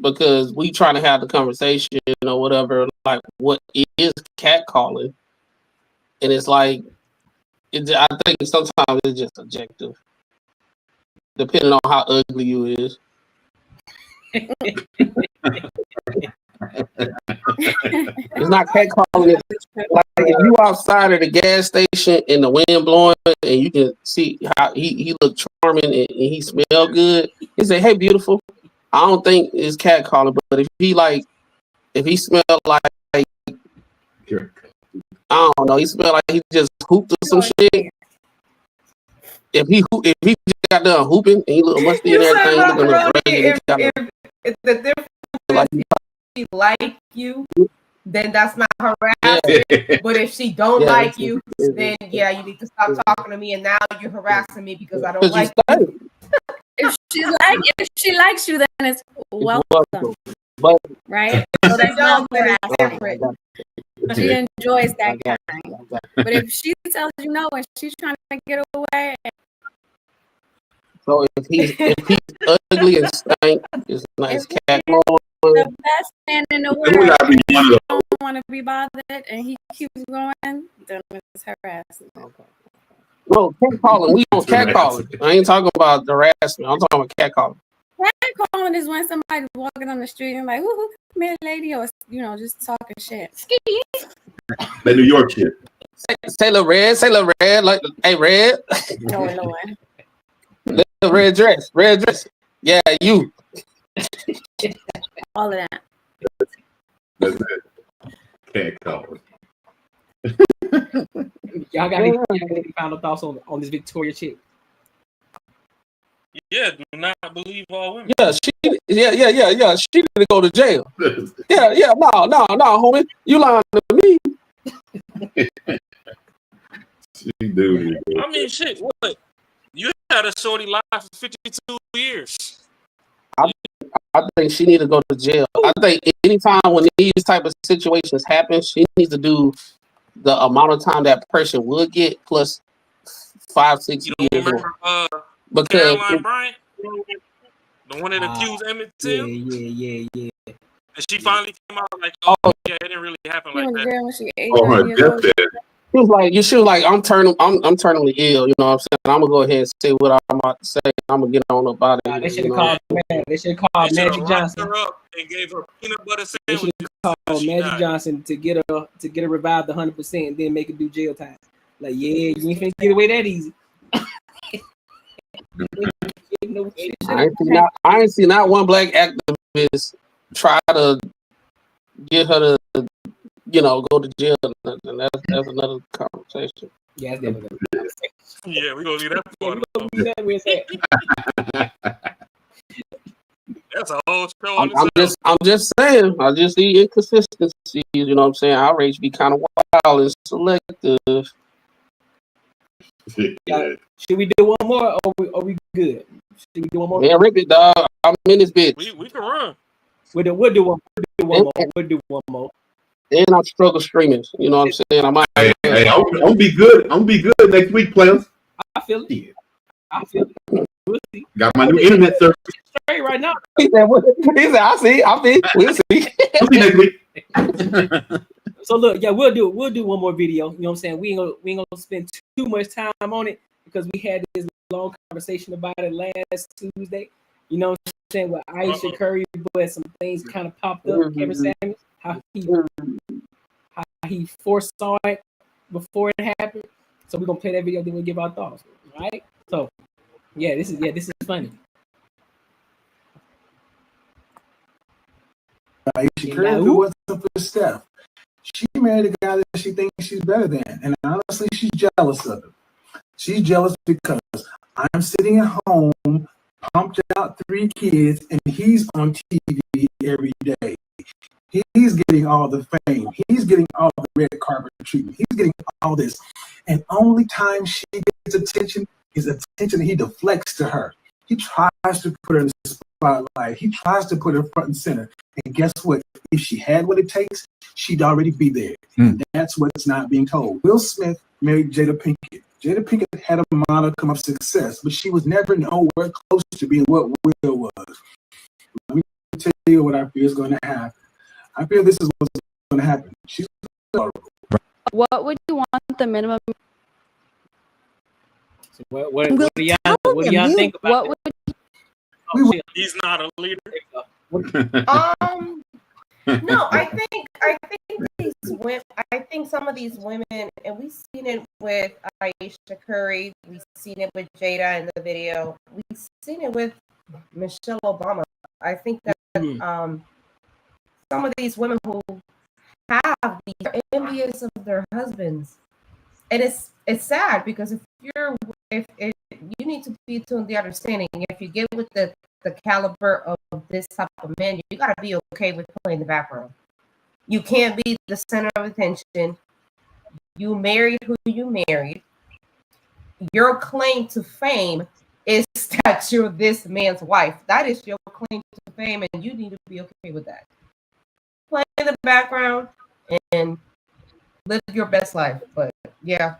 Speaker 2: because we trying to have the conversation or whatever. Like, what is catcalling? And it's like, I think sometimes it's just subjective, depending on how ugly you is. It's not catcalling. Like if you outside of the gas station and the wind blowing, and you can see how he look charming and he smell good. He say, "Hey, beautiful." I don't think it's catcalling, but if he smell like I don't know, he smell like he just hooped or some shit. If he just got done hooping and he look musty and everything, he looking ragged.
Speaker 3: If the difference is if she like you, then that's not harassment. But if she don't like you, then yeah, you need to stop talking to me. And now you're harassing me because I don't like you.
Speaker 4: If she likes you, then it's welcome, right? So that's not harassment. She enjoys that kind. But if she tells you no and she's trying to get away.
Speaker 2: So if he's ugly and stank, it's nice catcalling.
Speaker 4: The best man in the world, you don't want to be bothered, and he keeps going, then it's harassment.
Speaker 2: Okay. No, catcalling. We on catcalling. I ain't talking about harassment. I'm talking about catcalling.
Speaker 4: Catcalling is when somebody's walking on the street and like, "Woo, come here, lady," or just talking shit.
Speaker 6: That New York shit.
Speaker 2: Say little red, like, hey, red.
Speaker 4: No, Lord.
Speaker 2: Little red dress. Yeah, you.
Speaker 4: All of that.
Speaker 6: That's it. Catcalling.
Speaker 1: Y'all got any final thoughts on this Victoria chick?
Speaker 8: Yeah, do not believe all women.
Speaker 2: Yeah, she need to go to jail. No, homie, you lying to me.
Speaker 6: She do.
Speaker 8: I mean, shit. What? You had a shorty life for 52 years.
Speaker 2: I think she need to go to jail. I think anytime when these type of situations happen, she needs to do the amount of time that person would get plus 5-6
Speaker 8: You
Speaker 2: years.
Speaker 8: don't remember
Speaker 2: Because
Speaker 8: Caroline Bryant, the one that accused Emmett Till?
Speaker 1: Yeah.
Speaker 8: And she finally came out like, oh yeah, it didn't really happen like that.
Speaker 2: She was like, I'm terminally ill. You know what I'm saying? I'm gonna go ahead and say what I'm about to say. I'm gonna get on about it.
Speaker 1: They should have called Magic Johnson.
Speaker 8: Her up and gave her peanut butter
Speaker 1: They
Speaker 8: sandwich.
Speaker 1: should have called Magic Johnson to get her revived 100% and then make her do jail time. Like, yeah, you ain't finna get away that easy.
Speaker 2: I ain't seen not one black activist try to get her to, go to jail. And that's another conversation.
Speaker 1: Yeah, that's definitely.
Speaker 8: Yeah, we're gonna leave that part. That's a whole show.
Speaker 2: I'm just saying. I just see inconsistencies. You know what I'm saying? Outrage be kind of wild and selective.
Speaker 1: Should we do one more or are we good? Should we do one more?
Speaker 2: Man, rip it, dog. I'm in this bitch.
Speaker 8: We can run.
Speaker 1: We'll do one more. We'll do one more.
Speaker 2: And I'm struggle streaming. You know what I'm saying? I might.
Speaker 6: Hey, I'm gonna be good. I'm gonna be good next week, players.
Speaker 1: I feel it. I feel it. We'll see.
Speaker 6: Got my new internet service.
Speaker 1: Straight right now.
Speaker 2: He said, I see. We'll see.
Speaker 6: We'll see next week.
Speaker 1: So look, yeah, we'll do one more video. You know what I'm saying? We ain't gonna spend too much time on it because we had this long conversation about it last Tuesday. You know what I'm saying? With Aisha Curry, but some things kind of popped up. Kevin Samuels, how he foresaw it before it happened. So we're gonna play that video, then we'll give our thoughts. All right. So this is funny.
Speaker 7: Aisha Curry, if it wasn't for Steph, she married a guy that she thinks she's better than, and honestly, she's jealous of him. She's jealous because I'm sitting at home, pumped out 3 kids, and he's on TV every day. He's getting all the fame. He's getting all the red carpet treatment. He's getting all this. And only time she gets attention is attention that he deflects to her. He tries to put her in the spotlight. He tries to put her front and center. And guess what? If she had what it takes, she'd already be there. That's what's not being told. Will Smith married Jada Pinkett. Jada Pinkett had a modicum of success, but she was never nowhere close to being what Will was. Let me tell you what I feel is going to happen. I feel this is what's going to happen. She's horrible.
Speaker 17: What would you want the minimum?
Speaker 1: So what do y'all think about it?
Speaker 8: He's not a leader.
Speaker 3: No, I think these women. I think some of these women, and we've seen it with Aisha Curry. We've seen it with Jada in the video. We've seen it with Michelle Obama. I think that some of these women who have these are envious of their husbands, and it's sad because if you need to be to the understanding, if you get with the caliber of this type of man, you got to be okay with playing the background. You can't be the center of attention. You married who you married. Your claim to fame is that you're this man's wife. That is your claim to fame, and you need to be okay with that. Play in the background and live your best life. But yeah,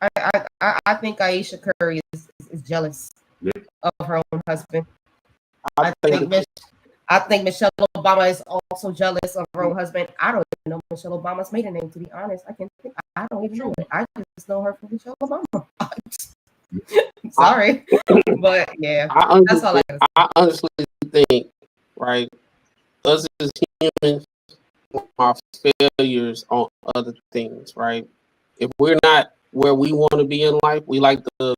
Speaker 3: I think Aisha Curry is jealous of her own husband. I think Michelle Obama is also jealous of her own husband. I don't even know Michelle Obama's maiden name, to be honest. I don't even know it. I just know her from Michelle Obama. Sorry, but yeah, that's all I can say.
Speaker 2: I honestly think, right, us as humans are failures on other things, right? If we're not where we want to be in life, we like to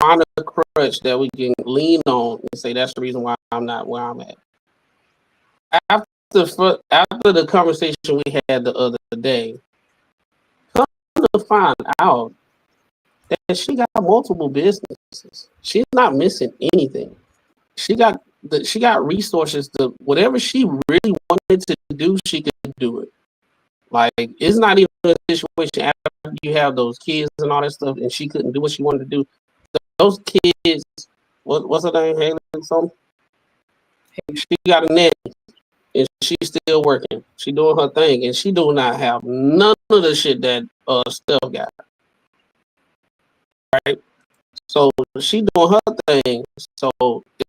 Speaker 2: find a crutch that we can lean on and say that's the reason why I'm not where I'm at. After the conversation we had the other day, come to find out that she got multiple businesses. She's not missing anything. She got resources to whatever she really wanted to do, she could do it. Like, it's not even a situation after you have those kids and all that stuff, and she couldn't do what she wanted to do. Those kids, what's her name? Haley something? She got a nanny, and she's still working. She doing her thing, and she do not have none of the shit that Steph got. Right? So she doing her thing. So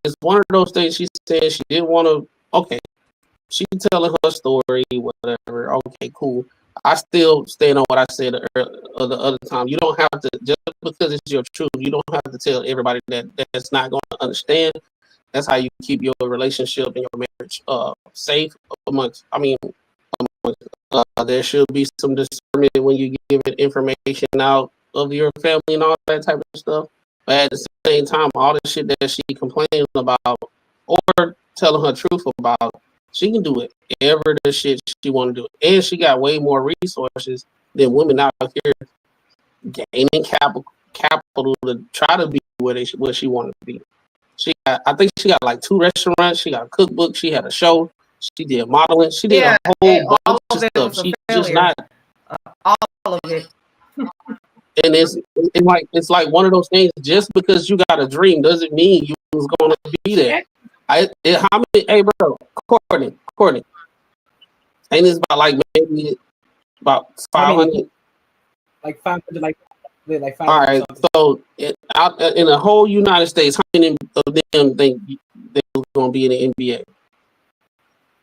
Speaker 2: it's one of those things she said she didn't want to. Okay, she telling her story, whatever. Okay, cool. I still stand on what I said the other time. You don't have to, just because it's your truth, you don't have to tell everybody that's not going to understand. That's how you keep your relationship and your marriage safe amongst. There should be some discernment when you give it information out of your family and all that type of stuff. But at the same time, all the shit that she complaining about or telling her truth about, she can do it. Ever the shit she want to do it. And she got way more resources than women out here gaining capital to try to be where she wanted to be. I think she got like 2 restaurants. She got a cookbook. She had a show. She did modeling. She did a whole bunch of stuff. She's just not.
Speaker 3: All of it.
Speaker 2: And it's like one of those things. Just because you got a dream doesn't mean you was going to be there. How many? Hey, bro, Courtnee, ain't this about like maybe about 500?
Speaker 1: Like 500, like 500.
Speaker 2: All right. So in the whole United States, how many of them think they was going to be in the NBA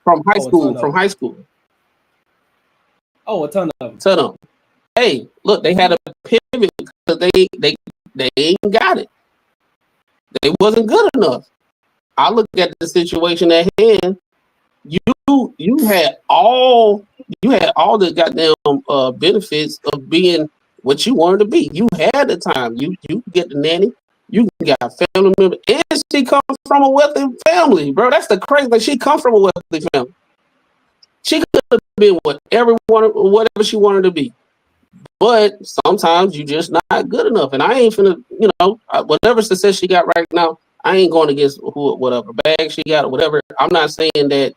Speaker 2: from high school? From high school.
Speaker 1: Oh, a ton of them.
Speaker 2: Ton of them. Hey, look, they had a pivot because they ain't got it. They wasn't good enough. I look at the situation at hand. You had all the goddamn benefits of being what you wanted to be. You had the time. You get the nanny. You got family member, and she comes from a wealthy family, bro. That's the crazy. Like, she comes from a wealthy family. She could have been whatever she wanted to be. But sometimes you just not good enough. And I ain't finna, whatever success she got right now, I ain't going against whatever bag she got or whatever. I'm not saying that,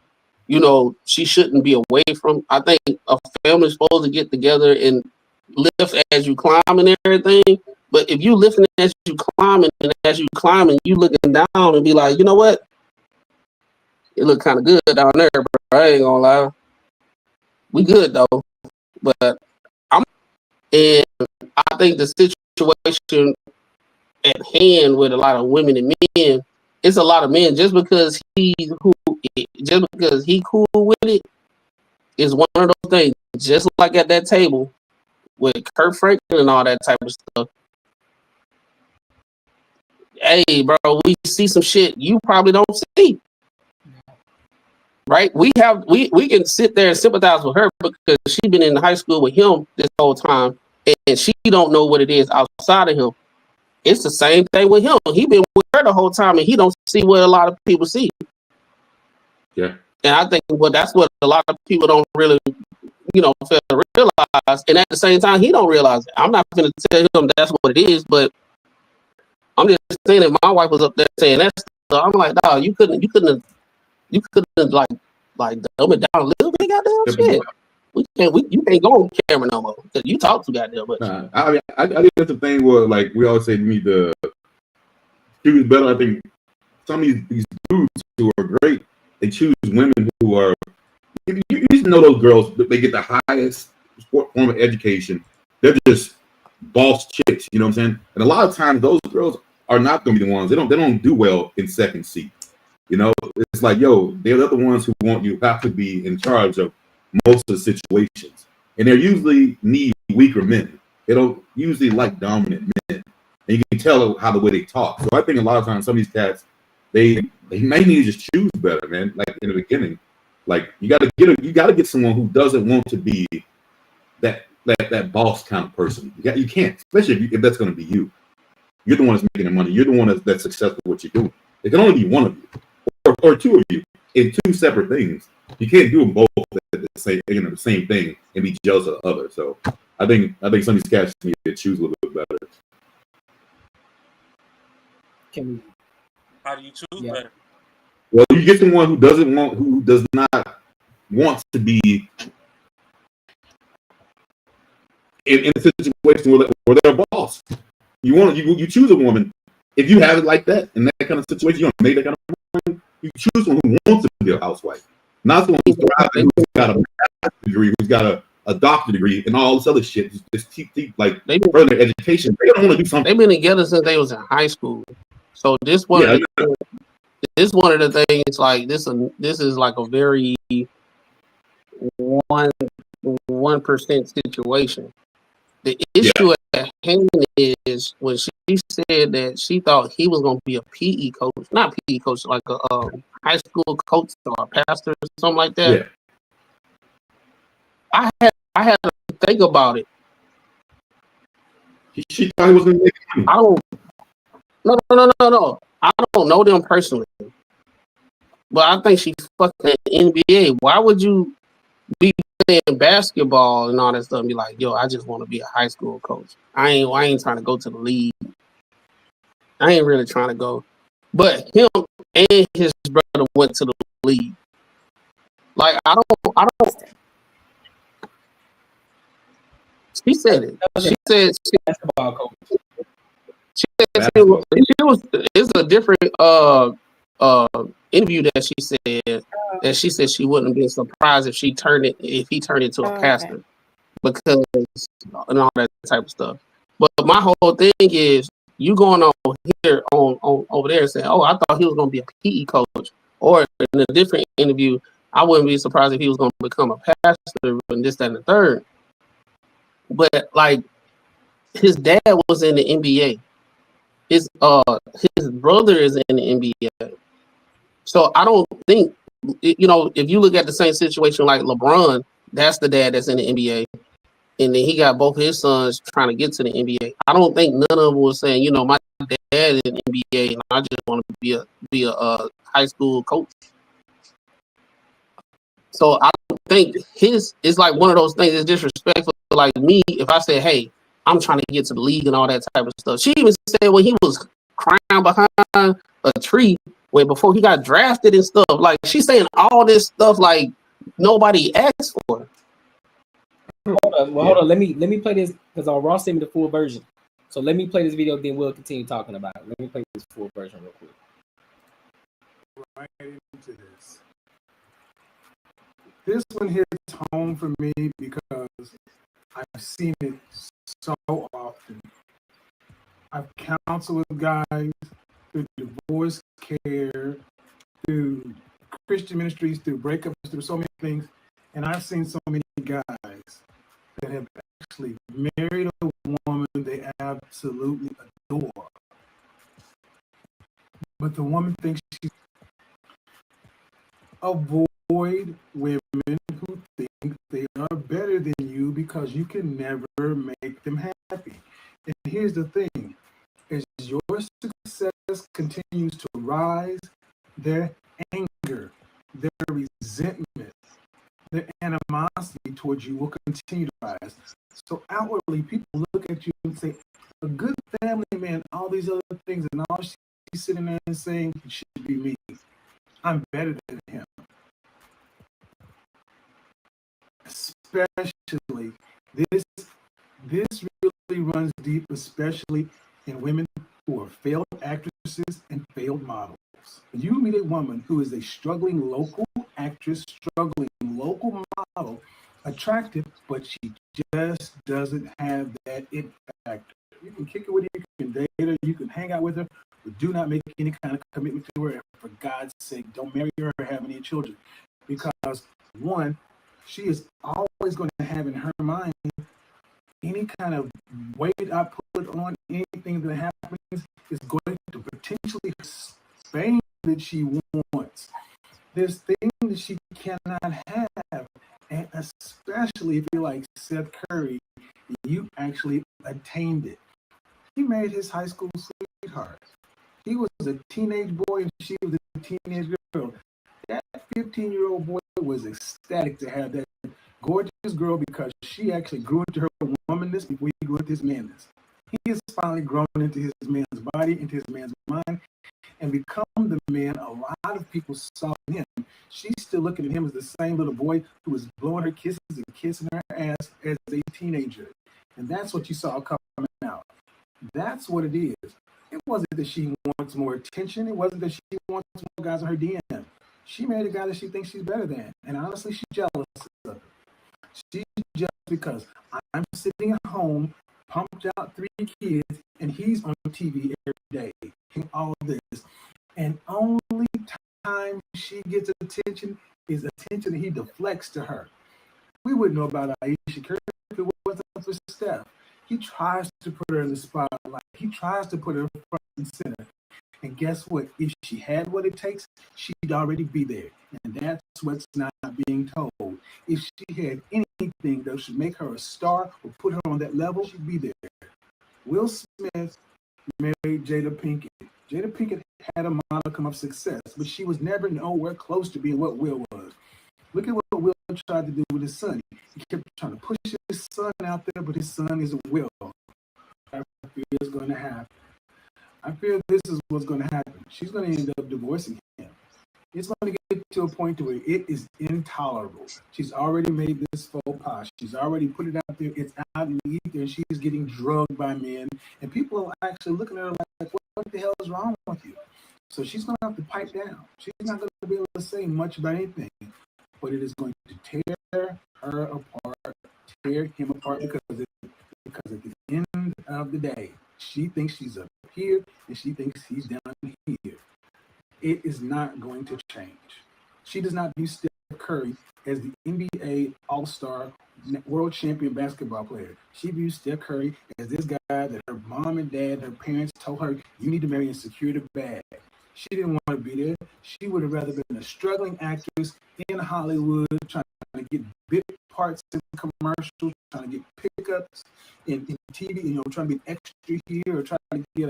Speaker 2: she shouldn't be away from. I think a family's supposed to get together and lift as you climb and everything. But if you lifting as you climbing and as you climbing, you looking down and be like, you know what? It look kind of good down there, bro. I ain't gonna lie. We good though. But and I think the situation at hand with a lot of women and men, it's a lot of men just because he cool with it is one of those things. Just like at that table with Kurt Franklin and all that type of stuff. Hey, bro, we see some shit you probably don't see. Right? We can sit there and sympathize with her because she's been in high school with him this whole time, and she don't know what it is outside of him. It's the same thing with him. He been with her the whole time, and he don't see what a lot of people see.
Speaker 6: Yeah.
Speaker 2: And I think that's what a lot of people don't really, fail to realize. And at the same time, he don't realize it. I'm not going to tell him that's what it is, but I'm just saying that my wife was up there saying that stuff. I'm like, dog, you couldn't like dumb it down a little bit, goddamn shit. You can't go on camera no more because you talk too goddamn much.
Speaker 6: I mean, I think that's the thing where, like, we always say you need to choose better. I think some of these dudes who are great, they choose women who are. You used to know those girls. They get the highest form of education. They're just boss chicks. You know what I'm saying? And a lot of times, those girls are not going to be the ones. They don't do well in second seat. It's like, they're the ones who want you have to be in charge of most of the situations, and they're usually need weaker men. They don't usually like dominant men, and you can tell how the way they talk. So I think a lot of times some of these cats, they may need to just choose better, man. Like in the beginning, like you got to get someone who doesn't want to be that boss kind of person. You can't, especially if that's going to be you. You're the one that's making the money. You're the one that's successful at what you're doing. It can only be one of you. Or two of you in two separate things. You can't do them both at the same thing and be jealous of the other. So I think some of these cats need to choose a little bit better.
Speaker 8: How do you choose better?
Speaker 6: Well, you get someone who does not want to be in a situation where they're a boss. You choose a woman. If you have it like that in that kind of situation, you don't make that kind of woman. You choose someone who wants to be a housewife, not someone who's thriving, who's got a master's degree, who's got a doctorate degree, and all this other shit. Just keep like further education. They don't want to do something.
Speaker 2: They've been together since they was in high school. So this one of the things. Like this is like a very 1% situation. The issue at hand is when she said that she thought he was going to be a PE coach, not PE coach, like a high school coach or a pastor or something like that.
Speaker 6: Yeah.
Speaker 2: I had to think about it.
Speaker 6: She thought he was going to make money.
Speaker 2: No. I don't know them personally, but I think she's fucking NBA. Why would you be playing basketball and all that stuff and be like, yo, I just want to be a high school coach. I ain't trying to go to the league. I ain't really trying to go. But him and his brother went to the league. Like I don't She said it. She said
Speaker 1: basketball coach.
Speaker 2: She said it's a different interview that she said that she said she wouldn't be surprised if he turned into a pastor because and all that type of stuff. But my whole thing is you going on here on over there saying, oh, I thought he was gonna be a PE coach, or in a different interview, I wouldn't be surprised if he was gonna become a pastor and this, that, and the third. But like his dad was in the NBA. His brother is in the NBA. So I don't think, if you look at the same situation like LeBron, that's the dad that's in the NBA. And then he got both his sons trying to get to the NBA. I don't think none of them was saying, my dad is in the NBA and I just want to be a high school coach. So I don't think it's like one of those things that's disrespectful. Like me, if I say, hey, I'm trying to get to the league and all that type of stuff. She even said when he was crying behind a tree before he got drafted and stuff. Like she's saying all this stuff like nobody asked for it.
Speaker 1: Hold on. Let me play this because Ross sent me the full version. So let me play this video, then we'll continue talking about it. Let me play this full version real quick.
Speaker 7: Right into this. This one hits home for me because I've seen it so often. I've counseled with guys through divorce care, through Christian ministries, through breakups, through so many things. And I've seen so many guys that have actually married a woman they absolutely adore. But the woman thinks she avoid women who think they are better than you because you can never make them happy. And here's the thing, as your success continues to rise, their anger, their resentment, their animosity towards you will continue to rise. So outwardly, people look at you and say, a good family man, all these other things, and all she's sitting there and saying, it should be me. I'm better than him. Especially, this really runs deep, especially in women who are failed actresses and failed models. When you meet a woman who is a struggling local actress, struggling local model, attractive, but she just doesn't have that it factor. You can kick it with her, you can date her, you can hang out with her, but do not make any kind of commitment to her. And for God's sake, don't marry her or have any children. Because one, she is always going to have in her mind any kind of weight I put on anything that happens is going to potentially fame that she wants. There's things that she cannot have, and especially if you're like Seth Curry, you actually attained it. He married his high school sweetheart. He was a teenage boy and she was a teenage girl. That 15-year-old boy was ecstatic to have that gorgeous girl because she actually grew into her womanness before he grew into his manness. He has finally grown into his man's body, into his man's mind, and become the man a lot of people saw in him. She's still looking at him as the same little boy who was blowing her kisses and kissing her ass as a teenager. And that's what you saw coming out. That's what it is. It wasn't that she wants more attention. It wasn't that she wants more guys on her DM. She married a guy that she thinks she's better than. And honestly, she's jealous of him. She's jealous because I'm sitting at home, pumped out 3 kids, and he's on TV every day, and all this. And only time she gets attention is attention that he deflects to her. We wouldn't know about Aisha Curry if it wasn't for Steph. He tries to put her in the spotlight. He tries to put her front and center. And guess what? If she had what it takes, she'd already be there. And that's what's not being told. If she had anything that should make her a star or put her on that level, she'd be there. Will Smith married Jada Pinkett. Jada Pinkett had a modicum of success, but she was never nowhere close to being what Will was. Look at what Will tried to do with his son. He kept trying to push his son out there, but his son is Will. I fear it's going to happen. I fear this is what's going to happen. She's going to end up divorcing him. It's going to get to a point where it is intolerable. She's already made this faux pas. She's already put it out there. It's out in the ether, and she's getting drugged by men. And people are actually looking at her like, what the hell is wrong with you? So she's going to have to pipe down. She's not going to be able to say much about anything, but it is going to tear her apart, tear him apart, because at the end of the day, she thinks she's up here, and she thinks he's down here. It is not going to change. She does not view Steph Curry as the NBA All-Star world champion basketball player. She views Steph Curry as this guy that her mom and dad, her parents told her, you need to marry and secure the bag. She didn't want to be there. She would have rather been a struggling actress in Hollywood, trying to get bit parts in commercials, trying to get pickups in TV, trying to be extra here, or trying to get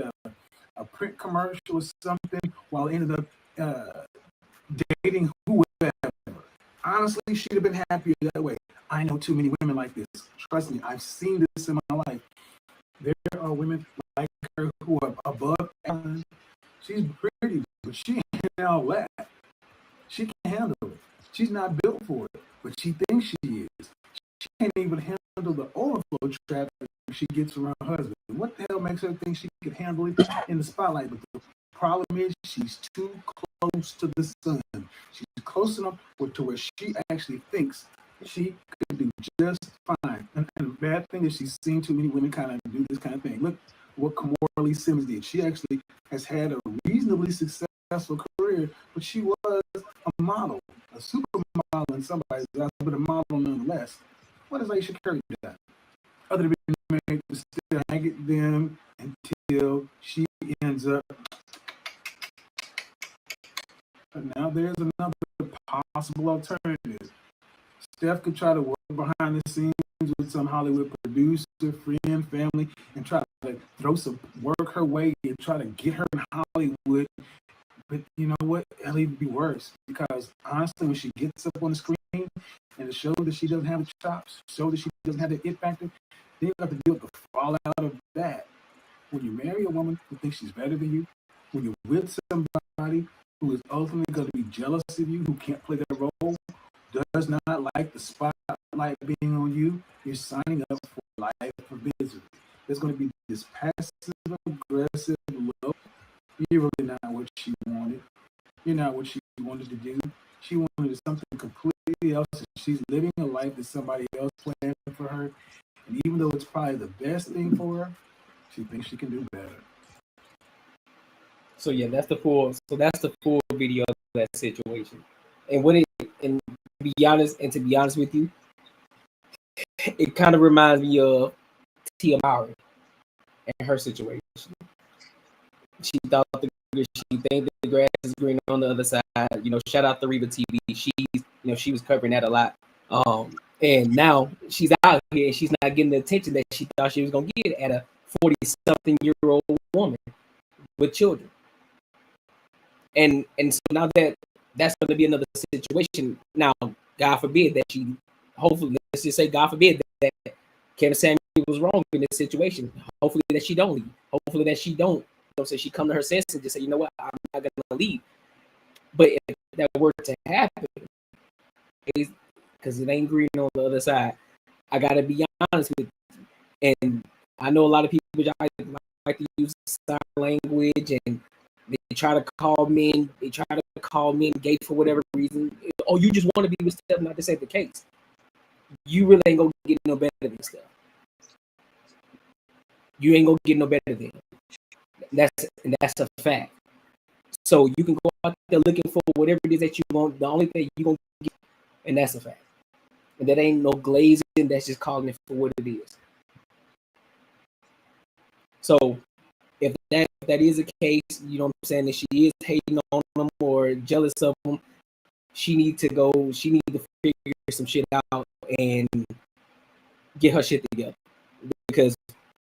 Speaker 7: a print commercial or something, while ended up dating whoever. Honestly, she'd have been happier that way. I know too many women like this. Trust me, I've seen this in my life. There are women like her who are above average. She's pretty, but she ain't all that. She can't handle it. She's not built for it, but she thinks she is. She can't even handle the overflow traffic she gets from her husband. What the hell makes her think she can handle it in the spotlight? But the problem is she's too close to the sun. She's close enough to where she actually thinks she could do just fine. And the bad thing is she's seen too many women kind of do this kind of thing. Look what Kamora Simmons did. She actually has had a reasonably successful career, but she was a model, a supermodel in somebody's eyes, but a model nonetheless. What has Aisha Curry done? Other than being married to still hang at them until she ends up. But now there's another possible alternative. Steph could try to work behind the scenes with some Hollywood producer, friend, family, and try to work her way and try to get her in Hollywood. But you know what? It'll even be worse, because honestly, when she gets up on the screen and it shows that she doesn't have the chops, show that she doesn't have the it factor, then you have to deal with the fallout of that. When you marry a woman who thinks she's better than you, when you're with somebody who is ultimately going to be jealous of you, who can't play their role, does not like the spotlight being on you, you're signing up for life of misery. There's going to be this passive aggressive look. You're really not what she wanted. You're not what she wanted to do. She wanted something completely else. She's living a life that somebody else planned for her. And even though it's probably the best thing for her, she thinks she can do better.
Speaker 1: So yeah, that's the full video of that situation. And to be honest with you, it kind of reminds me of Tia Mowry and her situation. She thinks the grass is green on the other side. Shout out to Reba TV. She was covering that a lot. And now she's out here and she's not getting the attention that she thought she was gonna get at a 40-something-year-old woman with children. And so now that's going to be another situation. Now, God forbid that let's just say God forbid that Kevin Samuel was wrong in this situation. Hopefully that she don't leave. Hopefully that she don't. So she come to her senses and just say, you know what, I'm not going to leave. But if that were to happen, because it ain't green on the other side, I got to be honest with you. And I know a lot of people like to use sign language, and they try to call men gay for whatever reason. Oh, you just want to be with Steph, not to say the case. You really ain't gonna get no better than Steph. You ain't gonna get no better than him. That's a fact. So you can go out there looking for whatever it is that you want. The only thing you're gonna get, and that's a fact. And that ain't no glazing. That's just calling it for what it is. So if that is the case, you know what I'm saying, that she is hating on them or jealous of them, she need to figure some shit out and get her shit together. Because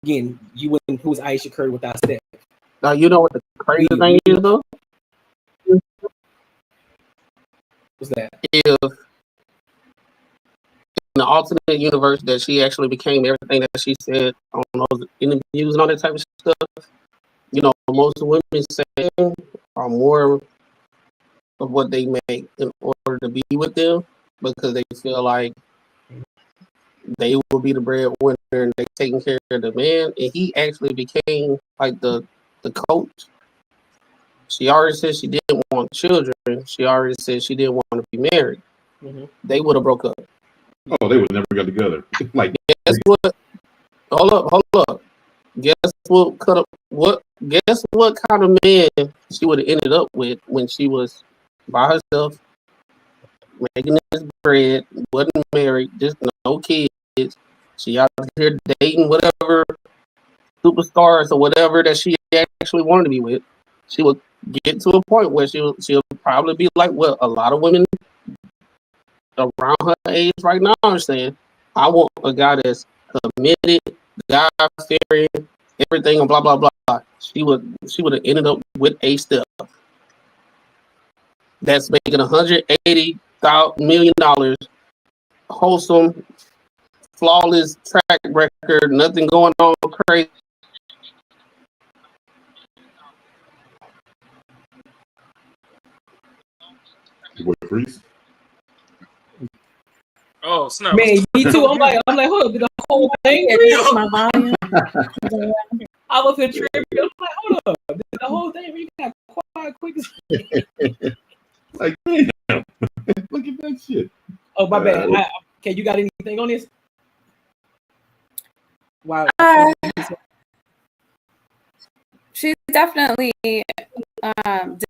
Speaker 1: again, you wouldn't, who's Aisha Curry without Steph?
Speaker 2: Now you know what the crazy thing is though?
Speaker 1: What's that?
Speaker 2: If in the alternate universe that she actually became everything that she said on those interviews and all that type of stuff, most women say are more of what they make in order to be with them because they feel like they will be the breadwinner and they taking care of the man. And he actually became like the coach. She already said she didn't want children. She already said she didn't want to be married.
Speaker 1: Mhm.
Speaker 2: They would have broke up.
Speaker 6: Oh, they would never got together. Like,
Speaker 2: guess what? Hold up. Guess what? Guess what kind of man she would have ended up with when she was by herself, making this bread, wasn't married, just no kids. She out here dating whatever superstars or whatever that she actually wanted to be with. She would get to a point where she'll probably be like what a lot of women around her age right now are saying. I want a guy that's committed, God-fearing, everything, and blah blah blah. She would have ended up with a step that's making $180 million, wholesome, flawless track record, nothing going on crazy.
Speaker 6: Boy, freeze.
Speaker 8: Oh snap!
Speaker 1: Man, me too. I'm like, hold up, did the whole thing freeze?
Speaker 4: My volume.
Speaker 1: I was in trip. I'm like, hold up, did the whole thing really got quiet quick?
Speaker 6: Like, damn. Look at that shit.
Speaker 1: Oh, my bad. Okay, you got anything on this? Wow.
Speaker 4: She's definitely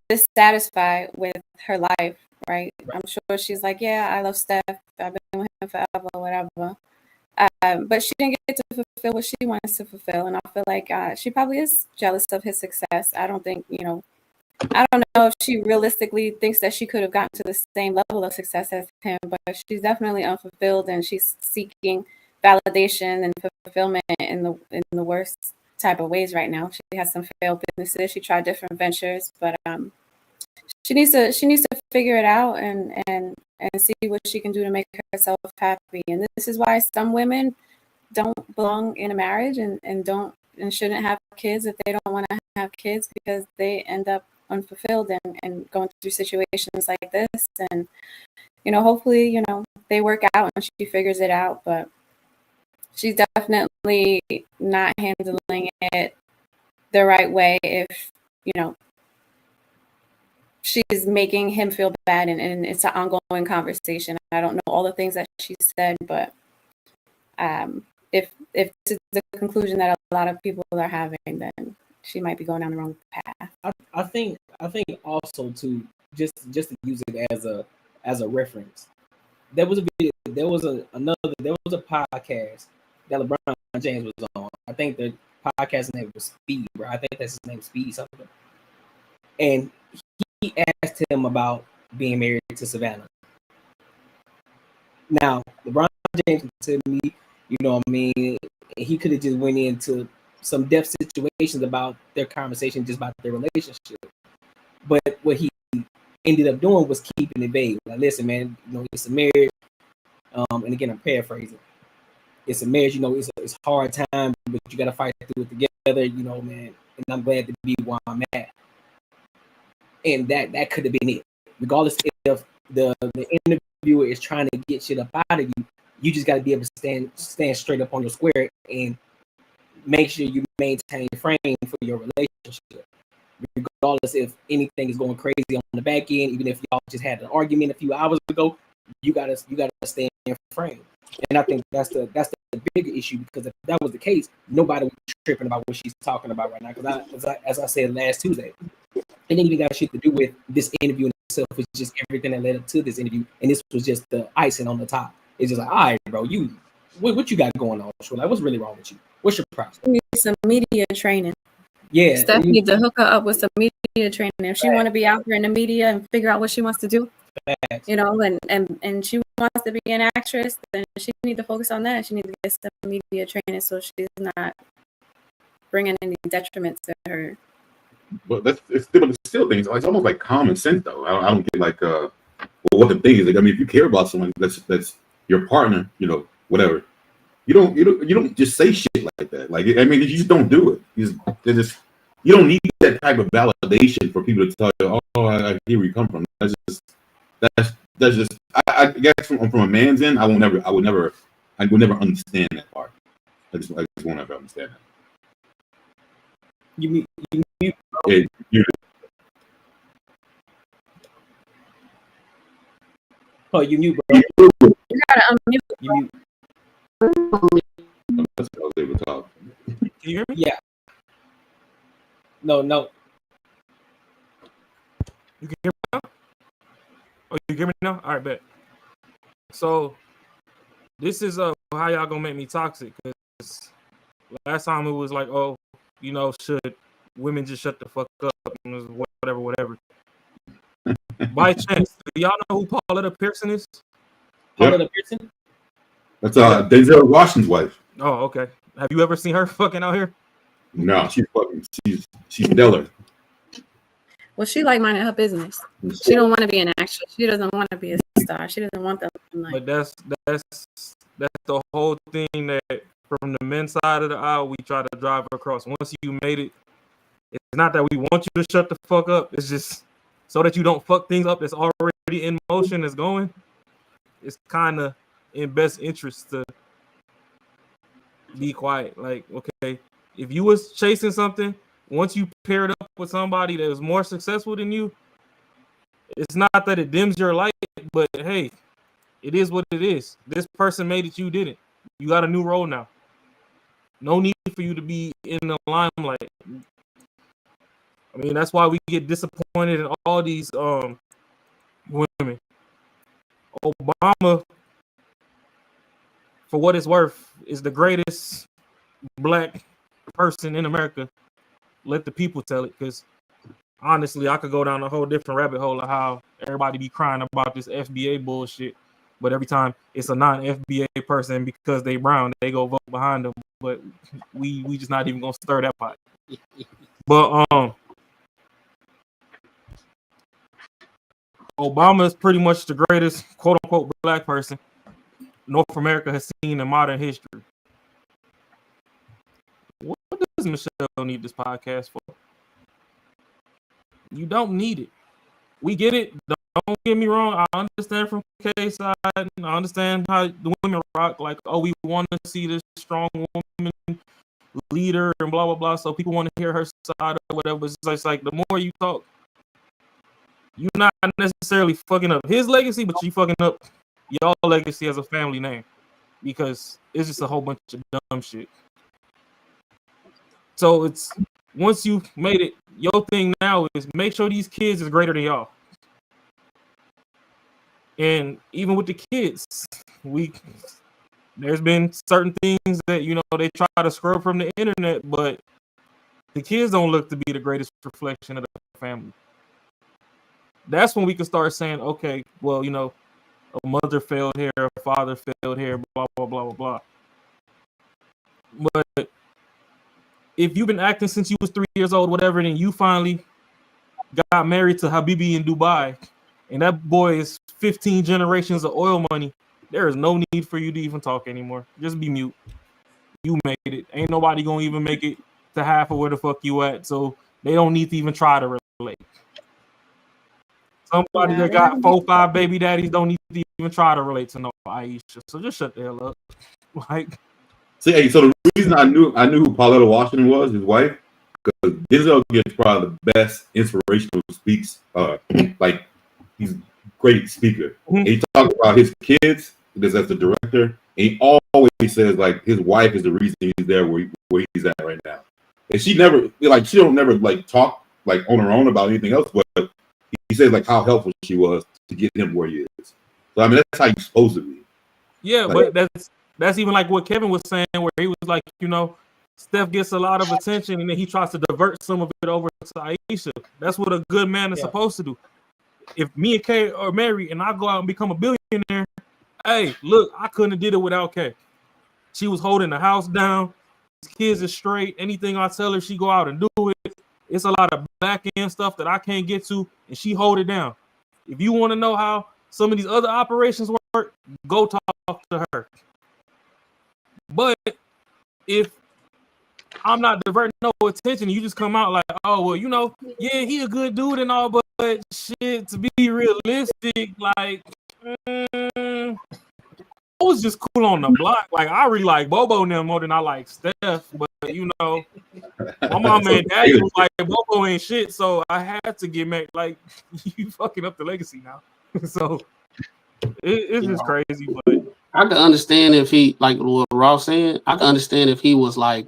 Speaker 4: dissatisfied with her life, right? I'm sure she's like, yeah, I love Steph. I've been with him forever, whatever. But she didn't get to fulfill what she wants to fulfill. And I feel like she probably is jealous of his success. I don't know if she realistically thinks that she could have gotten to the same level of success as him, but she's definitely unfulfilled and she's seeking validation and fulfillment in the worst type of ways right now. She has some failed businesses. She tried different ventures, but she needs to figure it out and see what she can do to make herself happy. And this is why some women don't belong in a marriage and shouldn't have kids if they don't want to have kids, because they end up unfulfilled and going through situations like this. And hopefully they work out and she figures it out, but she's definitely not handling it the right way if she's making him feel bad, and it's an ongoing conversation. I don't know all the things that she said, but if this is the conclusion that a lot of people are having, then she might be going down the wrong path.
Speaker 1: I think also too, just to use it as a reference. There was a podcast that LeBron James was on. I think the podcast name was Speed, bro. I think that's his name, Speed something. And he asked him about being married to Savannah. Now, LeBron James to me, he could have just went into some depth situations about their conversation, just about their relationship. But what he ended up doing was keeping it vague. Like, listen, man, it's a marriage. And again, I'm paraphrasing. It's a marriage, it's a hard time, but you got to fight through it together, man. And I'm glad to be where I'm at. And that could have been it. Regardless if the interviewer is trying to get shit up out of you, you just got to be able to stand straight up on your square and make sure you maintain the frame for your relationship. Regardless if anything is going crazy on the back end, even if y'all just had an argument a few hours ago, you gotta stay in frame. And I think that's the bigger issue, because if that was the case, nobody would be tripping about what she's talking about right now. Because as I said last Tuesday, it didn't even got shit to do with this interview in itself. It's just everything that led up to this interview, and this was just the icing on the top. It's just like, all right, bro, what you got going on? Like, what's really wrong with you? What's your problem?
Speaker 4: You need some media training.
Speaker 1: Yeah,
Speaker 4: Steph needs to hook her up with some media training. If she want to be out there in the media and figure out what she wants to do, and she wants to be an actress, then she needs to focus on that. She needs to get some media training so she's not bringing any detriment to her.
Speaker 6: But it's still things. It's almost like common sense, though. I don't get like what the thing is. Like, I mean, if you care about someone, that's your partner, whatever. You don't just say shit like that. Like, I mean, you just don't do it. you don't need that type of validation for people to tell you, oh, I hear where you come from. That's just. I guess from a man's end, I would never understand that part. I just won't ever understand that.
Speaker 1: You
Speaker 6: Hey,
Speaker 1: oh, you mute, bro.
Speaker 4: You gotta unmute.
Speaker 1: You mute.
Speaker 6: That's what I was able to talk.
Speaker 18: Can you hear me?
Speaker 1: Yeah. No.
Speaker 18: You can hear me now? Oh, you hear me now? All right, bet. So this is how y'all gonna make me toxic? Because last time it was like, oh, should women just shut the fuck up? And whatever. By chance, do y'all know who Pauletta Pearson is?
Speaker 1: Pauletta Pearson?
Speaker 6: That's Denzel Washington's wife.
Speaker 18: Oh, okay. Have you ever seen her fucking out here?
Speaker 6: No, she's stellar.
Speaker 4: Well, she like minding her business. She don't want to be an actress. She doesn't want to be a star. She doesn't want that.
Speaker 18: But that's the whole thing that from the men's side of the aisle we try to drive across. Once you made it, it's not that we want you to shut the fuck up. It's just so that you don't fuck things up that's already in motion, that's going. It's kind of in best interest to be quiet. Like, okay, if you was chasing something, once you paired up with somebody that was more successful than you, it's not that it dims your light, but hey, it is what it is. This person made it, you didn't. You got a new role now. No need for you to be in the limelight. I mean, that's why we get disappointed in all these women. Obama, for what it's worth, is the greatest black person in America. Let the people tell it, because honestly, I could go down a whole different rabbit hole of how everybody be crying about this FBA bullshit. But every time it's a non-FBA person, because they brown, they go vote behind them. But we just not even gonna stir that pot. But Obama is pretty much the greatest quote unquote black person North America has seen in modern history. What does Michelle need this podcast for? You don't need it. We get it. Don't get me wrong. I understand from K's side. I understand how the women rock. Like, oh, we want to see this strong woman leader and blah, blah, blah. So people want to hear her side or whatever. It's like the more you talk, you're not necessarily fucking up his legacy, but you fucking up your legacy as a family name, because it's just a whole bunch of dumb shit. So it's once you made it, your thing now is make sure these kids is greater than y'all. And even with the kids, there's been certain things that they try to scrub from the internet, but the kids don't look to be the greatest reflection of the family. That's when we can start saying, okay, well, a mother failed here, a father failed here, blah, blah, blah, blah, blah. But if you've been acting since you was 3 years old, whatever, and you finally got married to Habibi in Dubai, and that boy is 15 generations of oil money, there is no need for you to even talk anymore. Just be mute. You made it. Ain't nobody gonna even make it to half of where the fuck you at, so they don't need to even try to relate. Somebody that got 4-5 baby daddies don't need to even try to relate to no Aisha. So just shut the hell up. Like,
Speaker 6: see, hey, so the reason I knew who Pauletta Washington was, his wife, because Denzel gives probably the best inspirational speaks. Like, he's a great speaker. And he talks about his kids, because as the director, and he always says like his wife is the reason he's there where he's at right now. And she never talk like on her own about anything else, but he says like how helpful she was to get him where he is. So I mean, that's how you're supposed to be.
Speaker 18: Yeah,
Speaker 6: like,
Speaker 18: but that's even like what Kevin was saying, where he was like, Steph gets a lot of attention, and then he tries to divert some of it over to Aisha. That's what a good man is supposed to do. If me and Kay are married and I go out and become a billionaire, hey, look, I couldn't have did it without Kay. She was holding the house down. His kids are straight. Anything I tell her, she go out and do it. It's a lot of back end stuff that I can't get to, and she hold it down. If you want to know how some of these other operations work, go talk to her. But if I'm not diverting no attention. You just come out like, oh well, you know, yeah, he a good dude and all, but shit, to be realistic, like, I was just cool on the block. Like, I really like Bobo now more than I like Steph, but you know, my mom and daddy was like, Bobo ain't shit, so I had to get mad. Like, you fucking up the legacy now. So it's just crazy, but
Speaker 2: I can understand if he, like what Ross said, I can understand if he was like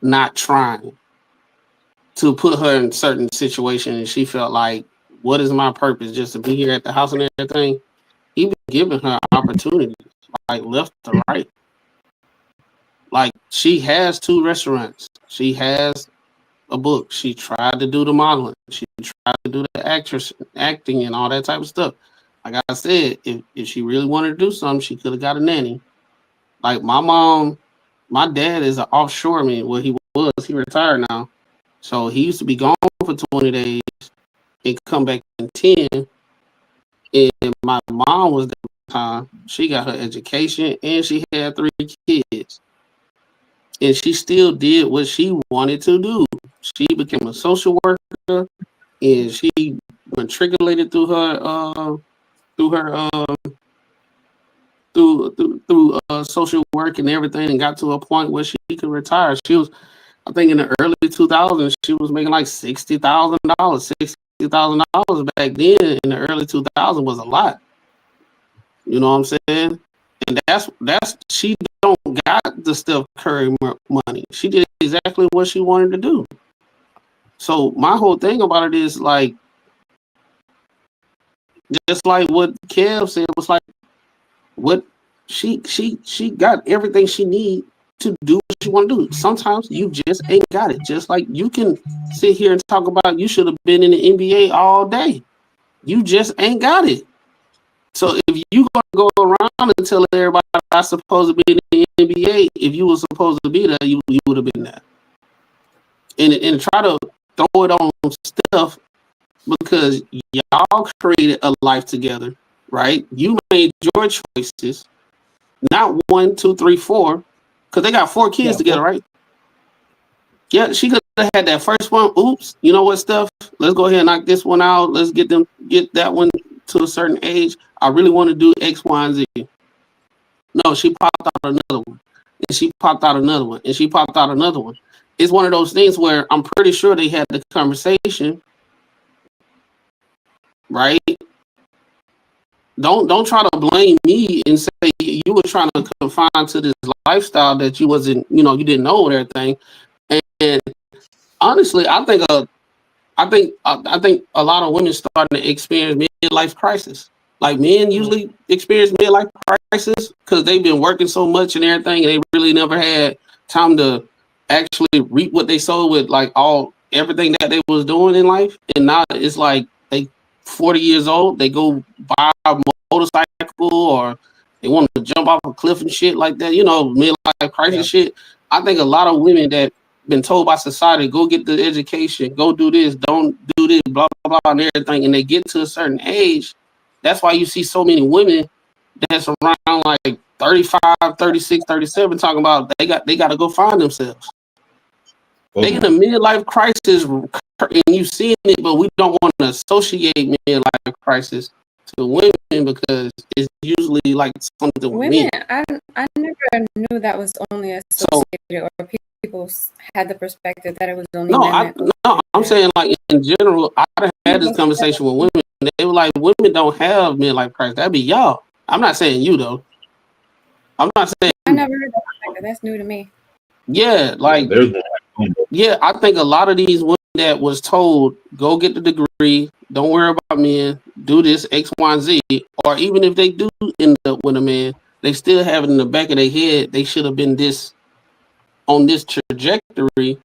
Speaker 2: not trying to put her in certain situation and she felt like, what is my purpose? Just to be here at the house and everything. He been giving her opportunities, like left to right. Like she has 2 restaurants. She has a book. She tried to do the modeling. She tried to do the acting and all that type of stuff. Like I said, if she really wanted to do something, she could have got a nanny. Like my mom, my dad is an offshoreman. Well, he was. He retired now. So he used to be gone for 20 days and come back in 10. And my mom was there at the time. She got her education and she had 3 kids. And she still did what she wanted to do. She became a social worker and she matriculated through social work and everything and got to a point where she could retire. She was, I think in the early 2000s, she was making like $60,000. $60,000 back then in the early 2000s was a lot. You know what I'm saying? And that's she don't got the Steph Curry money. She did exactly what she wanted to do. So my whole thing about it is like, just like what Kev said, was like, what she got everything she need to do what she want to do. Sometimes you just ain't got it. Just like you can sit here and talk about you should have been in the NBA all day. You just ain't got it. So if you gonna go around and tell everybody I'm supposed to be in the NBA, if you were supposed to be there, you would have been there. And try to throw it on stuff because y'all created a life together, right? You made your choices, not 1, 2, 3, 4, because they got 4 kids together, right? Yeah, she could have had that first one. Oops, you know what, Steph? Let's go ahead and knock this one out. Let's get that one to a certain age. I really want to do X, Y, and Z. No, she popped out another one, and she popped out another one, and she popped out another one. It's one of those things where I'm pretty sure they had the conversation, right? Don't try to blame me and say you were trying to confine to this lifestyle that you wasn't, you didn't know everything. And honestly, I think a lot of women starting to experience midlife crisis. Like men usually experience midlife crisis because they've been working so much and everything, and they really never had time to actually reap what they sowed with like everything that they was doing in life. And now it's like they 40 years old, they go buy a motorcycle or they want to jump off a cliff and shit like that. Midlife crisis shit. I think a lot of women that been told by society, go get the education, go do this, don't do this, blah, blah, blah, and everything. And they get to a certain age. That's why you see so many women that's around like 35, 36, 37 talking about they got to go find themselves. They in a midlife crisis and you seeing it, but we don't want to associate midlife crisis to women because it's usually like something with
Speaker 4: Women,
Speaker 2: men.
Speaker 4: I never knew that was only associated or people had the perspective that it was only men.
Speaker 2: I'm saying like in general, I had this conversation with women. They were like, women don't have midlife crisis. That'd be y'all. I'm not saying you though. I'm not saying.
Speaker 4: I never heard that perspective. That's new to me.
Speaker 2: Yeah, like I think a lot of these women that was told, go get the degree, don't worry about men, do this X, Y, and Z, or even if they do end up with a man, they still have it in the back of their head. They should have been on this trajectory,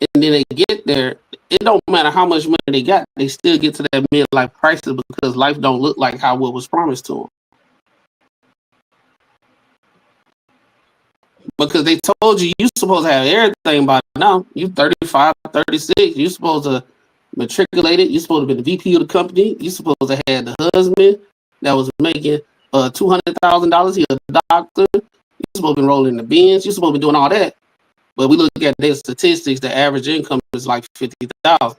Speaker 2: and then they get there. It don't matter how much money they got, they still get to that midlife crisis because life don't look like how what was promised to them. Because they told you supposed to have everything by now. You 35, 36. You supposed to matriculate it. You supposed to be the VP of the company. You supposed to have the husband that was making $200,000. He a doctor. You supposed to be rolling the bins. You supposed to be doing all that. But we look at their statistics, the average income is like 50,000.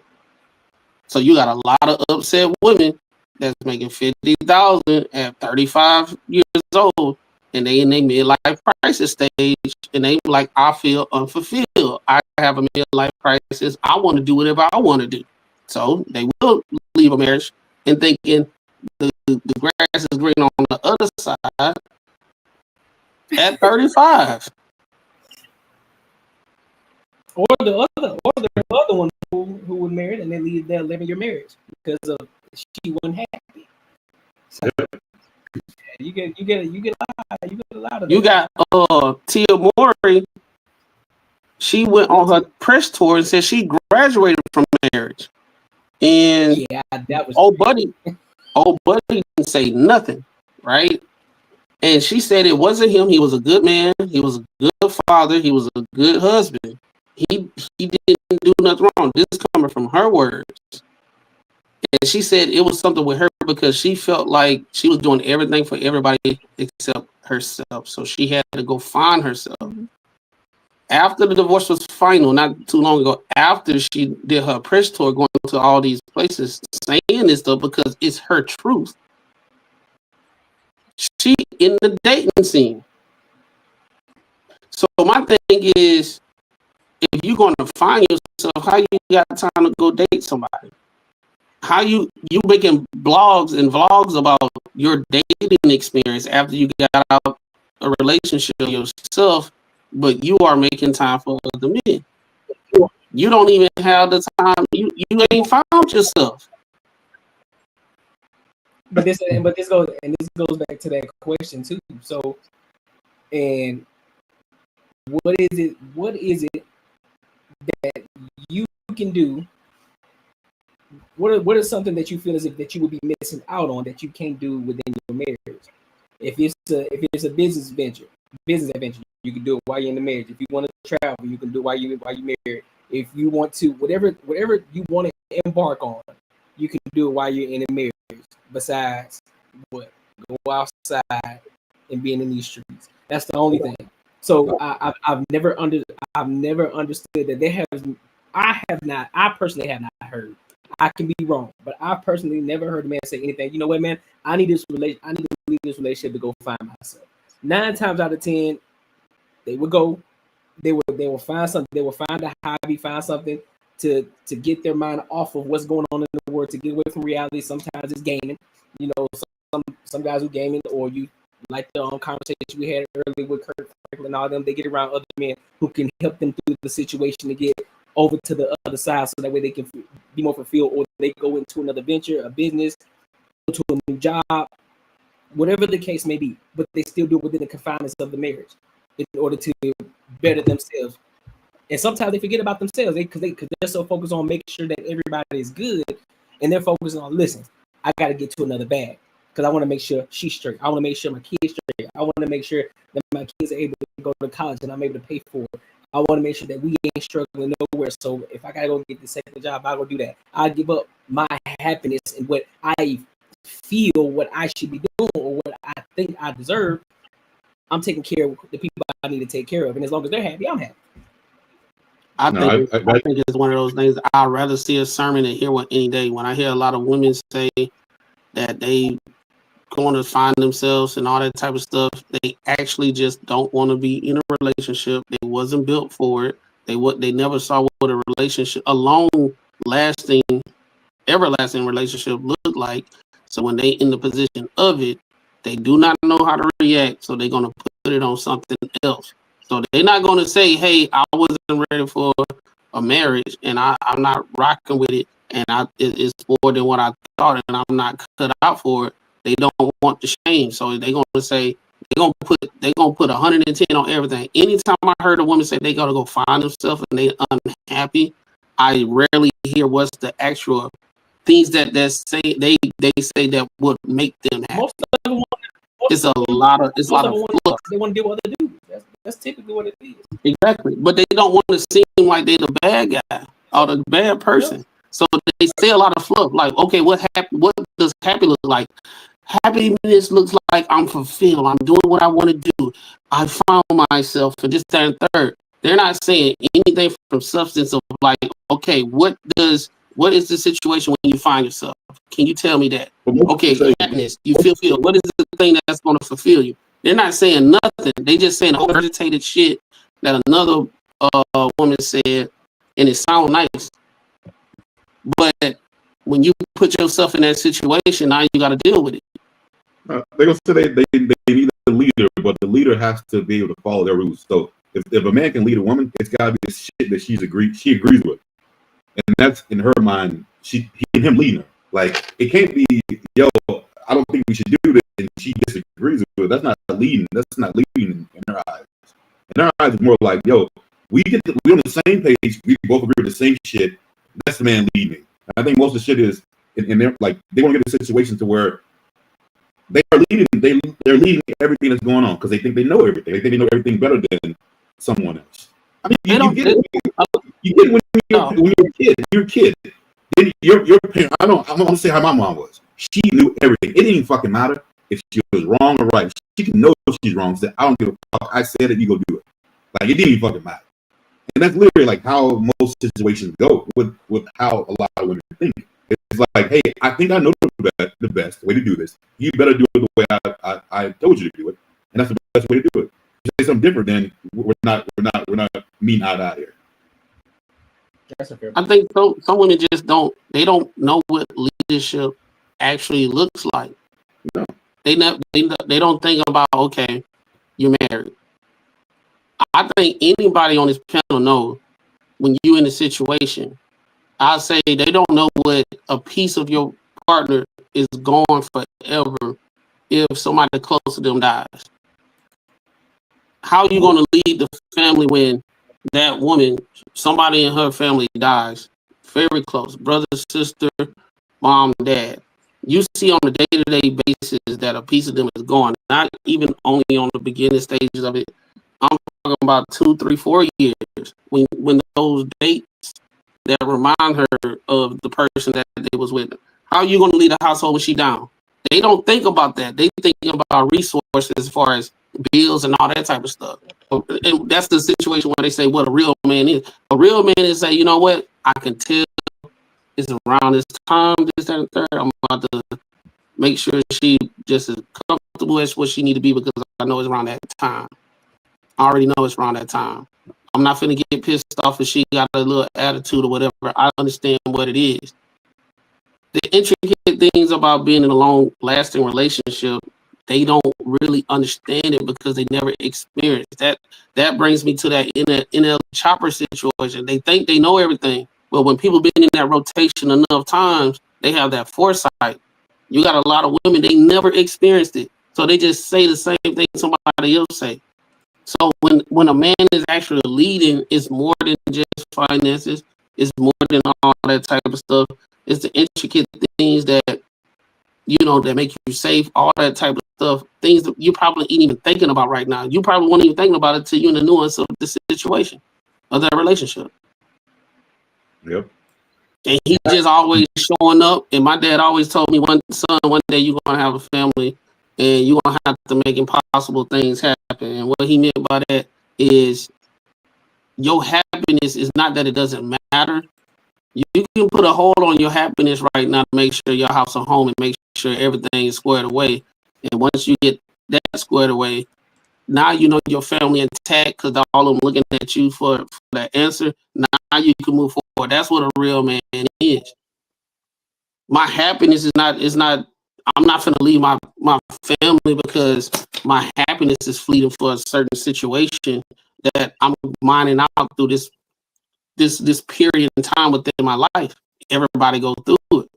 Speaker 2: So you got a lot of upset women that's making 50,000 at 35 years old, and they in their midlife crisis stage, and they like, I feel unfulfilled. I have a midlife crisis. I want to do whatever I want to do. So they will leave a marriage and thinking the grass is green on the other side at 35.
Speaker 1: Or the other one who was married and they leave their 11-year marriage because of she wasn't happy. So you get a lot of that.
Speaker 2: You got Tia Mowry. She went on her press tour and said she graduated from marriage. And
Speaker 1: yeah, that was
Speaker 2: old buddy didn't say nothing, right? And she said it wasn't him. He was a good man. He was a good father. He was a good husband. He didn't do nothing wrong. This is coming from her words. And she said it was something with her because she felt like she was doing everything for everybody except herself. So she had to go find herself. Mm-hmm. After the divorce was final, not too long ago, after she did her press tour, going to all these places, saying this stuff because it's her truth. She in the dating scene. So my thing is, if you're going to find yourself, how you got time to go date somebody? How you making blogs and vlogs about your dating experience after you got out a relationship yourself, but you are making time for other men. You don't even have the time. You ain't found yourself.
Speaker 1: But this goes back to that question too. So, and what is it that you can do? What is something that you feel as if that you would be missing out on that you can't do within your marriage? If it's a business adventure, you can do it while you're in the marriage. If you want to travel, you can do it while you married. If you want to, whatever you want to embark on, you can do it while you're in a marriage. Besides what? Go outside and being in these streets. That's the only thing. So I've never understood that I personally have not heard. I can be wrong, but I personally never heard a man say anything. You know what, man? I need to leave this relationship to go find myself. 9 times out of 10, they would find something. They will find a hobby, find something to get their mind off of what's going on in the world, to get away from reality. Sometimes it's gaming. You know, some guys who gaming, or you like the conversation we had earlier with Kurt Franklin and all them. They get around other men who can help them through the situation to get over to the other side, so that way they can be more fulfilled, or they go into another venture, a business, go to a new job, whatever the case may be. But they still do it within the confines of the marriage in order to better themselves. And sometimes they forget about themselves because they're so focused on making sure that everybody is good, and they're focused on, listen, I got to get to another bag because I want to make sure she's straight. I want to make sure my kids straight. I want to make sure that my kids are able to go to college and I'm able to pay for it. I want to make sure that we ain't struggling nowhere. So if I gotta go get the second job, I'll go do that. I give up my happiness and what I feel, what I should be doing, or what I think I deserve. I'm taking care of the people I need to take care of, and as long as they're happy, I'm happy.
Speaker 2: I think it's one of those things. I'd rather see a sermon than hear one any day. When I hear a lot of women say that they going to find themselves and all that type of stuff, they actually just don't want to be in a relationship. They wasn't built for it. They never saw what a relationship, a long-lasting, everlasting relationship looked like. So when they in the position of it, they do not know how to react. So they're going to put it on something else. So they're not going to say, hey, I wasn't ready for a marriage and I'm not rocking with it, and it's more than what I thought, and I'm not cut out for it. They don't want the shame, so they're gonna say they're gonna put 110 on everything. Anytime I heard a woman say they gotta go find themselves and they unhappy, I rarely hear what's the actual things that say they say that would make them happy.
Speaker 1: Most of them
Speaker 2: it's a lot of fluff.
Speaker 1: They want to deal with other dudes. That's typically what it is.
Speaker 2: Exactly, but they don't want to seem like they're the bad guy or the bad person. Yeah. So they say a lot of fluff. Like, okay, what does happy look like? Happiness looks like I'm fulfilled. I'm doing what I want to do. I found myself for this, that, and third. They're not saying anything from substance of like, okay, what is the situation when you find yourself? Can you tell me that? Okay, happiness, you feel what is the thing that's going to fulfill you? They're not saying nothing. They just saying regurgitated shit that another woman said, and it sounds nice. But when you put yourself in that situation, now you got to deal with it.
Speaker 6: They're gonna say they need a leader, but the leader has to be able to follow their rules. So if a man can lead a woman, it's gotta be the shit that she agrees with, and that's in her mind. He and him leading her. Like it can't be, yo, I don't think we should do this, and she disagrees with it. That's not leading. That's not leading in her eyes. In her eyes, it's more like, yo, we're on the same page. We both agree with the same shit. That's the man leading. I think most of the shit is, and they're like they want to get a situation to where they are leading. They're leading everything that's going on because they think they know everything. They think they know everything better than someone else. I mean, you get it when you're a kid. You're a kid. Then your parent. I'm gonna say how my mom was. She knew everything. It didn't even fucking matter if she was wrong or right. She could know if she's wrong. Said, I don't give a fuck. I said it. You go do it. Like it didn't even fucking matter. And that's literally like how most situations go with how a lot of women think. It's like, hey, I think I know the best way to do this. You better do it the way I told you to do it, and that's the best way to do it. You say something different, then we're not meeting eye to eye here.
Speaker 2: I think some women just don't know what leadership actually looks like.
Speaker 6: No.
Speaker 2: They don't think about, okay, you're married. I think anybody on this panel knows when you're in a situation. I say they don't know what a piece of your partner is gone forever if somebody close to them dies. How are you going to lead the family when that woman, somebody in her family dies, very close, brother, sister, mom, dad? You see on a day-to-day basis that a piece of them is gone, not even only on the beginning stages of it. I'm talking about 2, 3, 4 years when those dates that remind her of the person that they was with. How are you going to lead a household when she down? They don't think about that. They think about resources as far as bills and all that type of stuff. And that's the situation where they say what a real man is. A real man is say, you know what? I can tell it's around this time, this, that, and third. I'm about to make sure she just as comfortable as what she need to be because I know it's around that time. I already know it's around that time. I'm not finna get pissed off if she got a little attitude or whatever. I understand what it is. The intricate things about being in a long-lasting relationship, they don't really understand it because they never experienced that. That brings me to that in a chopper situation. They think they know everything, but when people been in that rotation enough times, they have that foresight. You got a lot of women, they never experienced it, so they just say the same thing somebody else say. So when a man is actually leading, it's more than just finances. It's more than all that type of stuff. It's the intricate things that, that make you safe, all that type of stuff. Things that you probably ain't even thinking about right now. You probably won't even think about it till you're in the nuance of the situation, of that relationship.
Speaker 6: Yep.
Speaker 2: And he just always showing up. And my dad always told me, one day you're going to have a family and you're going to have to make impossible things happen. And what he meant by that is your happiness is not that it doesn't matter. You can put a hold on your happiness right now to make sure your house and home and make sure everything is squared away. And once you get that squared away, now you know your family intact because all of them looking at you for that answer. Now you can move forward. That's what a real man is. My happiness is not, I'm not going to leave my family because my happiness is fleeting for a certain situation that I'm mining out through this period in time within my life. Everybody go through it.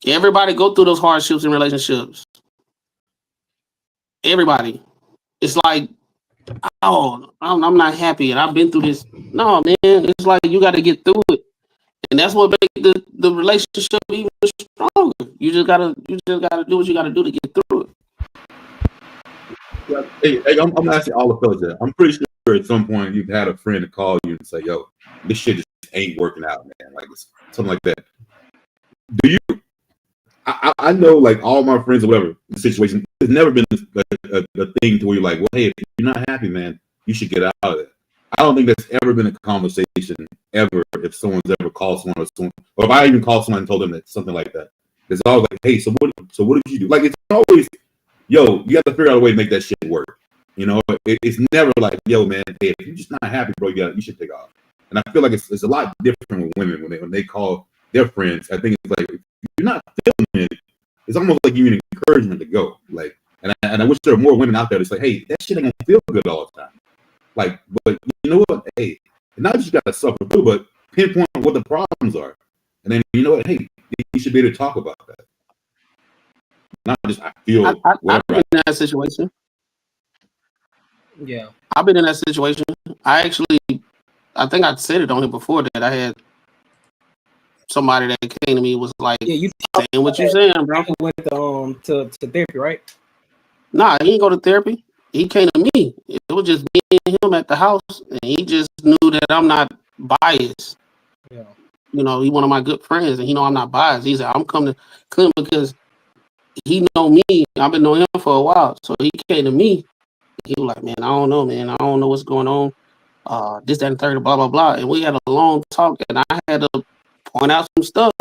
Speaker 2: Everybody go through those hardships in relationships. Everybody. It's like, oh, I'm not happy and I've been through this. No, man, it's like you got to get through it. And that's what makes the relationship even stronger. You just gotta do what you gotta do to get through it.
Speaker 6: Yeah. Hey, I'm gonna ask you all the fellas that. I'm pretty sure at some point you've had a friend to call you and say, "Yo, this shit just ain't working out, man." Like something like that. Do you? I know, like all my friends or whatever the situation, it's never been a thing to where you're like, "Well, hey, if you're not happy, man, you should get out of it. I don't think there's ever been a conversation ever if someone's ever called someone or if I even called someone and told them that something like that. It's always like, hey, so what did you do? Like, it's always, yo, you have to figure out a way to make that shit work. You know, it's never like, yo, man, hey, if you're just not happy, bro, you should take off. And I feel like it's a lot different with women when they call their friends. I think it's like, if you're not feeling it, it's almost like you need encouragement to go. Like, and I wish there were more women out there that's like, hey, that shit ain't gonna feel good all the time. Like, but you know what? Hey, not just you gotta suffer through, but pinpoint what the problems are. And then you know what? Hey, you should be able to talk about that. Not just I feel
Speaker 2: I've been in that situation.
Speaker 1: Yeah.
Speaker 2: I've been in that situation. I think I said it on here before that I had somebody that came to me was like,
Speaker 1: yeah, you
Speaker 2: saying what you saying, bro.
Speaker 1: Went to therapy, right?
Speaker 2: Nah, he didn't go to therapy. He came to me. It was just me and him at the house, and he just knew that I'm not biased.
Speaker 1: Yeah.
Speaker 2: You know, he one of my good friends, and he know I'm not biased. He said, I'm coming to Clinton because he know me. I've been knowing him for a while. So he came to me. He was like, man, I don't know, man. I don't know what's going on. This, that, and third, blah, blah, blah. And we had a long talk, and I had to point out some stuff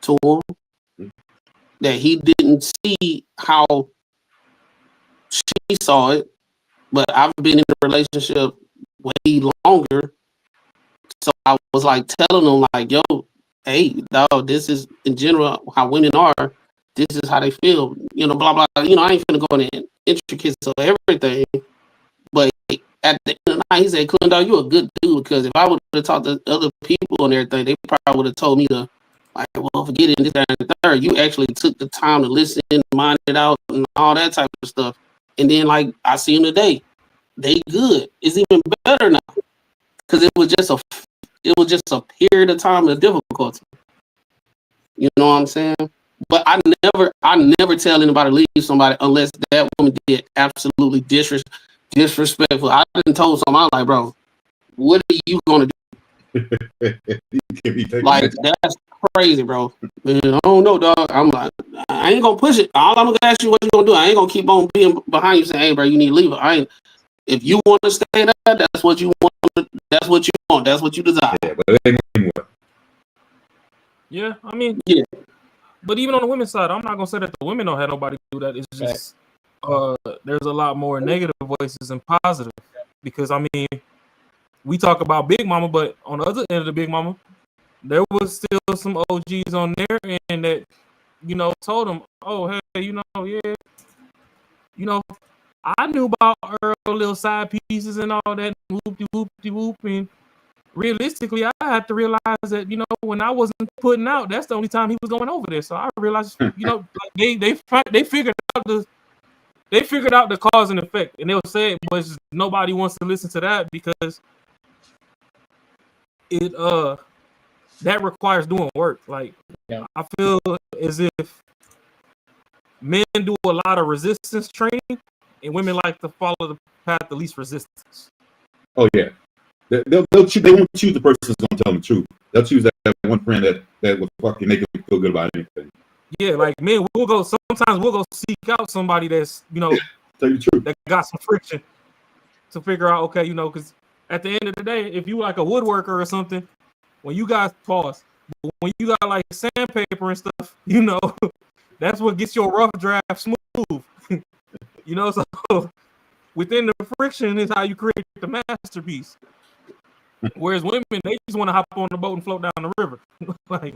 Speaker 2: to him that he didn't see how she saw it. But I've been in a relationship way longer. So I was like telling them, like, yo, hey, dog, this is in general how women are. This is how they feel, you know, blah, blah. You know, I ain't finna go into intricacies of everything. But at the end of the night, he said, Clinton, dog, you a good dude, because if I would have talked to other people and everything, they probably would have told me to, like, well, forget it, this, that, and the third. You actually took the time to listen, mind it out, and all that type of stuff. And then, like, I see him today. They good. It's even better now. Because it was just a period of time of difficulty. You know what I'm saying? But I never tell anybody to leave somebody unless that woman did absolutely disrespectful. I didn't told someone, I'm like, bro, what are you gonna do? Like, that's crazy, bro. Man, I don't know, dog. I'm like, I ain't gonna push it. All I'm gonna ask you what you gonna do. I ain't gonna keep on being behind you saying, hey, bro, you need to leave her. If you want to stay there, that's what you want. That's what you want. That's what you desire.
Speaker 6: Yeah, but it ain't what.
Speaker 18: Yeah, I mean,
Speaker 2: yeah.
Speaker 18: But even on the women's side, I'm not gonna say that the women don't have nobody do that. It's just there's a lot more negative voices than positive. Because I mean, we talk about Big Mama, but on the other end of the Big Mama, there was still some OGs on there and that, you know, told them, oh, hey, you know, yeah, you know, I knew about Earl little side pieces and all that, whoop, and realistically, I had to realize that, you know, when I wasn't putting out, that's the only time he was going over there. So I realized, you know, like they figured out the cause and effect, and they'll say it, but nobody wants to listen to that because it that requires doing work. Like, I feel as if men do a lot of resistance training, and women like to follow the path of least resistance.
Speaker 6: Oh yeah, they won't choose the person who's gonna tell them the truth. They'll choose that one friend that will fucking make them feel good about anything.
Speaker 18: Yeah, like men, sometimes we'll go seek out somebody that's, you know,
Speaker 6: tell you the truth,
Speaker 18: that got some friction to figure out, okay, you know, because at the end of the day, if you like a woodworker or something, when you guys when you got like sandpaper and stuff, you know, that's what gets your rough draft smooth. You know, so within the friction is how you create the masterpiece. Whereas women, they just want to hop on the boat and float down the river. Like,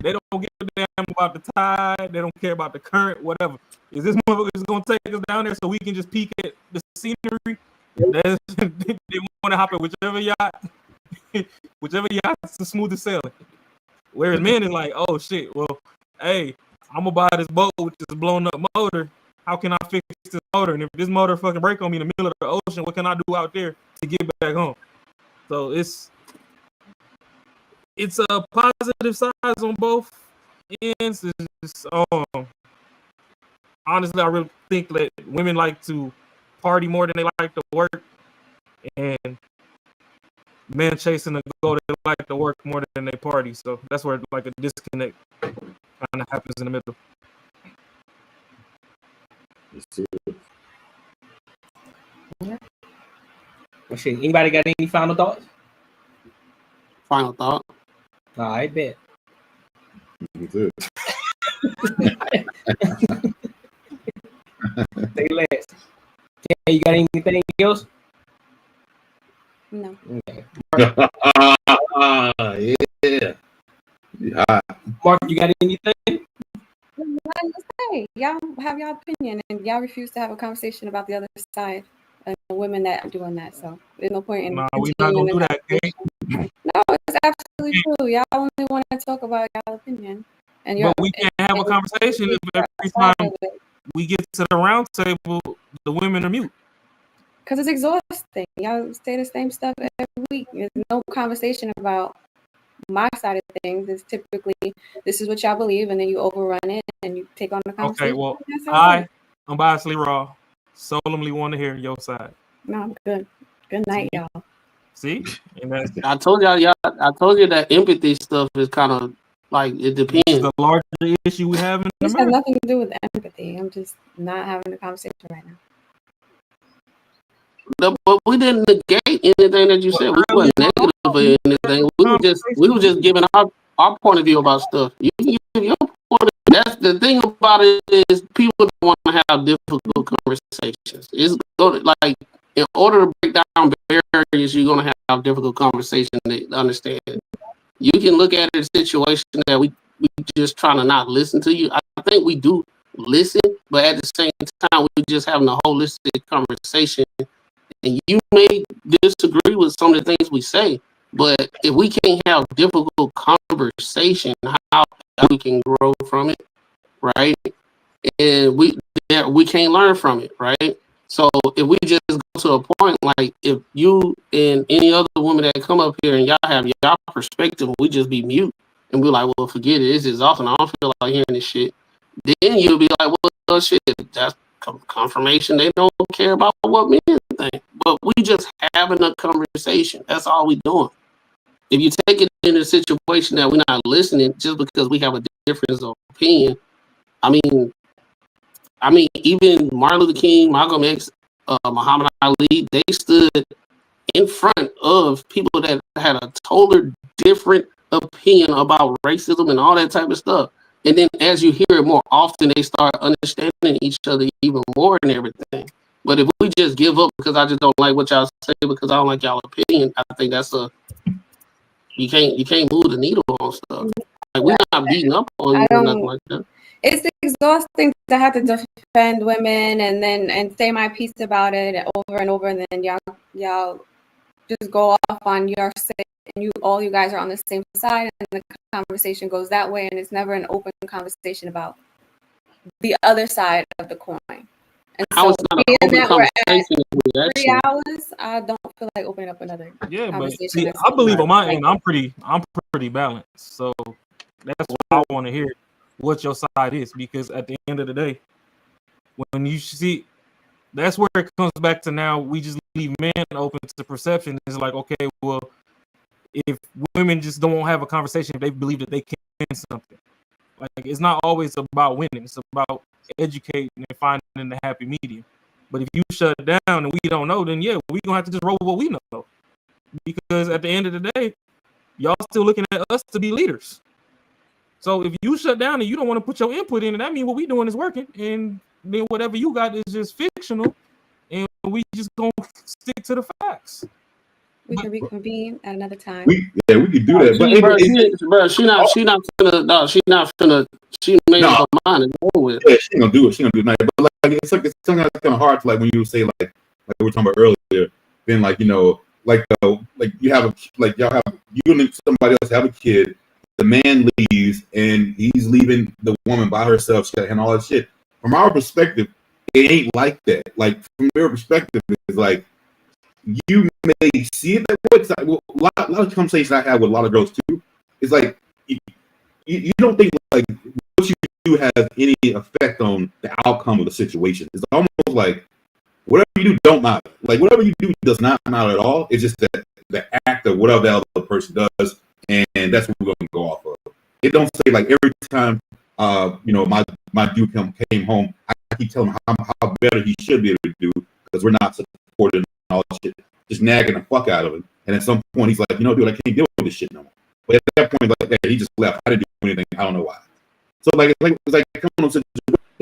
Speaker 18: they don't give a damn about the tide. They don't care about the current, whatever. Is this motherfucker going to take us down there so we can just peek at the scenery? They want to hop in whichever yacht's the smoothest sailing. Whereas men is like, oh shit, well, hey, I'm gonna buy this boat with this blown up motor. How can I fix this motor? And if this motor fucking break on me in the middle of the ocean, what can I do out there to get back home? So it's a positive sides on both ends. Honestly, I really think that women like to party more than they like to work, and men chasing the goal, they like to work more than they party. So that's where like a disconnect kind of happens in the middle.
Speaker 1: Well, shit, anybody got any final thoughts?
Speaker 2: Final thought.
Speaker 1: All right, bet.
Speaker 6: That's it.
Speaker 1: Say less. Okay, you got anything else?
Speaker 17: No.
Speaker 1: Okay.
Speaker 6: Yeah.
Speaker 1: Mark, you got anything?
Speaker 4: Nothing to say. Y'all have your opinion, and y'all refuse to have a conversation about the other side and the women that are doing that. So there's no point in
Speaker 18: Nah, we not
Speaker 4: continuing
Speaker 18: gonna do
Speaker 4: the
Speaker 18: that, Kate.
Speaker 4: conversation. No, it's absolutely true. Y'all only want to talk about y'all opinion, and
Speaker 18: But we can't have a conversation if every time we get to the round table, the women are mute.
Speaker 4: because it's exhausting. Y'all say the same stuff every week. There's no conversation about my side of things. It's typically this is what y'all believe, and then you overrun it and you take on the conversation.
Speaker 18: Okay, well,
Speaker 4: That's how it is.
Speaker 18: I'm biasly raw. Solemnly want to hear your side.
Speaker 4: No, I'm good. Good night, y'all.
Speaker 18: See? And that's
Speaker 2: I told y'all. I told you that empathy stuff is kind of like it depends.
Speaker 18: the larger issue we have in
Speaker 4: This has
Speaker 18: America.
Speaker 4: nothing to do with empathy. I'm just not having a conversation right now.
Speaker 2: But we didn't negate anything that you said. We weren't negative or anything. We were just giving our point of view about stuff. You can give your point of view. That's the thing about it is people don't want to have difficult conversations. It's going to, like, in order to break down barriers, you're going to have difficult conversation to understand. You can look at a situation that we just trying to not listen to you. I think we do listen, but at the same time, we're just having a holistic conversation. And you may disagree with some of the things we say, but if we can't have difficult conversation, how we can grow from it, right? And we can't learn from it, right? So if we just go to a point like if you and any other woman that come up here and y'all have y'all perspective, we just be mute and be like, well, forget it, it's exhausting. I don't feel like hearing this shit. Then you'll be like, well, shit, that's confirmation they don't care about what men think. But we just having a conversation. That's all we doing. If you take it in a situation that we're not listening just because we have a difference of opinion, I mean, even Martin Luther King, Malcolm X, Muhammad Ali, they stood in front of people that had a totally different opinion about racism and all that type of stuff. And then as you hear it more often, they start understanding each other even more and everything. But if we just give up because I just don't like what y'all say because I don't like y'all opinion, I think that's you can't move the needle on stuff. Like we're not beating up on you or nothing like that.
Speaker 4: It's exhausting to have to defend women and say my piece about it over and over, and then y'all just go off on your side, and you guys are on the same side, and the conversation goes that way, and it's never an open conversation about the other side of the coin. And
Speaker 2: How
Speaker 4: so
Speaker 2: it's not an
Speaker 4: being
Speaker 2: open
Speaker 4: that we're at
Speaker 2: conversation if we
Speaker 4: 3
Speaker 2: actually-
Speaker 4: hours, I don't feel like opening up another
Speaker 18: Yeah, but
Speaker 4: conversation.
Speaker 18: see,
Speaker 4: that's
Speaker 18: I believe on my
Speaker 4: like-
Speaker 18: end, I'm pretty balanced. So that's what I want to hear. What your side is, because at the end of the day, when you see, that's where it comes back to. Now we just leave men open to perception. It's like, okay, well, if women just don't have a conversation, if they believe that they can something, like it's not always about winning. It's about educating and finding the happy medium. But if you shut down and we don't know, then yeah, we gonna have to just roll with what we know. Because at the end of the day, y'all still looking at us to be leaders. So if you shut down and you don't want to put your input in, that means what we doing is working, and then whatever you got is just fictional, and we just gonna stick to the facts.
Speaker 4: We can reconvene at another time.
Speaker 6: We could do that. But
Speaker 2: She not finna. She made up her mind and go with.
Speaker 6: Yeah, she gonna do it. She gonna do it. But like it's sometimes kind of hard to like when you say like we were talking about earlier. Then like like you have y'all have you and somebody else have a kid. The man leaves and he's leaving the woman by herself. She got to handle all that shit. From our perspective, it ain't like that. Like from their perspective, it's like you may see it that way. Well, a lot of conversations I have with a lot of girls too. It's like you don't think like what you do has any effect on the outcome of the situation. It's almost like whatever you do don't matter. Like whatever you do does not matter at all. It's just that the act of whatever the other person does. And that's what we're going to go off of. It don't say like every time, my dude came home, I keep telling him how better he should be able to do because we're not supporting all that shit. just nagging the fuck out of him. And at some point, he's like, you know, dude, I can't deal with this shit no more. But at that point, like, hey, he just left. I didn't do anything. I don't know why. So like, it's like come on, there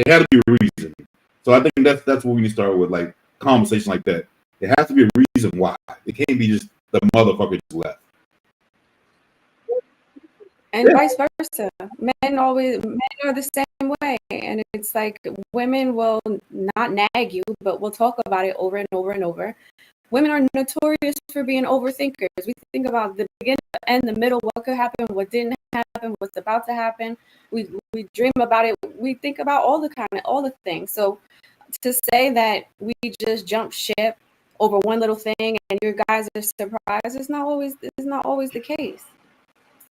Speaker 6: had to be a reason. So I think that's what we need to start with, like conversation like that. There has to be a reason why. It can't be just the motherfucker just left.
Speaker 4: And vice versa. Men are the same way. And it's like women will not nag you, but we'll talk about it over and over and over. Women are notorious for being overthinkers. We think about the beginning and the middle, what could happen, what didn't happen, what's about to happen. We dream about it. We think about all the things. So to say that we just jump ship over one little thing and you guys are surprised is not always the case.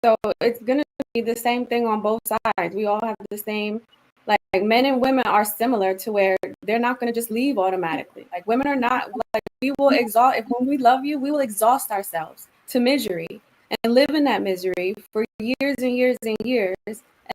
Speaker 4: So it's gonna be the same thing on both sides. We all have the same, like men and women are similar to where they're not gonna just leave automatically. Like women are not, like we will exhaust, if when we love you, we will exhaust ourselves to misery and live in that misery for years and years and years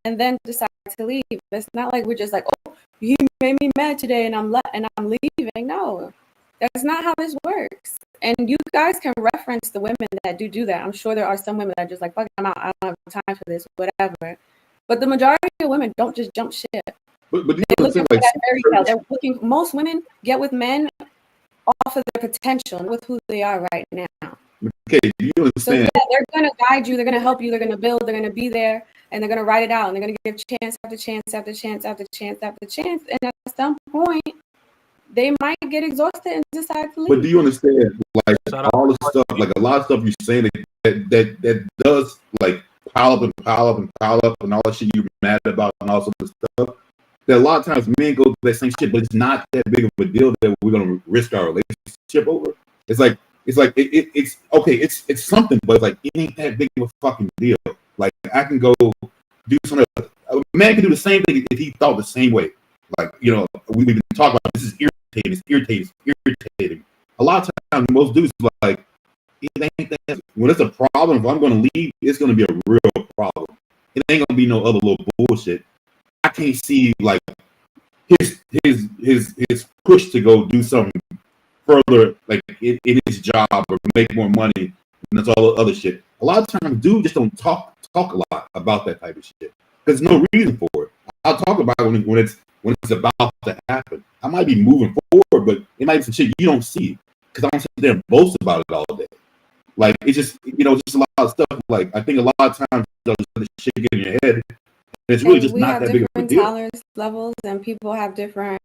Speaker 4: and then decide to leave. It's not like we're just like, oh, he made me mad today and I'm leaving. No, that's not how this works. And you guys can reference the women that do that. I'm sure there are some women that are just like, fuck, I'm out. I don't have time for this, whatever. But the majority of women don't just jump ship.
Speaker 6: But
Speaker 4: they're looking for that fairy tale. They're looking. Most women get with men off of their potential and with who they are right now.
Speaker 6: Okay, do you understand?
Speaker 4: So yeah, they're gonna guide you. They're gonna help you. They're gonna build. They're gonna be there, and they're gonna write it out. And they're gonna give chance after chance after chance after chance after chance. And at some point, they might get exhausted and decide to leave.
Speaker 6: But do you understand, like all the stuff, like a lot of stuff you're saying that does like pile up and pile up and pile up and all that shit you're mad about and all sorts of stuff. That a lot of times men go through that same shit, but it's not that big of a deal that we're gonna risk our relationship over. It's okay, it's something, but it's like it ain't that big of a fucking deal. Like I can go do something. A man can do the same thing if he thought the same way. Like, you know, we've been talking about this is irritating. A lot of times, most dudes like, it ain't that. When it's a problem, if I'm going to leave, it's going to be a real problem. It ain't going to be no other little bullshit. I can't see like his push to go do something further, like in his job or make more money, and that's all the other shit. A lot of times, dudes just don't talk a lot about that type of shit because there's no reason for it. I'll talk about it when it's about to happen. I might be moving forward, but it might be some shit you don't see because I don't sit there and boast about it all day. Like it's just, you know, just a lot of stuff. Like I think a lot of times you know, this shit get in your head. And it's really just not that big of a deal.
Speaker 4: Tolerance levels, and people have different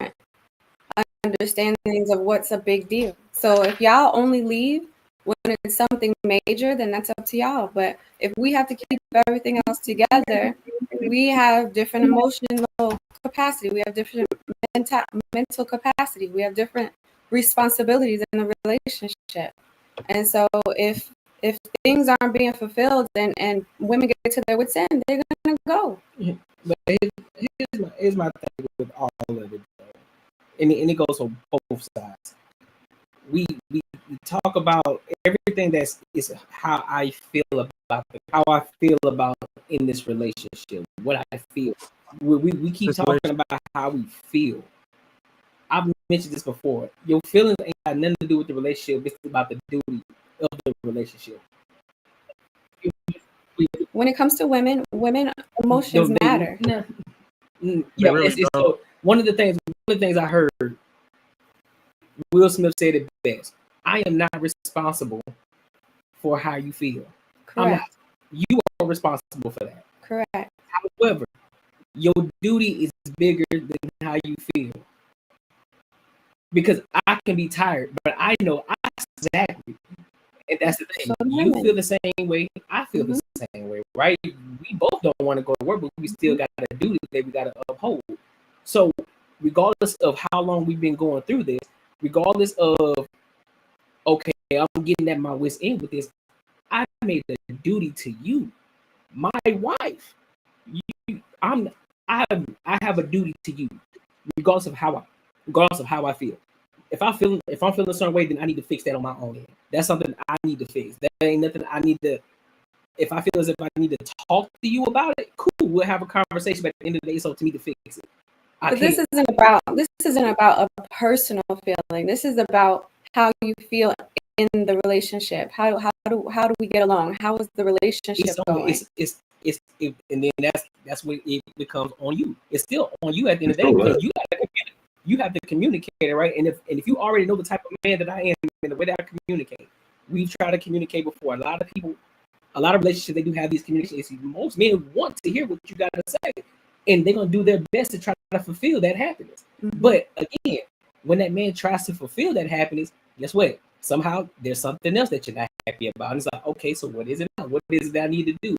Speaker 4: understandings of what's a big deal. So if y'all only leave when it's something major, then that's up to y'all. But if we have to keep everything else together, we have different emotional capacity. We have different mental capacity. We have different responsibilities in the relationship. And so if things aren't being fulfilled and women get to their wits' end, they're gonna go.
Speaker 1: But here's my thing with all of it, and it goes on both sides. We talk about everything is how I feel about in this relationship, what I feel. We keep talking about how we feel. I've mentioned this before. Your feelings ain't got nothing to do with the relationship. It's about the duty of the relationship.
Speaker 4: When it comes to women emotions matter.
Speaker 1: Yeah, so one of the things I heard, Will Smith said it best. I am not responsible for how you feel.
Speaker 4: Correct.
Speaker 1: You are responsible for that.
Speaker 4: Correct.
Speaker 1: However, your duty is bigger than how you feel. Because I can be tired, but I know exactly. And that's the thing. You feel the same way. I feel the same way, right? We both don't want to go to work, but we still got a duty that we got to uphold. So, regardless of how long we've been going through this, regardless of, okay, I'm getting at my wit's end with this, I made a duty to you, my wife. I have a duty to you, regardless of how I feel. If I'm feeling a certain way, then I need to fix that on my own end. That's something I need to fix. That ain't nothing I need to. If I feel as if I need to talk to you about it, cool. We'll have a conversation. But at the end of the day, it's up to me to fix it.
Speaker 4: But this isn't about a personal feeling. This is about how you feel in the relationship? How do we get along? How is the relationship going?
Speaker 1: And then that's when it becomes on you. It's still on you at the end of the day because you have to communicate it, right. And if you already know the type of man that I am and the way that I communicate, we've tried to communicate before. A lot of relationships, they do have these communications. Most men want to hear what you got to say, and they're gonna do their best to try to fulfill that happiness. But again, when that man tries to fulfill that happiness, guess what? Somehow there's something else that you're not happy about. And it's like, okay, so what is it now? What is it that I need to do?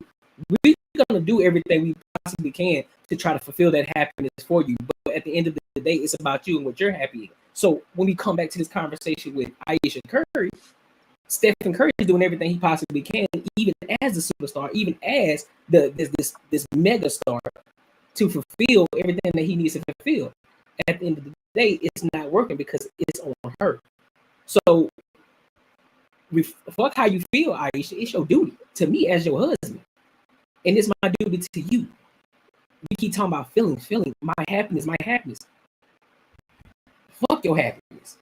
Speaker 1: We're gonna do everything we possibly can to try to fulfill that happiness for you. But at the end of the day, it's about you and what you're happy in. So when we come back to this conversation with Ayesha Curry, Stephen Curry is doing everything he possibly can, even as a superstar, even as this mega star, to fulfill everything that he needs to fulfill. At the end of the day, it's not working because it's on her. So fuck how you feel, Ayesha. It's your duty to me as your husband. And it's my duty to you. We keep talking about feelings, my happiness. Fuck your happiness.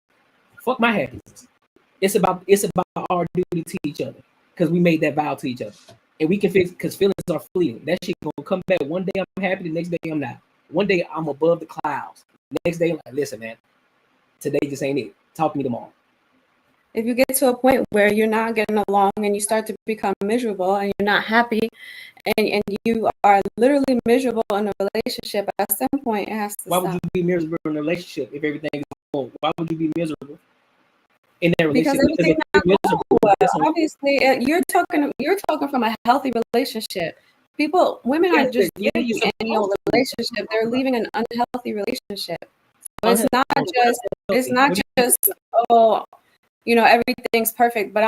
Speaker 1: Fuck my happiness. It's about our duty to each other because we made that vow to each other. And we can fix because feelings are fleeting. That shit gonna come back. One day I'm happy, the next day I'm not. One day I'm above the clouds. Next day I'm like, listen, man, today just ain't it. Talk to me tomorrow.
Speaker 4: If you get to a point where you're not getting along and you start to become miserable and you're not happy and you are literally miserable in a relationship, at some point it has to
Speaker 1: Why
Speaker 4: stop.
Speaker 1: would you be miserable in a relationship if everything is going? Why would you be miserable in that relationship?
Speaker 4: Because everything obviously you're talking from a healthy relationship. Women are just leaving any old relationship. They're leaving an unhealthy relationship. So it's not just everything's perfect, but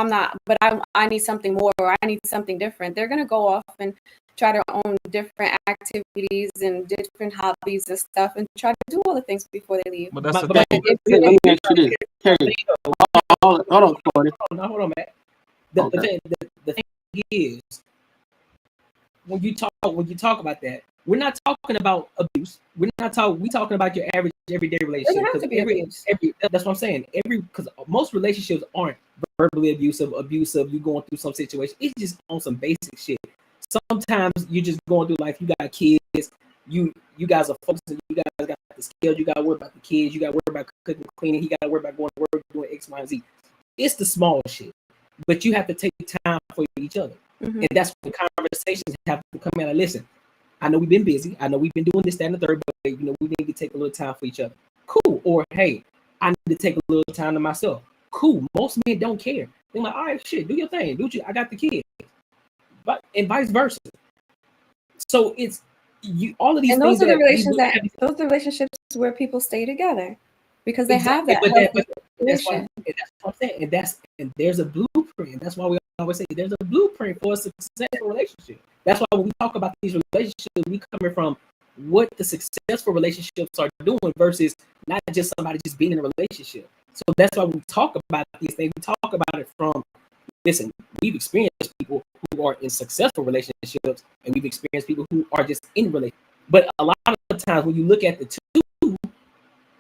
Speaker 4: I need something more, or I need something different. They're gonna go off and try their own different activities and different hobbies and stuff, and try to do all the things before they leave.
Speaker 2: But that's the thing. Hold on, Courtnee.
Speaker 1: Hold on, man. The thing is, when you talk about that, we're not talking about abuse. We talking about your average everyday relationship.
Speaker 4: Doesn't have to be abuse.
Speaker 1: That's what I'm saying. Because most relationships aren't verbally abusive. You going through some situation. It's just on some basic shit. Sometimes you're just going through life. You got kids. You guys are focusing. You guys got the skills. You got to worry about the kids. You got to worry about cooking, cleaning. He got to worry about going to work, doing X, Y, and Z. It's the small shit. But you have to take time for each other. And that's when conversations have to come out and listen. I know we've been busy. I know we've been doing this, that, and the third, but we need to take a little time for each other. Cool. Or hey, I need to take a little time to myself. Cool. Most men don't care. They're like, all right, shit, do your thing. I got the kids. But and vice versa. So it's all of these
Speaker 4: and
Speaker 1: things.
Speaker 4: Those are the relationships where people stay together because they have that.
Speaker 1: That's what I'm saying. And there's a blueprint. That's why we always say there's a blueprint for a successful relationship. That's why when we talk about these relationships, we coming from what the successful relationships are doing versus not just somebody just being in a relationship. So that's why we talk about these things. We talk about it from, listen, we've experienced people who are in successful relationships and we've experienced people who are just in relationships. But a lot of times when you look at the two,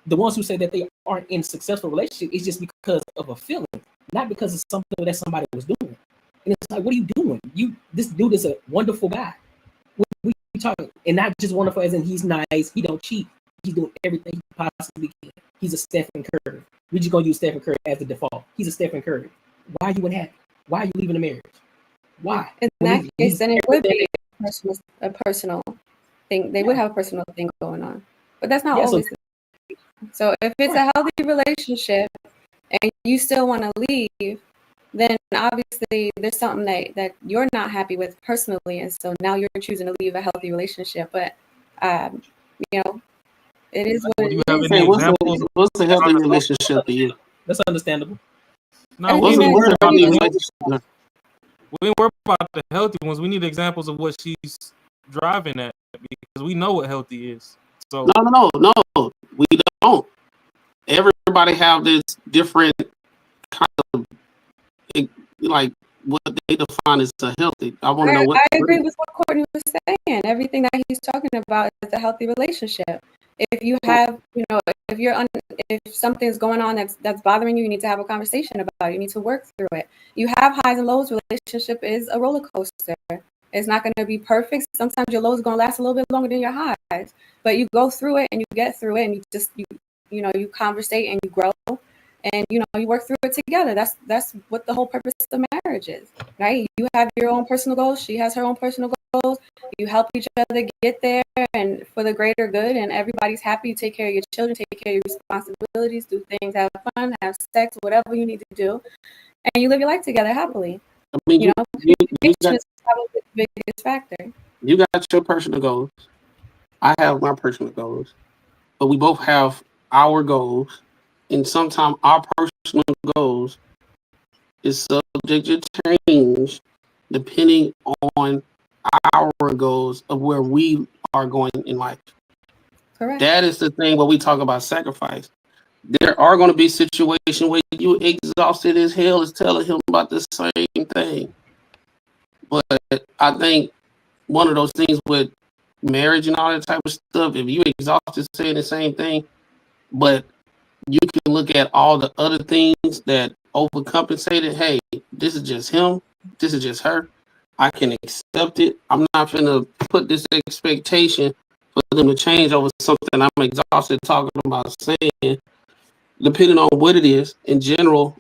Speaker 1: the ones who say that they aren't in successful relationship, it's just because of a feeling, not because of something that somebody was doing. And it's like, what are you doing? This dude is a wonderful guy. We talking, and not just wonderful as in he's nice, he don't cheat, he's doing everything he possibly can. He's a Stephen Curry. We're just gonna use Stephen Curry as the default. He's a Stephen Curry. Why are you unhappy? Why are you leaving the marriage? Why?
Speaker 4: In that case, then it would be a personal thing. They would have a personal thing going on, but that's not always. So if it's a healthy relationship and you still want to leave, then obviously there's something that you're not happy with personally, and so now you're choosing to leave a healthy relationship. But it is what it is.
Speaker 2: What's a healthy relationship to you?
Speaker 1: That's understandable.
Speaker 18: No,
Speaker 2: what's a healthy relationship?
Speaker 18: We ain't worry about the healthy ones. We need examples of what she's driving at because we know what healthy is. So
Speaker 2: No, we don't. Everybody have this different kind of like what they define as a healthy. I want to know what.
Speaker 4: I agree with what Courtney was saying. Everything that he's talking about is a healthy relationship. If you have, if if something's going on that's bothering you, you need to have a conversation about it. You need to work through it. You have highs and lows. Relationship is a roller coaster. It's not going to be perfect. Sometimes your lows are going to last a little bit longer than your highs, but you go through it and you get through it, and you conversate and you grow, and you work through it together. That's what the whole purpose of marriage is, right? You have your own personal goals. She has her own personal goals. You help each other get there, and for the greater good, and everybody's happy. You take care of your children, take care of your responsibilities, do things, have fun, have sex, whatever you need to do, and you live your life together happily.
Speaker 2: I mean, you
Speaker 4: communication
Speaker 2: got,
Speaker 4: is probably the biggest factor.
Speaker 2: you got your personal goals. I have my personal goals, but we both have our goals, and sometimes our personal goals is subject to change depending on our goals of where we are going in life.
Speaker 4: Correct.
Speaker 2: That is the thing when we talk about sacrifice. There are going to be situations where you exhausted as hell is telling him about the same thing. But I think one of those things with marriage and all that type of stuff, if you exhausted saying the same thing, but you can look at all the other things that overcompensated. Hey, this is just him. This is just her. I can accept it. I'm not going to put this expectation for them to change over something I'm exhausted talking about saying. Depending on what it is, in general,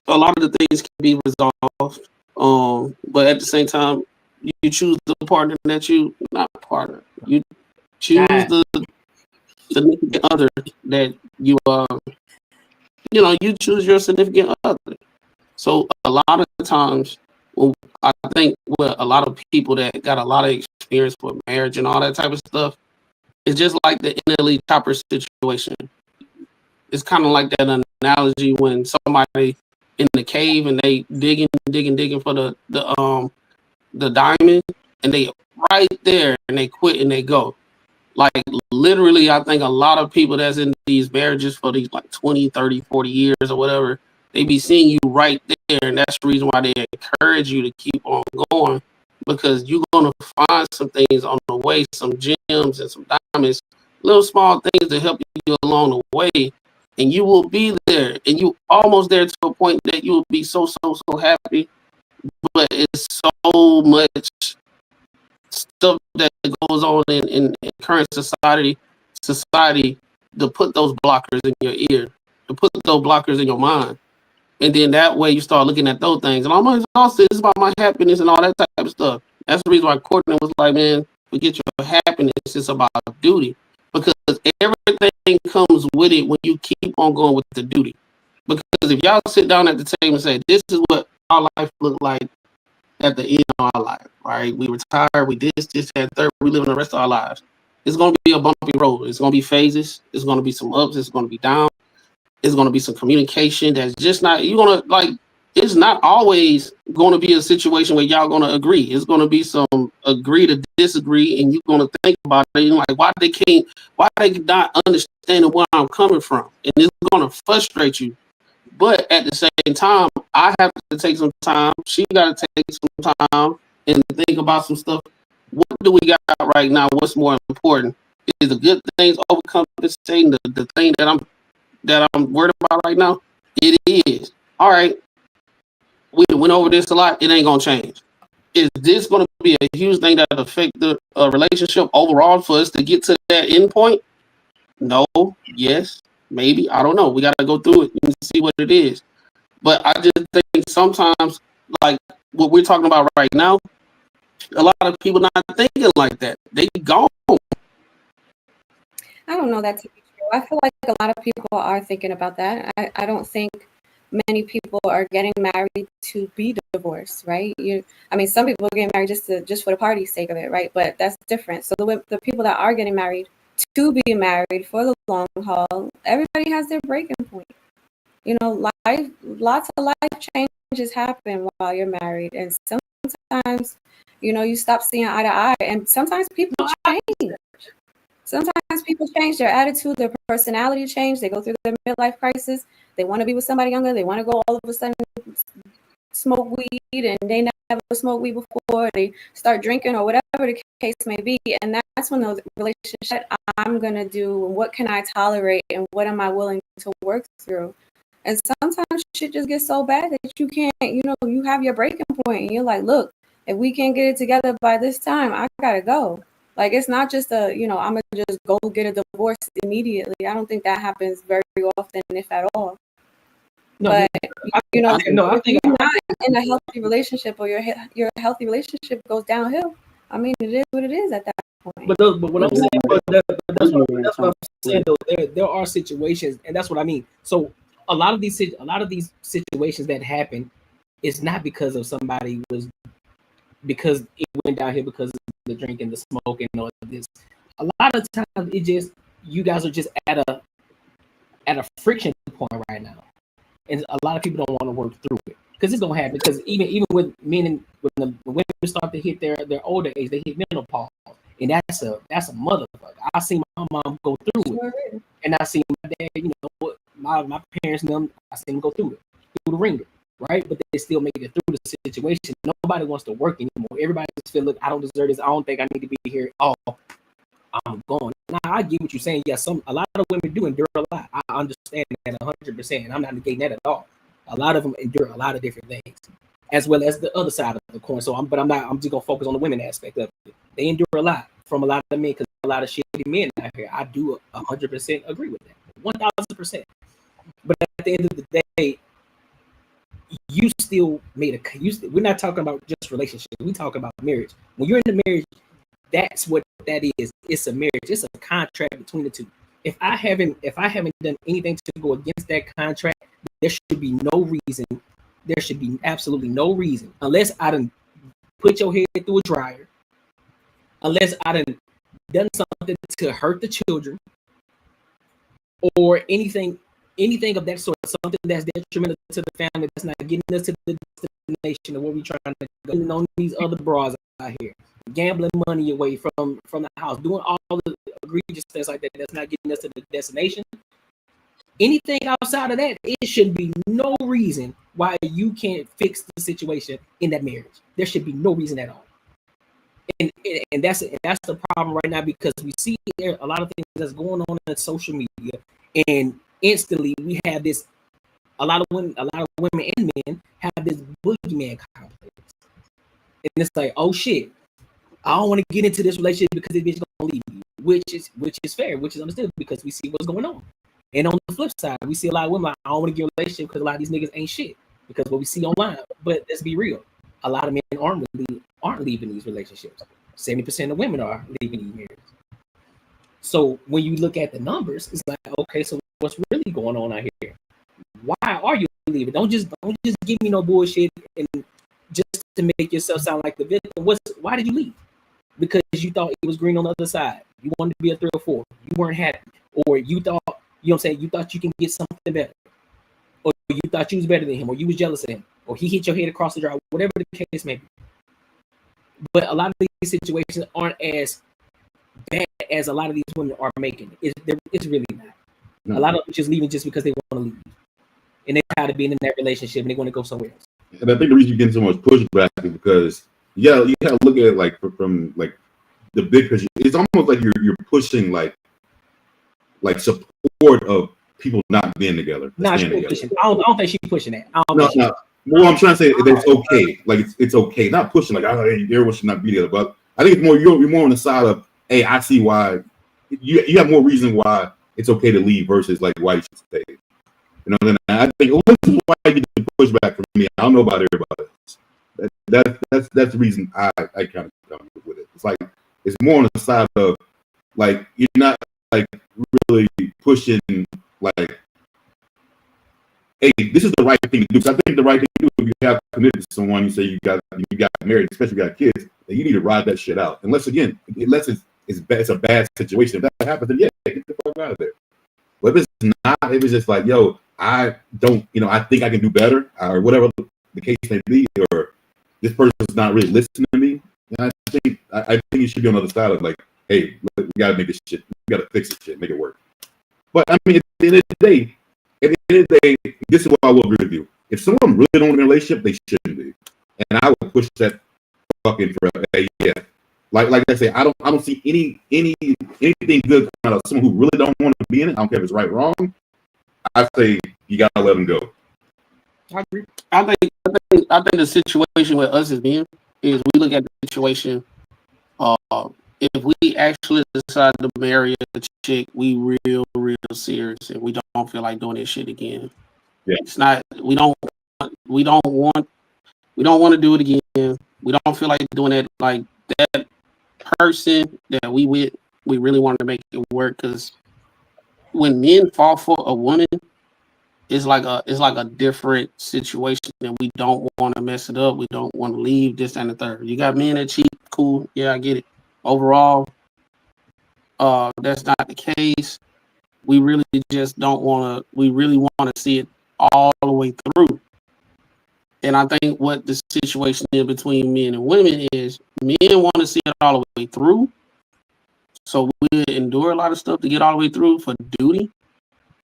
Speaker 2: a lot of the things can be resolved. But at the same time, you choose the partner that you not partner. You choose the significant other that you you choose your significant other. So a lot of times, I think with a lot of people that got a lot of experience with marriage and all that type of stuff, it's just like the NLE Chopper situation. It's kind of like that analogy when somebody in the cave and they digging for the diamond, and they right there and they quit and they go. Like literally, I think a lot of people that's in these marriages for these like 20, 30, 40 years or whatever, they be seeing you right there, and that's the reason why they encourage you to keep on going, because you're gonna find some things on the way, some gems and some diamonds, little small things to help you along the way. And you will be there, and you almost there to a point that you will be so happy. But it's so much stuff that goes on in current society to put those blockers in your ear, to put those blockers in your mind. And then that way you start looking at those things. And I'm exhausted. It's about my happiness and all that type of stuff. That's the reason why Courtnee was like, man, forget your happiness. It's about duty. Because everything comes with it when you keep on going with the duty. Because if y'all sit down at the table and say, this is what our life looked like at the end of our life, right? We retired, we did this, that, third, we live in the rest of our lives. It's going to be a bumpy road. It's going to be phases. It's going to be some ups. It's going to be downs. It's going to be some communication that's just not, you're going to like, it's not always going to be a situation where y'all going to agree. It's going to be some agree to disagree, and you're going to think about it. And like, why they not understanding where I'm coming from? And it's going to frustrate you. But at the same time, I have to take some time. She got to take some time and think about some stuff. What do we got right now? What's more important? Is the good things overcompensating the thing that I'm worried about right now? It is. All right. We went over this a lot. It ain't gonna change. Is this gonna be a huge thing that affect the relationship overall for us to get to that end point? No. Yes. Maybe. I don't know. We gotta go through it and see what it is. But I just think sometimes, like what we're talking about right now, a lot of people not thinking like that. They gone.
Speaker 4: I don't know that to be true. I feel like a lot of people are thinking about that. I don't think many people are getting married to be divorced, right? Some people get married just for the party's sake of it, right? But that's different. So the people that are getting married to be married for the long haul, everybody has their breaking point. Lots of life changes happen while you're married, and sometimes, you stop seeing eye to eye, and sometimes people change. Sometimes people change their attitude, their personality change. They go through their midlife crisis. They want to be with somebody younger. They want to go all of a sudden smoke weed and they never smoked weed before, they start drinking or whatever the case may be. And that's when those relationships, I'm going to do, what can I tolerate and what am I willing to work through? And sometimes shit just gets so bad that you can't, you have your breaking point and you're like, look, if we can't get it together by this time, I got to go. Like, it's not just I'm going to just go get a divorce immediately. I don't think that happens very often, if at all.
Speaker 1: No,
Speaker 4: But
Speaker 1: I think
Speaker 4: if you're not in a healthy relationship or your healthy relationship goes downhill, I mean, it is what it is at that point.
Speaker 1: But what I'm saying, that's what I'm saying. Though, there are situations, and that's what I mean. So a lot of these situations that happen, it's not because of somebody because it went down here because of the drinking, the smoking, and all of this. A lot of times, it just, you guys are just at a friction point right now. And a lot of people don't want to work through it because it's gonna happen. Because even with men and when the women start to hit their older age, they hit menopause, and that's a motherfucker. I seen my mom go through it, and I seen my dad. My parents and them. I seen them go through the ringer, right? But they still make it through the situation. Nobody wants to work anymore. Everybody just feel, look, I don't deserve this. I don't think I need to be here. Oh, I'm going. Now I get what you're saying. Yeah, a lot of women do endure a lot. I understand that 100%, and I'm not negating that at all. A lot of them endure a lot of different things, as well as the other side of the coin. So I'm just gonna focus on the women aspect of it. They endure a lot from a lot of men because a lot of shitty men out here. I do 100% agree with that, 1,000%. But at the end of the day, you still made we're not talking about just relationships. We talking about marriage. When you're in a marriage, that's what that is. It's a marriage. It's a contract between the two. If I haven't done anything to go against that contract, there should be no reason. There should be absolutely no reason, unless I done put your head through a dryer, unless I done something to hurt the children, or anything of that sort. Something that's detrimental to the family, that's not getting us to the destination of where we're trying to go. On these other bras out here, gambling money away from the house, doing all the egregious things like that, that's not getting us to the destination. Anything outside of that, it should be no reason why you can't fix the situation in that marriage. There should be no reason at all. And that's the problem right now, because we see there a lot of things that's going on in social media, and instantly we have this. A lot of women and men have this boogeyman complex, and it's like, oh shit, I don't want to get into this relationship because this bitch gonna leave you, which is fair, which is understood because we see what's going on. And on the flip side, we see a lot of women like, I don't want to get in a relationship because a lot of these niggas ain't shit, because what we see online. But let's be real, a lot of men aren't leaving these relationships. 70% of women are leaving these marriages. So when you look at the numbers, it's like, okay, so what's really going on out here? Why are you leaving? Don't just give me no bullshit and just to make yourself sound like the victim. Why did you leave? Because you thought it was green on the other side. You wanted to be a 3 or 4. You weren't happy, or you thought, you know what I'm saying, you thought you can get something better, or you thought you was better than him, or you was jealous of him, or he hit your head across the drive, whatever the case may be. But a lot of these situations aren't as bad as a lot of these women are making it. It's really not.
Speaker 6: No.
Speaker 1: A lot of them just leaving just because they want to leave, and they're tired of being in that relationship and they want to go somewhere else.
Speaker 6: And I think the reason you're getting so much pushback is because you gotta look at it like from like the big picture. It's almost like you're pushing like support of people not being together.
Speaker 1: Nah, she's pushing. I don't think she's pushing that.
Speaker 6: No. Well, I'm trying to say that it's okay. Like it's okay. Not pushing like everyone should not be together. But I think it's more you're more on the side of, hey, I see why you have more reason why it's okay to leave versus like why you should stay. You know, and I think this is why you get the pushback from me. I don't know about everybody else. That's the reason I kind of come with it. It's like it's more on the side of like you're not like really pushing like, hey, this is the right thing to do. So I think the right thing to do, if you have committed to someone, you say you got married, especially if you got kids, then you need to ride that shit out. Unless it's a bad situation. If that happens, then yeah, get the fuck out of there. But if it's not, if it's just like, yo, I don't, I think I can do better, or whatever the case may be, or this person's not really listening to me, then I think you should be on the other side of like, hey, we gotta make this shit, we gotta fix this shit, make it work. But I mean, at the end of the day, this is what I will agree with you. If someone really don't want a relationship, they shouldn't be. And I would push that fucking for yeah. Like I say, I don't see anything good coming out of someone who really don't want to be in it. I don't care if it's right or wrong. I say you gotta let them go.
Speaker 2: I agree. I think the situation with us as men is we look at the situation. If we actually decide to marry a chick, we real serious, and we don't feel like doing this shit again.
Speaker 6: Yeah.
Speaker 2: It's not. We don't want to do it again. We don't feel like doing it. Like that person that we with, we really wanted to make it work. Because when men fall for a woman, it's like a different situation, and we don't want to mess it up. We don't want to leave this and the third. You got men that cheat, cool. Yeah, I get it. Overall, that's not the case. We really just don't want to. We really want to see it all the way through. And I think what the situation is between men and women is men want to see it all the way through. So we endure a lot of stuff to get all the way through for duty.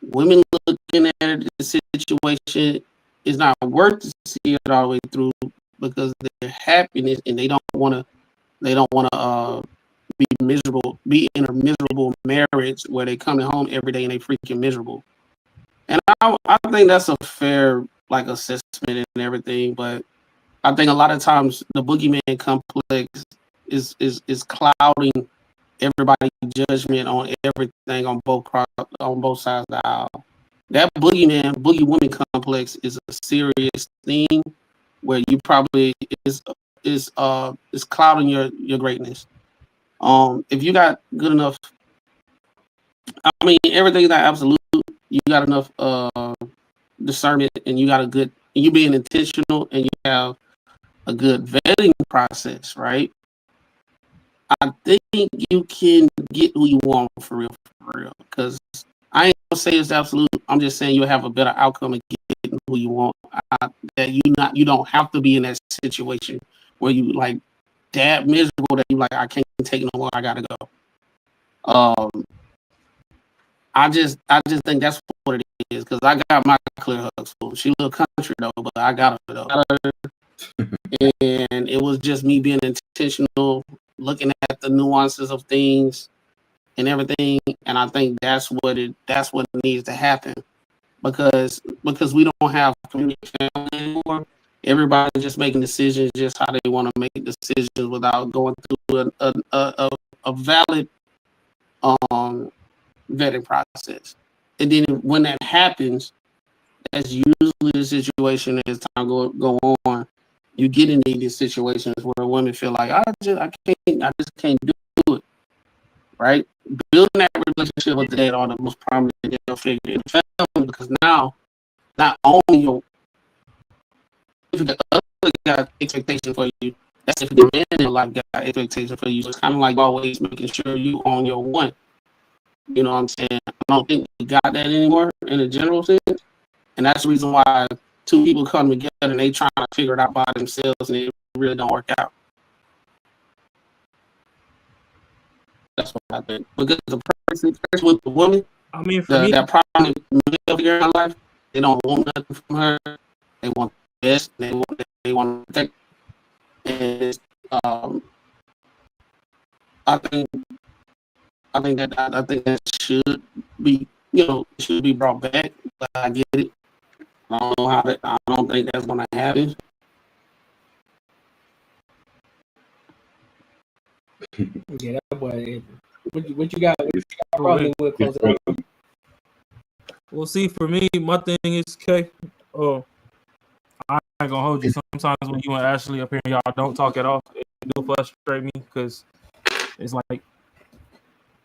Speaker 2: Women looking at it, the situation is not worth to see it all the way through because their happiness, and they don't want to be miserable, be in a miserable marriage where they coming home every day and they freaking miserable. And I think that's a fair like assessment and everything, but I think a lot of times the boogeyman complex is clouding everybody's judgment on everything on both sides of the aisle. That boogie woman complex is a serious thing where you probably is clouding your greatness. If you got good enough, I mean everything's not absolute. You got enough discernment, and you got you being intentional, and you have a good vetting process, right? I think you can get who you want for real. Because I ain't gonna say it's absolute. I'm just saying you'll have a better outcome of getting who you want. That you don't have to be in that situation where you like that miserable that you like I can't take no more. I gotta go. I just think that's what it is because I got my clear hugs full. She a little country though, but I got her though. And it was just me being intentional, looking at the nuances of things and everything. And I think that's what needs to happen because we don't have community family anymore. Everybody's just making decisions just how they want to make decisions without going through a valid vetting process. And then when that happens, that's usually the situation as time go on. You get into these situations where women feel like I just can't do it. Right? Building that relationship with the dad are the most prominent figure in the family because now not only if the other got expectation for you, that's if the man in your life got expectation for you. So it's kind of like always making sure you on your one. You know what I'm saying? I don't think we got that anymore in a general sense. And that's the reason why two people come together and they trying to figure it out by themselves and it really don't work out. That's what I think. Because the person with the woman,
Speaker 18: I mean, for me,
Speaker 2: that problem male figure in her life, they don't want nothing from her. They want the best. They want to protect. And I think that should be should be brought back. But I get it. I don't know how I don't think that's gonna happen.
Speaker 1: Yeah, that boy. What you got? Probably will close it out.
Speaker 18: Well, see, for me, my thing is, I ain't gonna hold you. Sometimes when you and Ashley up here, y'all don't talk at all. It do frustrate me because it's like,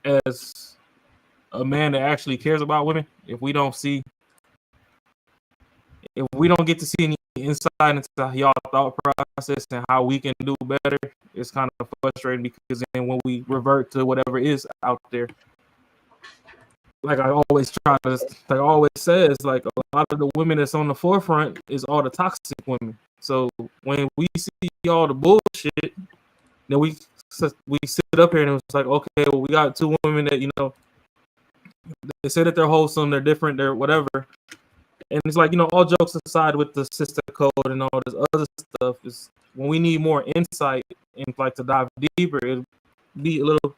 Speaker 18: as a man that actually cares about women, if we don't get to see any insight into y'all thought process and how we can do better, it's kind of frustrating because then when we revert to whatever is out there, like I always says, like a lot of the women that's on the forefront is all the toxic women. So when we see all the bullshit, then we sit up here and it's like, okay, well, we got two women that they say that they're wholesome, they're different, they're whatever, And it's like, all jokes aside with the sister code and all this other stuff, is when we need more insight and like to dive deeper, it'd be a little,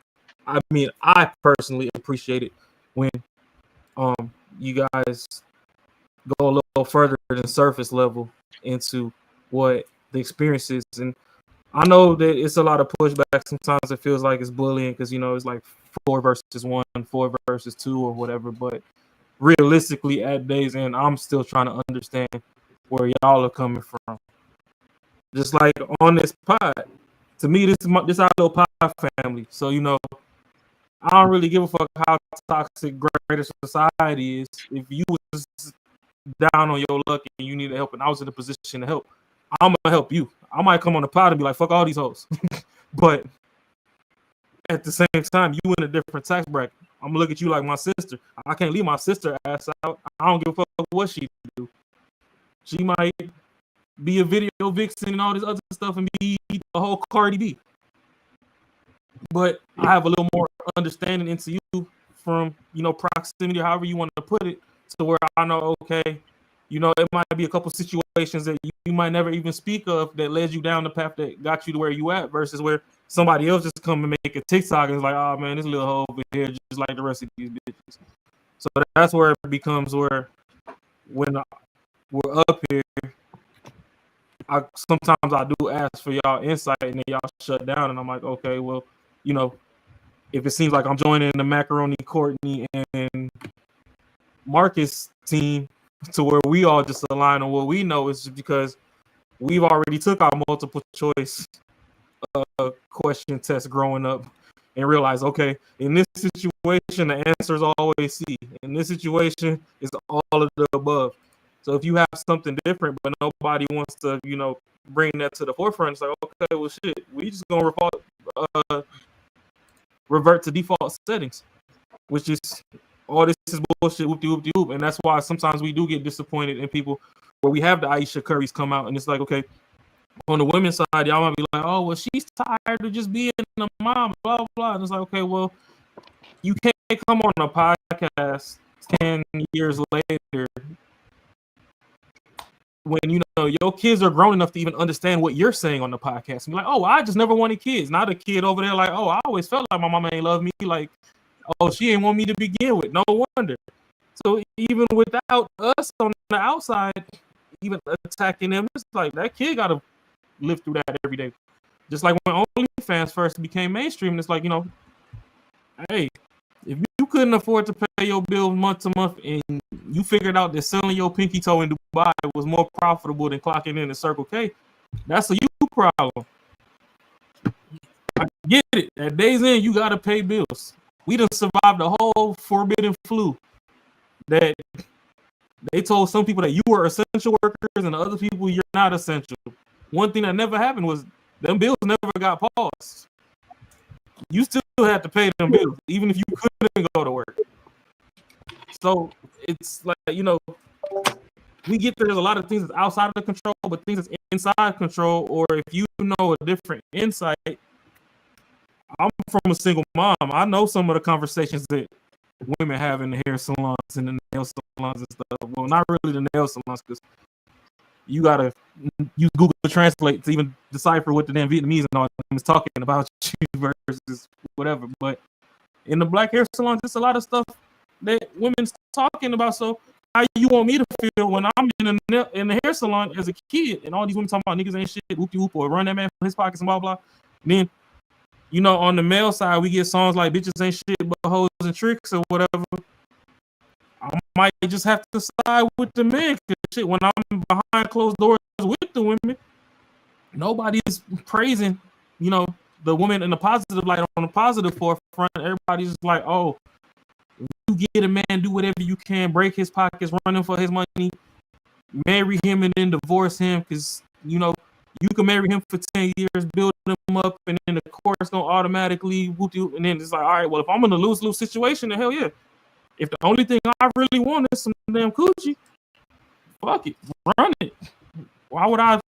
Speaker 18: I personally appreciate it when you guys go a little further than surface level into what the experience is. And I know that it's a lot of pushback. Sometimes it feels like it's bullying because, it's like 4 versus 1, 4 versus 2 or whatever. But realistically, at day's end, I'm still trying to understand where y'all are coming from. Just like on this pod, to me, this is our little pod family. So, I don't really give a fuck how toxic greater society is. If you was down on your luck and you need help and I was in a position to help, I'm gonna help you. I might come on the pod and be like, fuck all these hoes. But at the same time, you in a different tax bracket. I'm gonna look at you like my sister. I can't leave my sister ass out. I don't give a fuck what she do. She might be a video vixen and all this other stuff and be a whole Cardi B. But I have a little more understanding into you from, proximity, however you want to put it, to where I know, okay, it might be a couple situations that you might never even speak of that led you down the path that got you to where you at, versus where somebody else just come and make a TikTok and it's like, oh man, this little hoe over here just like the rest of these bitches. So that's where it becomes where when we're up here, sometimes I do ask for y'all insight and then y'all shut down and I'm like, okay, well, if it seems like I'm joining the Macaroni, Courtney, and Marcus team to where we all just align on what we know, is because we've already took our multiple choice question test growing up and realized, okay, in this situation, the answer is always C. In this situation, it's all of the above. So if you have something different, but nobody wants to, bring that to the forefront, it's like, okay, well, shit, we just gonna revert to default settings, which is all this is bullshit, whoop-de-whoop-de-whoop. And that's why sometimes we do get disappointed in people where we have the Aisha Currys come out and it's like, okay, on the women's side, y'all might be like, oh, well, she's tired of just being a mom, blah, blah. And it's like, okay, well, you can't come on a podcast 10 years later when, your kids are grown enough to even understand what you're saying on the podcast. And be like, oh, I just never wanted kids. Not a kid over there like, oh, I always felt like my mama ain't love me. Like, oh, she ain't want me to begin with. No wonder. So even without us on the outside, even attacking them, it's like that kid got to live through that every day. Just like when OnlyFans first became mainstream, it's like, hey, if you couldn't afford to pay your bills month to month and you figured out that selling your pinky toe in Dubai was more profitable than clocking in at Circle K, that's a you problem. I get it. At day's end, you got to pay bills. We done survived the whole forbidden flu that they told some people that you were essential workers and other people you're not essential. One thing that never happened was them bills never got paused. You still had to pay them bills, even if you couldn't go to work. So it's like, we get there's a lot of things that's outside of the control, but things that's inside control, or if you know a different insight. I'm from a single mom. I know some of the conversations that women have in the hair salons and the nail salons and stuff. Well, not really the nail salons, because you gotta use Google Translate to even decipher what the damn Vietnamese and all them is talking about you versus whatever. But in the black hair salons, there's a lot of stuff that women's talking about. So how you want me to feel when I'm in the hair salon as a kid and all these women talking about niggas ain't shit, whoop whoop, or run that man from his pockets and blah blah. And then, on the male side, we get songs like bitches ain't shit but hoes and tricks or whatever. I might just have to side with the men, because shit, when I'm behind closed doors with the women, nobody's praising, the woman in the positive light, on the positive forefront. Everybody's just like, oh, you get a man, do whatever you can, break his pockets, running for his money, marry him and then divorce him, because, you can marry him for 10 years, build him up, and then the court's gonna automatically whoop you. And then it's like, all right, well, if I'm in a lose-lose situation, then hell yeah. If the only thing I really want is some damn coochie, fuck it, run it. Why would I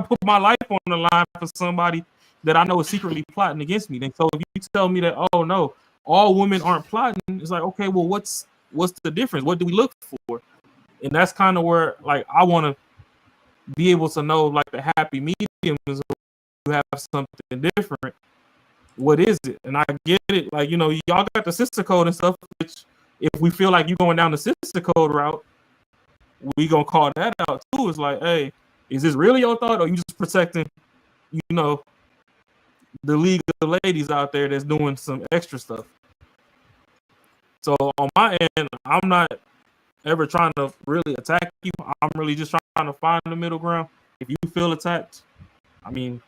Speaker 18: put my life on the line for somebody that I know is secretly plotting against me? Then so if you tell me that, oh no, all women aren't plotting, it's like, okay, well, what's the difference? What do we look for? And that's kind of where like I want to be able to know like the happy medium is you have something different. What is it? And I get it. Like, you know, y'all got the sister code and stuff, which if we feel like you're going down the sister code route, we gonna call that out too. It's like, hey, is this really your thought, or you just protecting, you know, the league of ladies out there that's doing some extra stuff? So on my end, I'm not ever trying to really attack you. I'm really just trying to find the middle ground. If you feel attacked, I mean,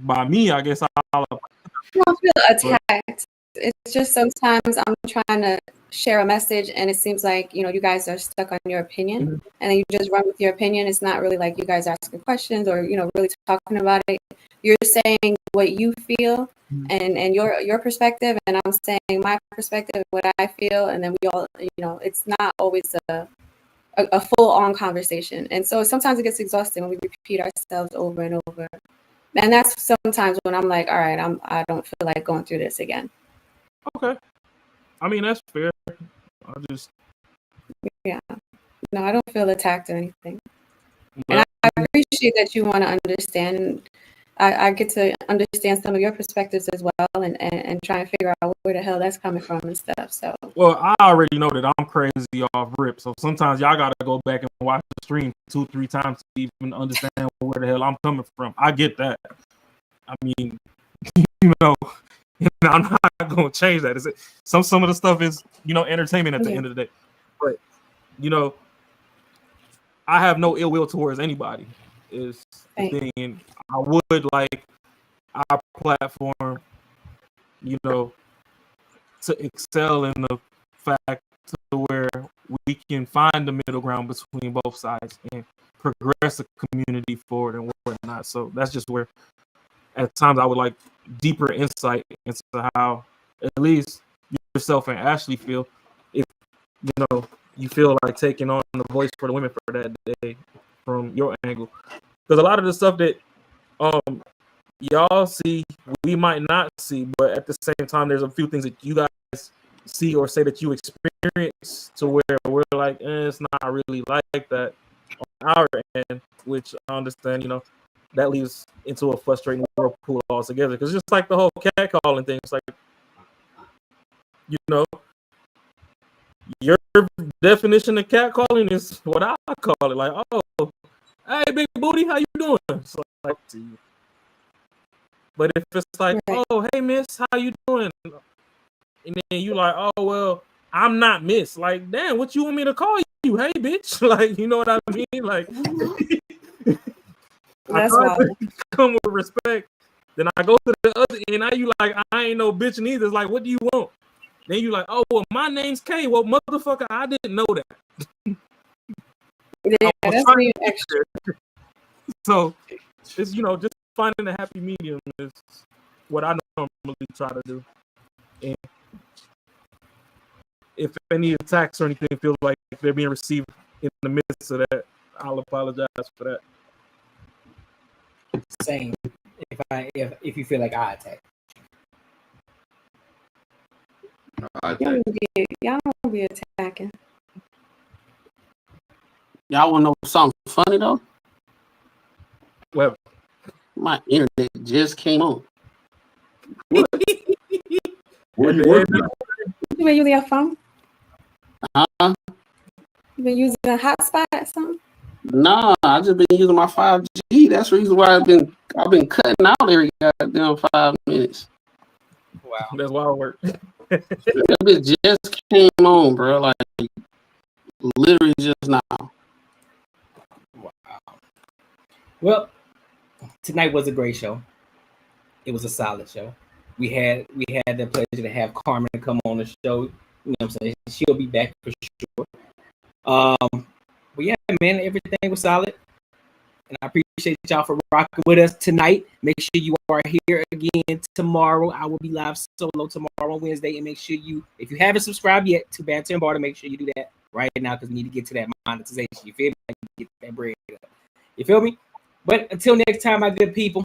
Speaker 18: by me, I guess I'll.
Speaker 4: I don't feel attacked. It's just sometimes I'm trying to share a message and it seems like, you know, you guys are stuck on your opinion and then you just run with your opinion. It's not really like you guys asking questions or, you know, really talking about it. You're saying what you feel and your perspective, and I'm saying my perspective, what I feel, and then we all, you know, it's not always a full-on conversation. And so sometimes it gets exhausting when we repeat ourselves over and over. And that's sometimes when I'm like, all right, I don't feel like going through this again.
Speaker 18: Okay. I mean, that's fair.
Speaker 4: Yeah. No, I don't feel attacked or anything. And I appreciate that you want to understand. I get to understand some of your perspectives as well and try and figure out where the hell that's coming from and stuff. So,
Speaker 18: well, I already know that I'm crazy off rip. So sometimes y'all got to go back and watch the stream 2-3 times to even understand where the hell I'm coming from. I get that. I mean, you know, I'm not going to change that. Is it? Some of the stuff is, you know, entertainment at the end of the day. But, you know, I have no ill will towards anybody. Is the thing. And I would like our platform, you know, to excel in the fact to where we can find the middle ground between both sides and progress the community forward and whatnot. So that's just where at times I would like deeper insight into how at least yourself and Ashley feel, if you know you feel like taking on the voice for the women for that day from your angle. Because a lot of the stuff that y'all see, we might not see, but at the same time, there's a few things that you guys see or say that you experience to where we're like, it's not really like that on our end, which I understand, you know, that leads into a frustrating whirlpool altogether. Because just like the whole catcalling thing, it's like, you know, your definition of catcalling is what I call it. Like, oh, hey, big booty, how you doing? So like to you. But if it's like, oh, hey, miss, how you doing? And then you like, oh, well, I'm not miss. Like, damn, what you want me to call you? Hey, bitch. Like, you know what I mean? Like, I try to come with respect. Then I go to the other end. Now you like, I ain't no bitch neither. It's like, what do you want? Then you like, oh, well, my name's Kay. Well, motherfucker, I didn't know that.
Speaker 4: Yeah, that's being extra.
Speaker 18: So it's, you know, just finding a happy medium is what I normally try to do. And if any attacks or anything feel like they're being received in the midst of that, I'll apologize for that.
Speaker 1: Same. If you feel like I attack.
Speaker 4: Y'all don't be attacking.
Speaker 2: Y'all want to know something funny though?
Speaker 18: Well,
Speaker 2: my internet just came on.
Speaker 6: What are you working on?
Speaker 4: You been using your phone?
Speaker 2: You
Speaker 4: been using a hotspot or something?
Speaker 2: Nah, I just been using my 5G. That's the reason why I've been cutting out every goddamn 5 minutes.
Speaker 18: Wow, that's wild work.
Speaker 2: It just came on, bro. Like literally just now.
Speaker 1: Wow. Well, tonight was a great show. It was a solid show. We had the pleasure to have Carmen come on the show. You know what I'm saying? She'll be back for sure. But yeah, man, everything was solid. And I appreciate y'all for rocking with us tonight. Make sure you are here again tomorrow. I will be live solo tomorrow on Wednesday. And make sure you, if you haven't subscribed yet to Banter and Barter, make sure you do that right now because we need to get to that monetization. You feel me? Get that bread up. You feel me? But until next time, my good people,